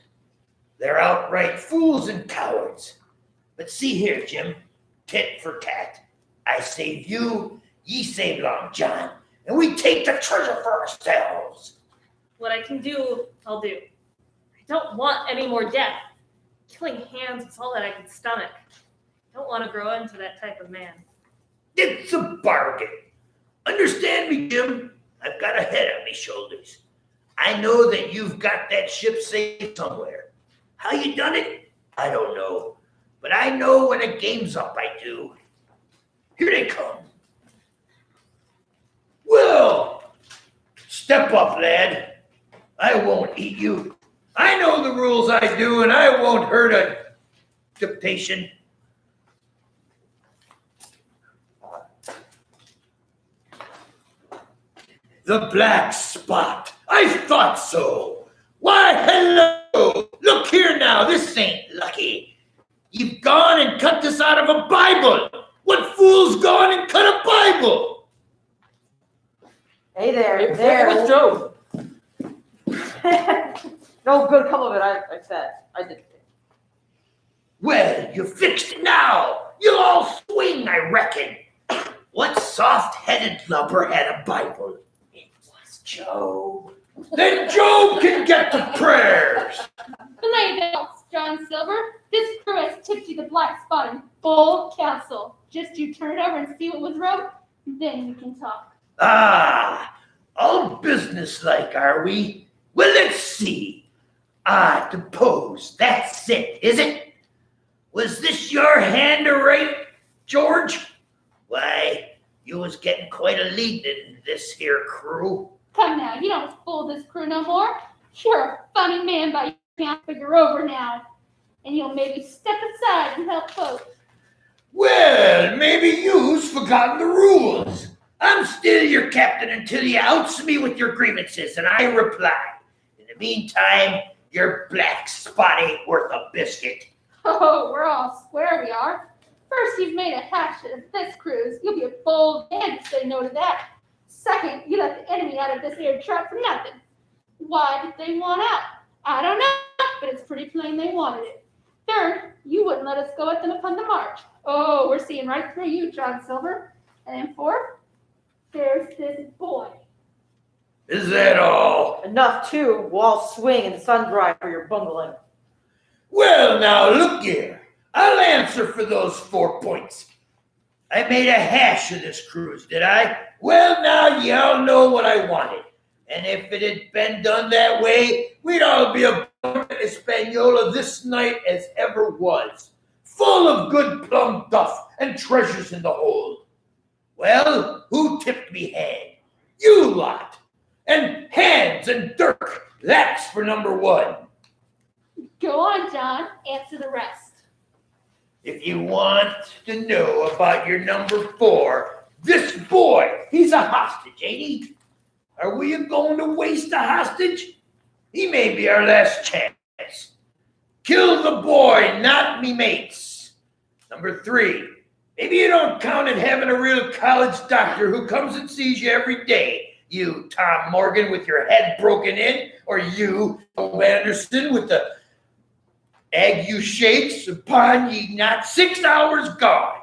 They're outright fools and cowards. But see here, Jim, tit for tat. I save you, ye save Long John, and we take the treasure for ourselves. What I can do, I'll do. I don't want any more death. Killing hands is all that I can stomach. I don't want to grow into that type of man. It's a bargain. Understand me, Jim? I've got a head on me shoulders. I know that you've got that ship safe somewhere. How you done it? I don't know. But I know when a game's up, I do. Here they come. Well, step up, lad. I won't eat you. I know the rules, I do, and I won't hurt a dictation. The black spot. I thought so. Why, hello. Look here now. This ain't lucky. You've gone and cut this out of a Bible. What fool's gone and cut a Bible? Hey there, It there. was Job. No good come of it, I said. I did. Well, you fixed it now. You'll all swing, I reckon. What soft-headed lubber had a Bible? It was Job. Then Job can get the prayers. Belay belts, John Silver. This crew has tipped you the black spot in full council. Just you turn it over and see what was wrong, then we can talk. Ah, all businesslike, are we? Well, let's see. I suppose that's it, is it? Was this your hand to write, George? Why, you was getting quite a lead in this here crew. Come now, you don't fool this crew no more. You're a funny man, but you can't figure over now. And you'll maybe step aside and help folks. Well, maybe you've forgotten the rules. I'm still your captain until you outs me with your grievances, and I reply. In the meantime, your black spot ain't worth a biscuit. Oh, we're all square, we are. First, you've made a hash of this cruise. You'll be a bold man to say no to that. Second, you let the enemy out of this here trap for nothing. Why did they want out? I don't know, but it's pretty plain they wanted it. Third, you wouldn't let us go at them upon the march. Oh, we're seeing right through you, John Silver. And then fourth, there's this boy. Is that all? Enough too, wall swing and sun dry for your bungling. Well, now, look here. I'll answer for those 4 points. I made a hash of this cruise, did I? Well, now, y'all know what I wanted. And if it had been done that way, we'd all be a Hispaniola this night as ever was. Full of good plum duff and treasures in the hold. Well, who tipped me hand? You lot. And Hands and Dirk, that's for number 1. Go on, John. Answer the rest. If you want to know about your number 4, this boy, he's a hostage, ain't he? Are we going to waste a hostage? He may be our last chance. Kill the boy, not me mates. Number 3, maybe you don't count on having a real college doctor who comes and sees you every day. You, Tom Morgan, with your head broken in, or you, Bob Anderson, with the ague shakes upon ye not 6 hours gone.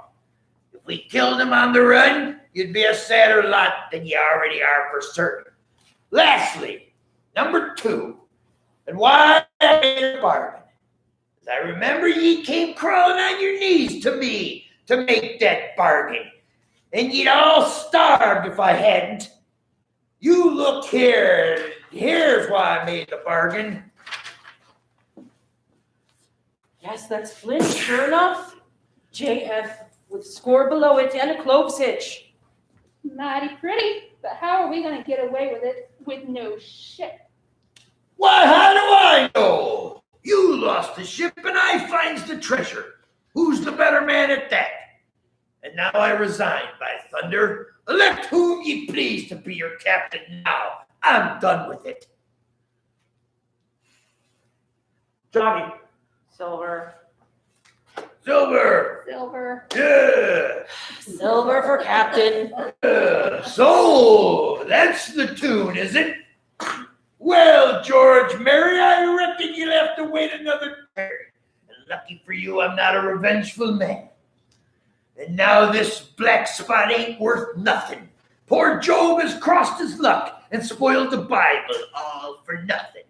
If we killed him on the run, you'd be a sadder lot than you already are for certain. Lastly, number 2, and why I made a bargain. As I remember ye came crawling on your knees to me to make that bargain, and you'd all starved if I hadn't. You look here, here's why I made the bargain. Yes, that's Flint, sure enough. JF with score below it and a cloves hitch. Mighty pretty, but how are we gonna get away with it with no ship? Why, how do I know? You lost the ship and I finds the treasure. Who's the better man at that? And now I resign, by thunder. Elect whom ye please to be your captain now. I'm done with it. Johnny, Silver. Silver. Silver. Yeah. Silver for captain. So that's the tune, is it? Well, George Mary, I reckon you'll have to wait another turn. And lucky for you, I'm not a revengeful man. And now this black spot ain't worth nothing. Poor Job has crossed his luck and spoiled the Bible, all for nothing.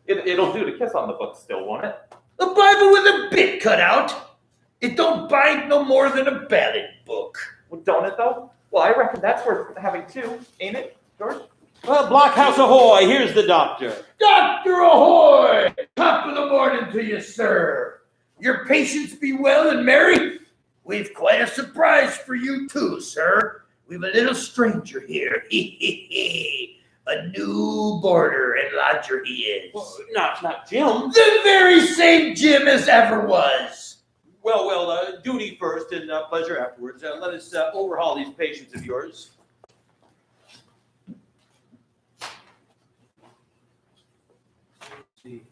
it'll do to kiss on the book still, won't it? A Bible with a bit cut out. It don't bind no more than a ballad book. Well, don't it though? Well, I reckon that's worth having 2, ain't it, George? Well, Blockhouse ahoy, here's the doctor. Doctor ahoy! Top of the morning to you, sir. Your patients be well and merry? We've quite a surprise for you too, sir. We've a little stranger here. A new boarder and lodger he is. Well, not Jim. The very same Jim as ever was. Well, duty first and pleasure afterwards. Let us overhaul these patients of yours. You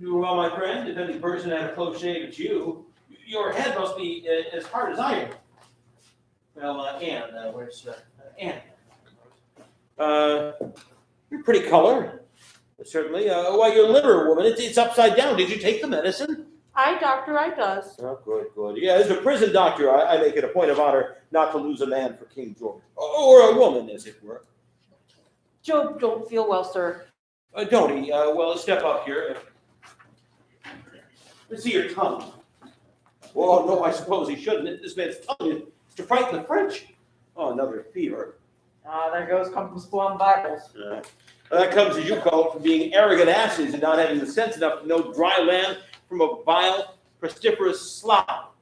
do well, my friend. If any person had a close shave at you, your head must be as hard as iron. Well, Anne, where's Anne? Your pretty color, certainly. Why, your liver, woman, it's upside down. Did you take the medicine? Aye, doctor, I does. Oh, good. Yeah, as a prison doctor, I make it a point of honor not to lose a man for King George. Or a woman, as it were. Job don't feel well, sir. Don't he? Well, step up here. Let's see your tongue. Well, no, I suppose he shouldn't. This man's tongue is to frighten the French. Oh, another fever. There goes come from spoiling Bibles. That comes, as you call it, from being arrogant asses and not having the sense enough to know dry land from a vile, pestiferous slob.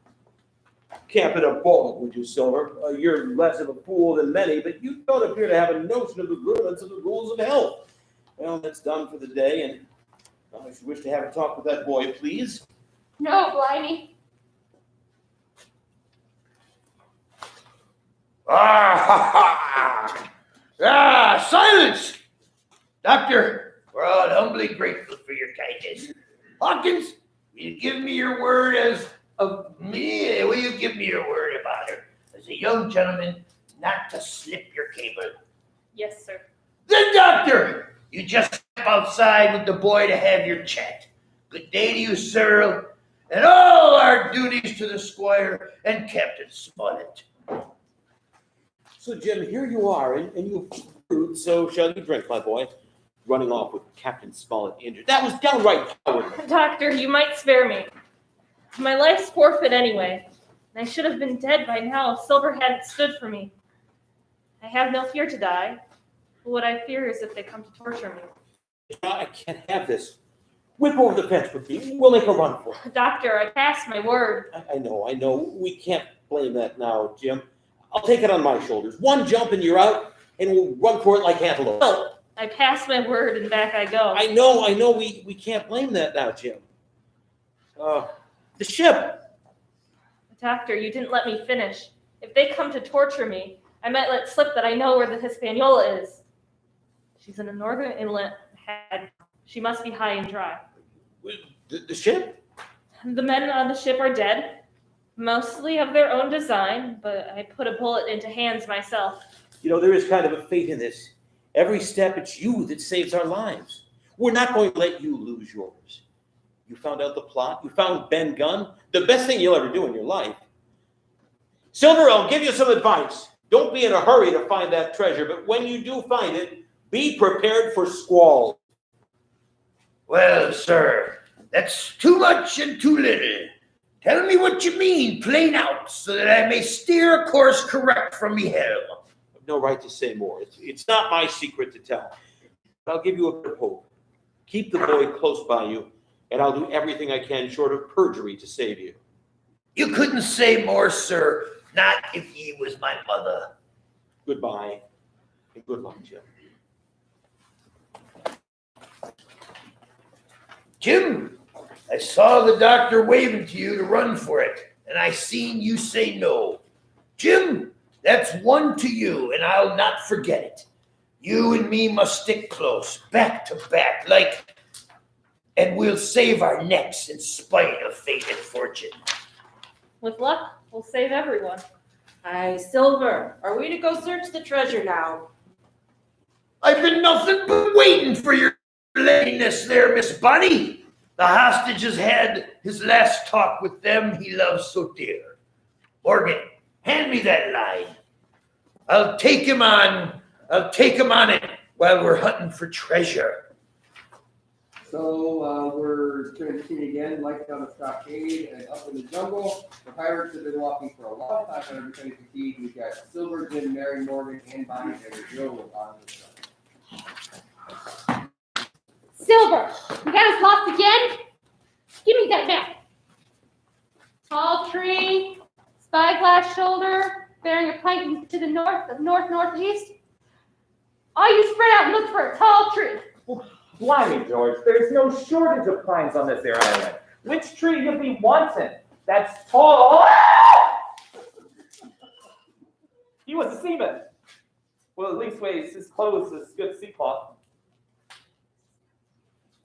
Camp in a bog, would you, Silver? You're less of a fool than many, but you don't appear to have a notion of the rudiments of the rules of health. Well, that's done for the day, and I should wish to have a talk with that boy, please. No, blimey. Silence! Doctor, we're all humbly grateful for your kindness. Hawkins, will you give me your word about her as a young gentleman not to slip your cable? Yes, sir. Then, doctor, you just step outside with the boy to have your chat. Good day to you, sir, and all our duties to the squire and Captain Smollett. So, Jim, here you are, and you've fruit, so shall you drink, my boy. Running off with Captain Smollett injured. That was downright cowardly. Doctor, you might spare me. My life's forfeit anyway. I should have been dead by now if Silver hadn't stood for me. I have no fear to die. What I fear is if they come to torture me. I can't have this. Whip over the fence with me. We'll make a run for it. Doctor, I passed my word. I know. We can't blame that now, Jim. I'll take it on my shoulders. One jump and you're out, and we'll run for it like antelopes. No, I passed my word and back I go. I know. We can't blame that now, Jim. The ship. Doctor, you didn't let me finish. If they come to torture me, I might let slip that I know where the Hispaniola is. She's in a northern inlet. She must be high and dry. The ship? The men on the ship are dead, mostly of their own design, but I put a bullet into hands myself. You know, there is kind of a fate in this. Every step, it's you that saves our lives. We're not going to let you lose yours. You found out the plot. You found Ben Gunn. The best thing you'll ever do in your life. Silver, I'll give you some advice. Don't be in a hurry to find that treasure, but when you do find it, be prepared for squall. Well, sir, that's too much and too little. Tell me what you mean, plain out, so that I may steer a course correct from me helm. I've no right to say more. It's not my secret to tell. But I'll give you a bit of hope. Keep the boy close by you, and I'll do everything I can short of perjury to save you. You couldn't say more, sir, not if ye was my mother. Goodbye, and good luck, Jim. Jim, I saw the doctor waving to you to run for it, and I seen you say no. Jim, that's one to you, and I'll not forget it. You and me must stick close, back to back, and we'll save our necks in spite of fate and fortune. With luck, we'll save everyone. Aye, Silver, are we to go search the treasure now? I've been nothing but waiting for your laziness there, Miss Bunny. The hostage has had his last talk with them he loves so dear. Morgan, hand me that line. I'll take him on it while we're hunting for treasure. So we're going to continue again, lights down the stockade and up in the jungle. The pirates have been walking for a long time under becoming fatigued. We've got Silver, Jim, Mary, Morgan, and Bonnie, and Joe on the side. Silver, you got us lost again? Give me that map. Tall tree, spyglass shoulder, bearing a plank to the north of northeast. All you spread out and look for a tall tree. Blimey, George, there's no shortage of pines on this here island. Which tree you be wanting? That's tall. He was a seaman. Well, at least ways his clothes is good sea cloth.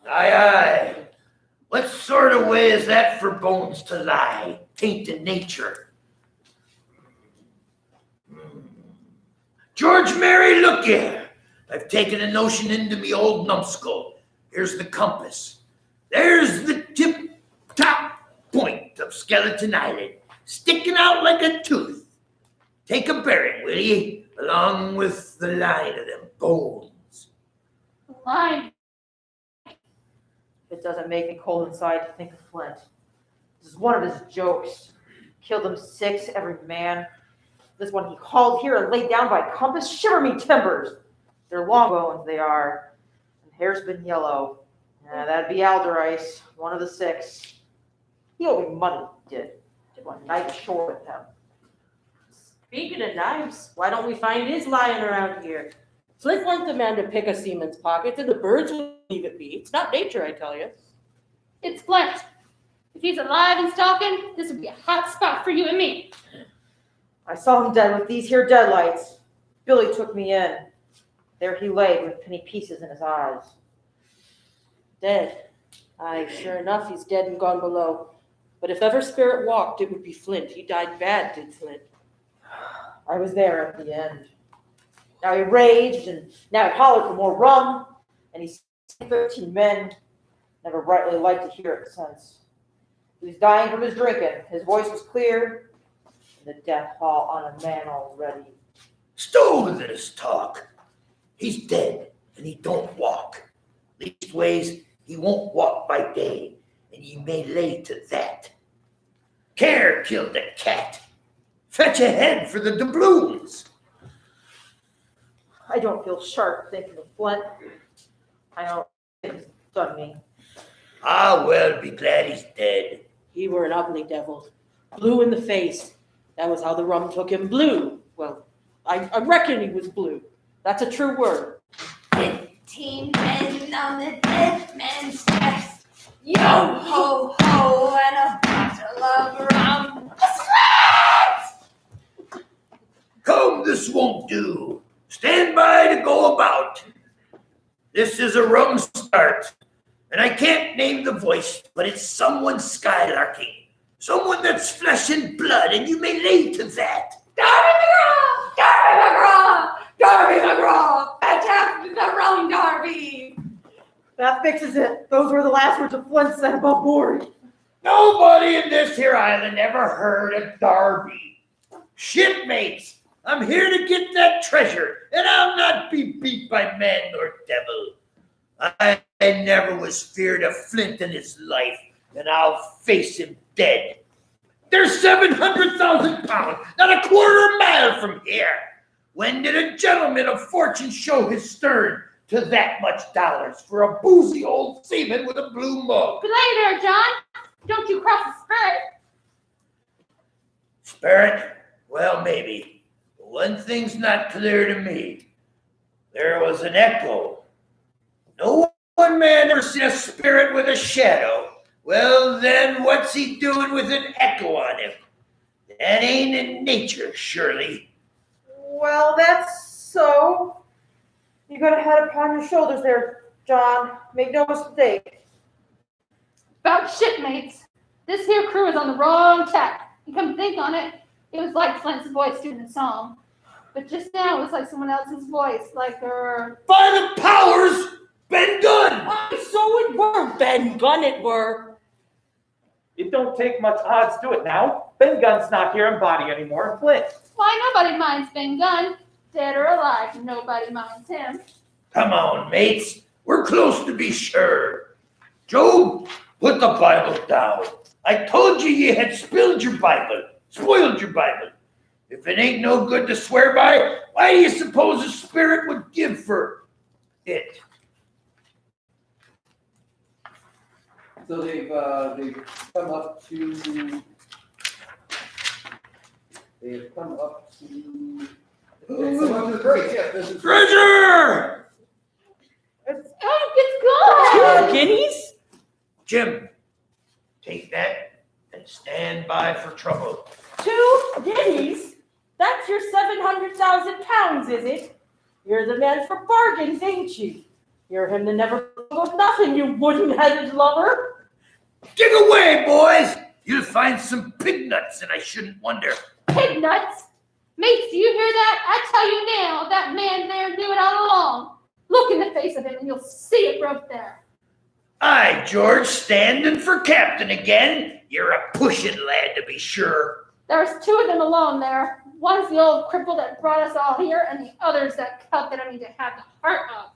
Aye, aye. What sort of way is that for bones to lie, tainted nature? George Mary, look here. I've taken a notion into me old numbskull. Here's the compass. There's the tip-top point of Skeleton Island, sticking out like a tooth. Take a bearing, will ye? Along with the line of them bones. The line. It doesn't make me cold inside to think of Flint. This is one of his jokes. Killed them 6, every man. This one he hauled here and laid down by compass. Shiver me timbers. They're long bones, they are. And hair's been yellow. That'd be Alderice, one of the 6. He owed me money, he did. Did one night ashore with him. Speaking of knives, why don't we find his lying around here? Flint weren't the man to pick a seaman's pocket, and the birds would leave it be. It's not nature, I tell you. It's Flint. If he's alive and stalking, this would be a hot spot for you and me. I saw him dead with these here deadlights. Billy took me in. There he lay with penny pieces in his eyes. Dead. Aye, sure enough, he's dead and gone below. But if ever spirit walked, it would be Flint. He died bad, did Flint. I was there at the end. Now he raged, and now he hollered for more rum, and he saved 13 men. Never rightly liked to hear it since. He was dying from his drinking. His voice was clear, and the death hall on a man already. Stow this talk. He's dead, and he don't walk. Leastways, he won't walk by day, and ye may lay to that. Care killed the cat. Fetch a head for the doubloons. I don't feel sharp thinking of Flint. I don't think it's done me. Ah, well, be glad he's dead. He were an ugly devil. Blue in the face. That was how the rum took him. Blue. Well, I reckon he was blue. That's a true word. 15 men on the dead man's chest. Yo ho ho, and This won't do. Stand by to go about. This is a rum start. And I can't name the voice, but it's someone skylarking. Someone that's flesh and blood, and you may lay to that. Darby McGraw! Attack the rum Darby! That fixes it. Those were the last words of Flint said above board. Nobody in this here island ever heard of Darby. Shipmates, I'm here to get that treasure, and I'll not be beat by man nor devil. I never was feared of Flint in his life, and I'll face him dead. There's 700,000 pounds, not a quarter mile from here. When did a gentleman of fortune show his stern to that much dollars for a boozy old seaman with a blue mug? Good day there, John. Don't you cross the spirit. Spirit? Well, maybe. But one thing's not clear to me. There was an echo. No one man ever seen a spirit with a shadow. Well, then what's he doing with an echo on him? That ain't in nature, surely. Well, that's so. You got a head upon your shoulders there, John. Make no mistake. About shipmates. This here crew is on the wrong tack. You come to think on it, it was like Flint's voice doing the song. But just now, it was like someone else's voice, like By the powers, Ben Gunn! So it were, Ben Gunn it were. It don't take much odds to it now. Ben Gunn's not here in body anymore. Flint. Why, nobody minds Ben Gunn. Dead or alive, nobody minds him. Come on, mates. We're close to be sure. Job, put the Bible down. I told you had spoiled your Bible. If it ain't no good to swear by, why do you suppose a spirit would give for it? So they've come up to. They've come up to. It's the great, yes, this is Treasure! Oh, it's gone! Guineas? Jim, take that and stand by for trouble. 2 guineas? That's your 700,000 pounds, is it? You're the man for bargains, ain't you? You're him that never of nothing, you wooden-headed lover. Dig away, boys! You'll find some pig nuts, and I shouldn't wonder. Pig nuts! Mates, do you hear that? I tell you now, that man there knew it all along. Look in the face of him and you'll see it right there. Aye, George, standing for captain again. You're a pushing lad, to be sure. There's 2 of them alone there. One's the old cripple that brought us all here, and the other's that cut that I need to have the heart of.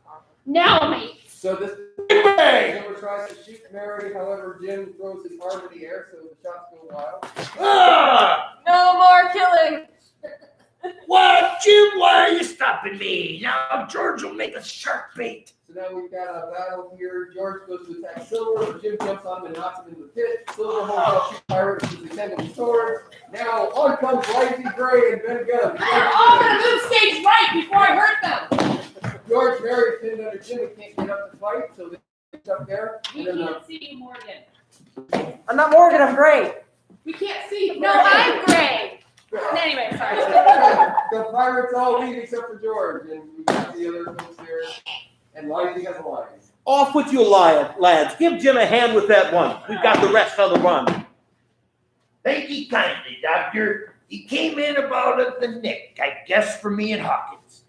Now, mates. So this Jim tries to shoot Mary, however, Jim throws his arm in the air so the shots go wild. Ah! No more killing! What, Jim? Why are you stopping me? Now George will make a shark bait. So now we've got a battle here. George goes to attack Silver, but Jim jumps on him and knocks him into the pit. Silver holds up two pirates with his extended sword. Now on comes Lazy Gray and Ben Gunn. They're all gonna move stage right before I hurt them! George, Mary, pinned under Jim and can't get up to fight, so they're up there. We And then can't see you, Morgan. I'm not Morgan, I'm Gray. We can't see you. No, I'm Gray! Anyway, sorry. the pirates all leave except for George, and we've got the other folks there. And Lazy has a line. Off with you, lads. Give Jim a hand with that one. We've got the rest on the run. Thank ye kindly, Doctor. He came in about at the nick, I guess, for me and Hawkins.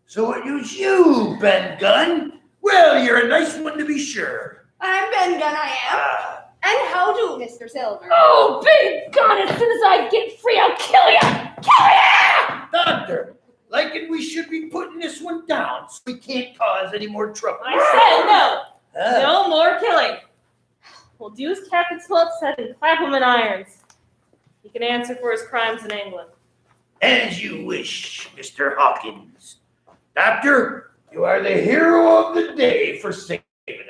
So it was you, Ben Gunn. Well, you're a nice one to be sure. I'm Ben Gunn, I am. And how do, Mr. Silver? Oh, big gun, as soon as I get free, I'll kill ya! Kill ya! Doctor, like it we should be putting this one down so we can't cause any more trouble. I said no. Huh? No more killing. We'll do as Captain Phillips said and clap him in irons. He can answer for his crimes in England. As you wish, Mr. Hawkins. Doctor, you are the hero of the day for saving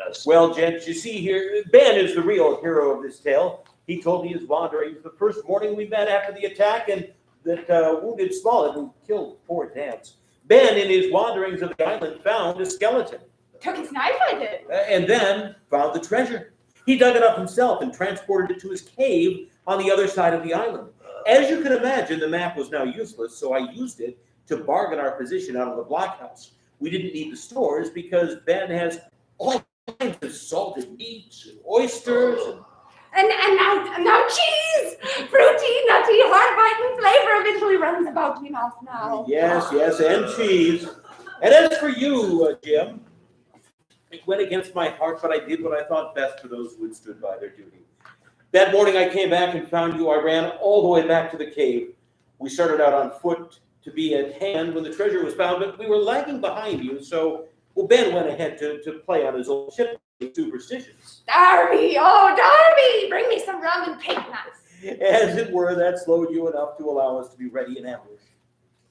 us. Well, gents, you see here, Ben is the real hero of this tale. He told me his wanderings the first morning we met after the attack and that wounded Smollett who killed poor Dance. Ben, in his wanderings of the island, found a skeleton. Took his knife, I did. And then found the treasure. He dug it up himself and transported it to his cave on the other side of the island. As you can imagine, the map was now useless, so I used it to bargain our position out of the blockhouse. We didn't need the stores because Ben has all kinds of salted meats and oysters. And now cheese! Fruity, nutty, hard-biting flavor eventually runs about me mouth now. Yes, and cheese. And as for you, Jim, it went against my heart, but I did what I thought best for those who had stood by their duty. That morning I came back and found you. I ran all the way back to the cave. We started out on foot to be at hand when the treasure was found, but we were lagging behind you, so Ben went ahead to play on his old ship superstitions. Darby, oh Darby, bring me some rum and pig nuts. As it were, that slowed you enough to allow us to be ready in ambush.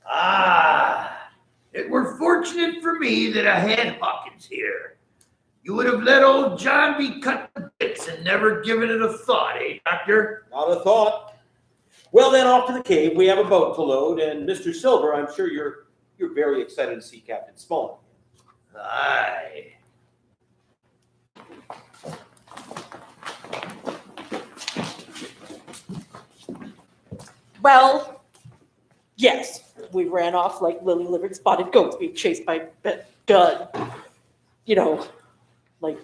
Ah, it were fortunate for me that I had Hawkins here. You would have let old John be cut to bits and never given it a thought, eh, Doctor? Not a thought. Well, then off to the cave. We have a boat to load, and Mr. Silver, I'm sure you're very excited to see Captain Small. Aye. Well, yes, we ran off like lily-livered spotted goats being chased by Dud. You know, like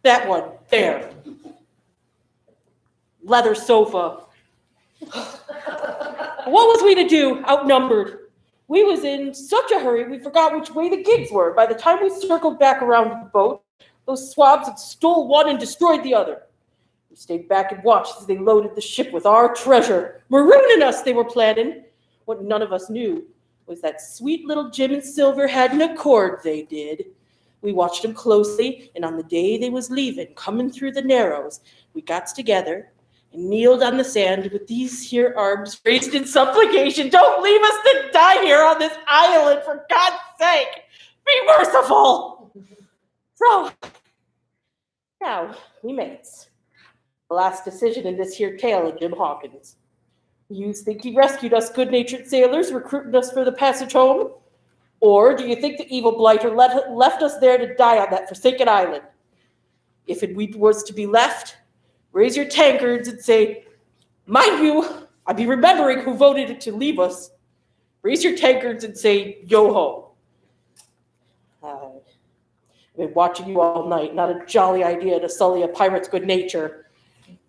that one there. Leather sofa. What was we to do, outnumbered? We was in such a hurry, we forgot which way the gigs were. By the time we circled back around the boat, those swabs had stole one and destroyed the other. We stayed back and watched as they loaded the ship with our treasure. Marooning us, they were planning. What none of us knew was that sweet little Jim and Silver had an accord, they did. We watched them closely, and on the day they was leaving, coming through the Narrows, we got together and kneeled on the sand with these here arms raised in supplication. Don't leave us to die here on this island, for God's sake. Be merciful. So, now, we mates. The last decision in this here tale of Jim Hawkins. You think he rescued us good-natured sailors, recruiting us for the passage home? Or do you think the evil blighter left us there to die on that forsaken island? If it was to be left, raise your tankards and say, mind you, I be remembering who voted it to leave us. Raise your tankards and say, yo-ho. I've been watching you all night, not a jolly idea to sully a pirate's good nature.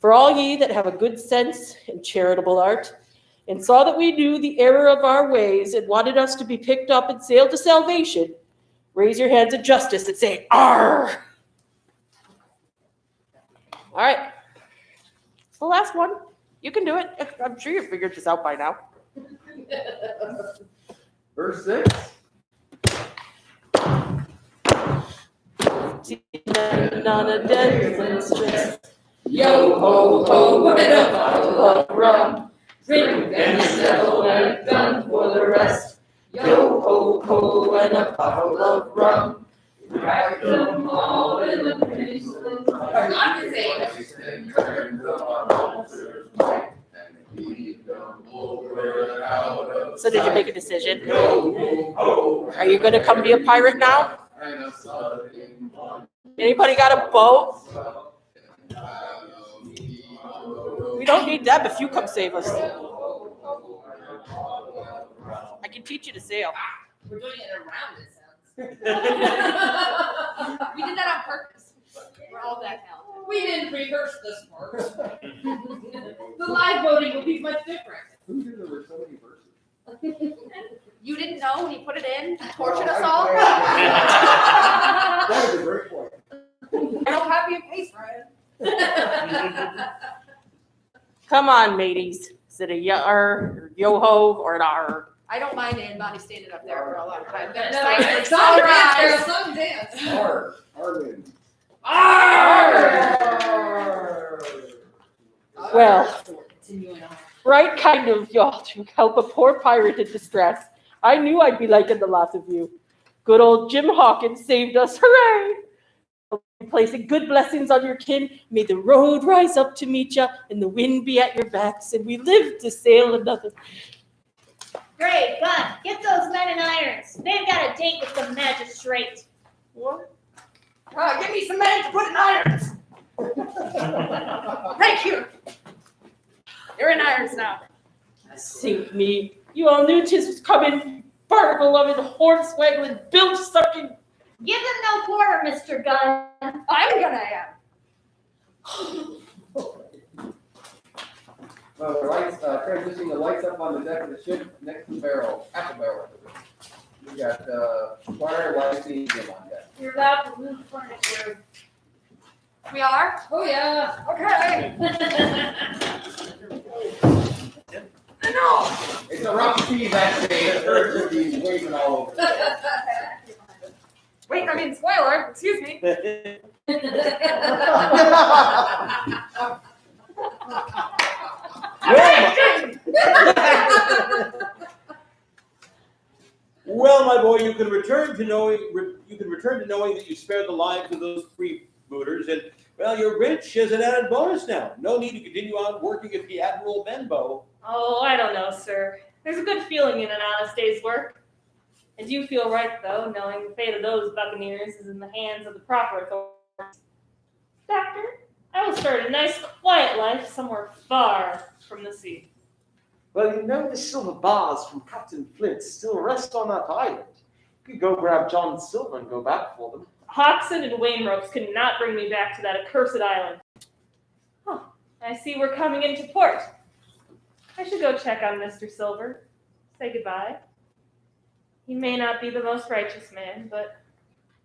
For all ye that have a good sense and charitable art, and saw that we knew the error of our ways and wanted us to be picked up and sailed to salvation, raise your hands in justice and say, arr! All right. It's the last one. You can do it. I'm sure you figured this out by now. Verse 6. On a dead chest. Yo ho ho, and a bottle of rum. Drink and settle and done for the rest. Yo ho ho, and a bottle of rum. Wrap them all in the porcelain. Not to say. So did you make a decision? Are you going to come be a pirate now? Anybody got a boat? We don't need them if you come save us. I can teach you to sail. We're doing it around, it sounds. We did that on purpose. We're all that talented. We didn't rehearse this part. The live voting will be much different. Who knew there were so many verses? You didn't know when you put it in, tortured us all? That is a great point. I don't copy and paste, Ryan. Come on, mateys. Is it a yo-ho, or an ar? I don't mind anybody standing up there for a long time. No, it's some dance, there's some dance. Arvin. Well, right kind of y'all to help a poor pirate in distress. I knew I'd be liking the lot of you. Good old Jim Hawkins saved us. Hooray! Placing good blessings on your kin, may the road rise up to meet ya, and the wind be at your backs, and we live to sail another. Great, Gun, get those men in irons. They've got a date with the magistrate. What? Give me some men to put in irons. Thank you. You're in irons now. Sink me. You all knew 'tis was coming, barnacle-loving, horn-swaggling, bilge-sucking. Give them no quarter, Mr. Gunn. I'm gonna am. The lights, transitioning the lights up on the deck of the ship next to the barrel, at the barrel. We got, Squire, Livesey, and Jim on deck. You're allowed to move furniture. We are? Oh, yeah. Okay. No. It's a rough sea that day, the birds will be waving all over. Wait, I mean, spoiler, excuse me. Well, my boy, you can return to knowing that you spared the lives of those freebooters, and well, you're rich as an added bonus now. No need to continue on working at the Admiral Benbow. Oh, I don't know, sir. There's a good feeling in an honest day's work. I do feel right, though, knowing the fate of those buccaneers is in the hands of the proper authorities. Doctor, I will start a nice, quiet life somewhere far from the sea. Well, you know the silver bars from Captain Flint still rest on that island. You could go grab John Silver and go back for them. Hawkin and Wayne ropes could not bring me back to that accursed island. Huh, I see we're coming into port. I should go check on Mr. Silver. Say goodbye. He may not be the most righteous man, but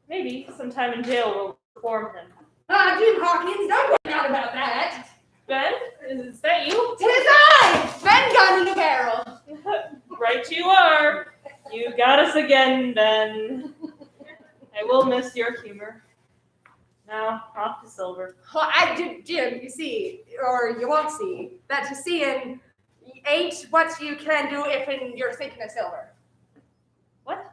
maybe some time in jail will reform him. Jim Hawkins, don't worry out about that. Ben, is that you? 'Tis I, Ben Gunn in a barrel. Right you are. You got us again, Ben. I will miss your humor. Now, off to Silver. Well, Jim, you see, or you won't see, that to see in ain't what you can do if you're thinking of silver. What?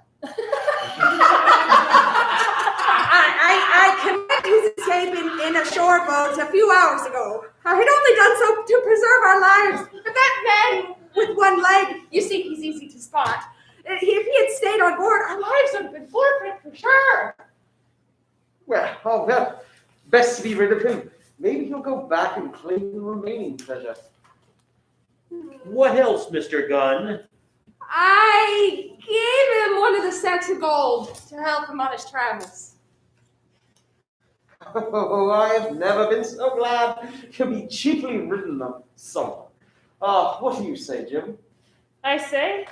I commend his escape in a shore boat a few hours ago. I had only done so to preserve our lives, but that man with one leg, you see, he's easy to spot. If he had stayed on board, our lives would have been forfeit for sure. Well, best to be rid of him. Maybe he'll go back and claim the remaining treasure. What else, Mr. Gunn? I gave him one of the sacks of gold to help him on his travels. Oh, I have never been so glad to be cheaply ridden of someone. What do you say, Jim? I say,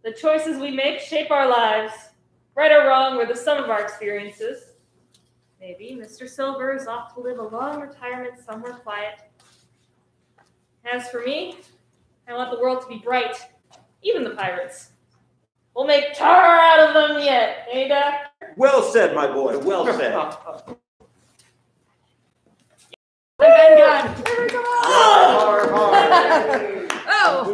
the choices we make shape our lives. Right or wrong, we're the sum of our experiences. Maybe Mr. Silver is off to live a long retirement somewhere quiet. As for me, I want the world to be bright, even the pirates. We'll make tar out of them yet, eh, Doc? Well said, my boy, well said. I'm Ben Gunn. Oh,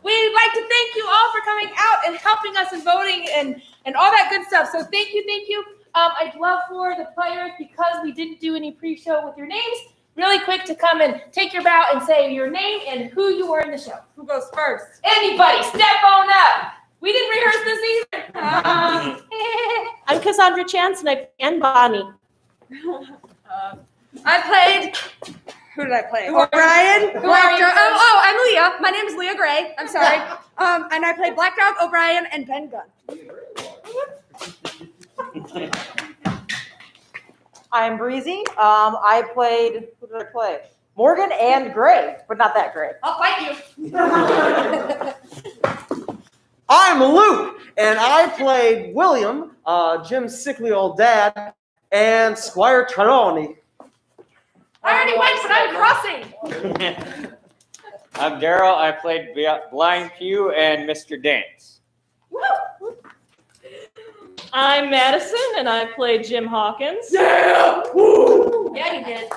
we'd like to thank you all for coming out and helping us in voting and all that good stuff. So thank you. I'd love for the players, because we didn't do any pre-show with your names, really quick to come and take your bow and say your name and who you were in the show. Who goes first? Anybody, step on up. We didn't rehearse this either. I'm Cassandra Chance, and I play Bonnie. I played. Who did I play? Who are O'Brien. you? Who are you first? I'm Leah. My name is Leah Gray. I'm sorry. And I played Black Dog, O'Brien, and Ben Gunn. I'm Breezy. I played, who did I play? Morgan and Gray, but not that Gray. I'll fight you. I'm Luke, and I played William, Jim's sickly old dad, and Squire Trelawney. I already went, but I'm crossing. I'm Daryl. I played Blind Pew and Mr. Dance. Woo! I'm Madison, and I played Jim Hawkins. Yeah! Woo! Yeah, you did.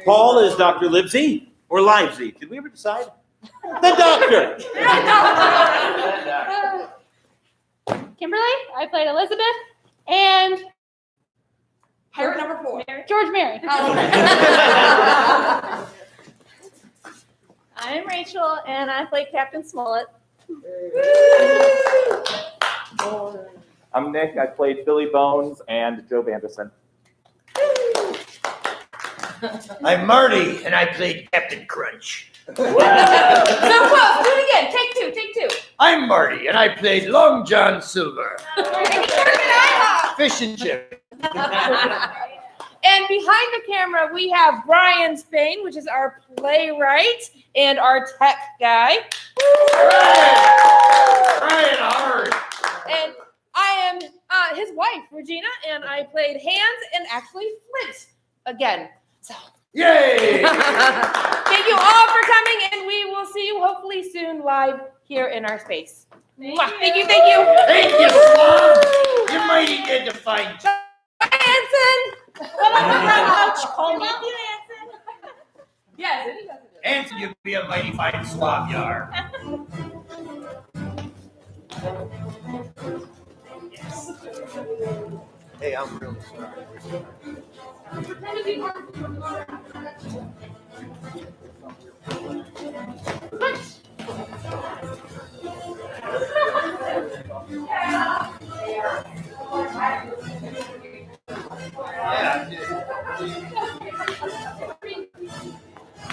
Paul is Dr. Livesey or Livesey. Did we ever decide? The doctor. Kimberly, I played Elizabeth, and Pirate number 4. George Mary. I'm Rachel, and I play Captain Smollett. I'm Nick. I played Billy Bones and Joe Vanderson. I'm Marty, and I played Captain Crunch. So close. Do it again. Take two. I'm Marty, and I played Long John Silver. Fish and chip. And behind the camera, we have Brian Spain, which is our playwright and our tech guy. Brian hard. And I am his wife, Regina, and I played Hans and actually Flint again. So Yay! thank you all for coming, and we will see you hopefully soon live here in our space. Thank you. Thank you, Sloan. You're mighty good to find. Anson! Call me. Yes. Anson, you'd be a mighty fine swab, yar. Hey, I'm really sorry.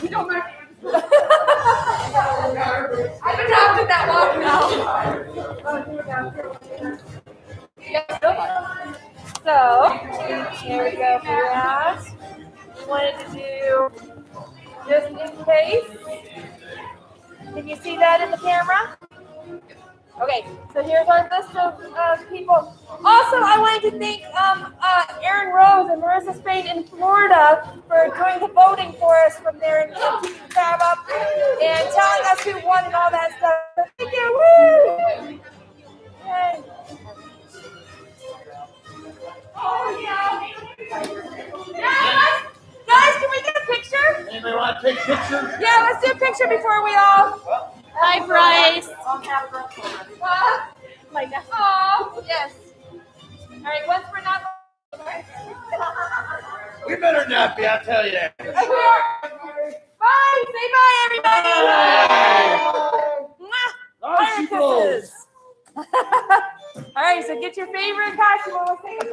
You don't mind. I've adopted that walk now. So, here we go for that. Wanted to do, just in case. Can you see that in the camera? Okay, so here's our list of people. Also, I wanted to thank Aaron Rose and Marissa Spain in Florida for doing the voting for us from there and keeping the tab up and telling us who won and all that stuff. Thank you. Woo! Yay. Oh, yeah. Guys, can we get a picture? Anybody want to take pictures? Yeah, let's do a picture before we all. Hi, Bryce. My nephew. Oh, yes. All right, once we're not. We better not be, I'll tell you that. Bye. Say bye, everybody. Mwah. Fire kisses. All right, so get your favorite costume. We'll take a picture.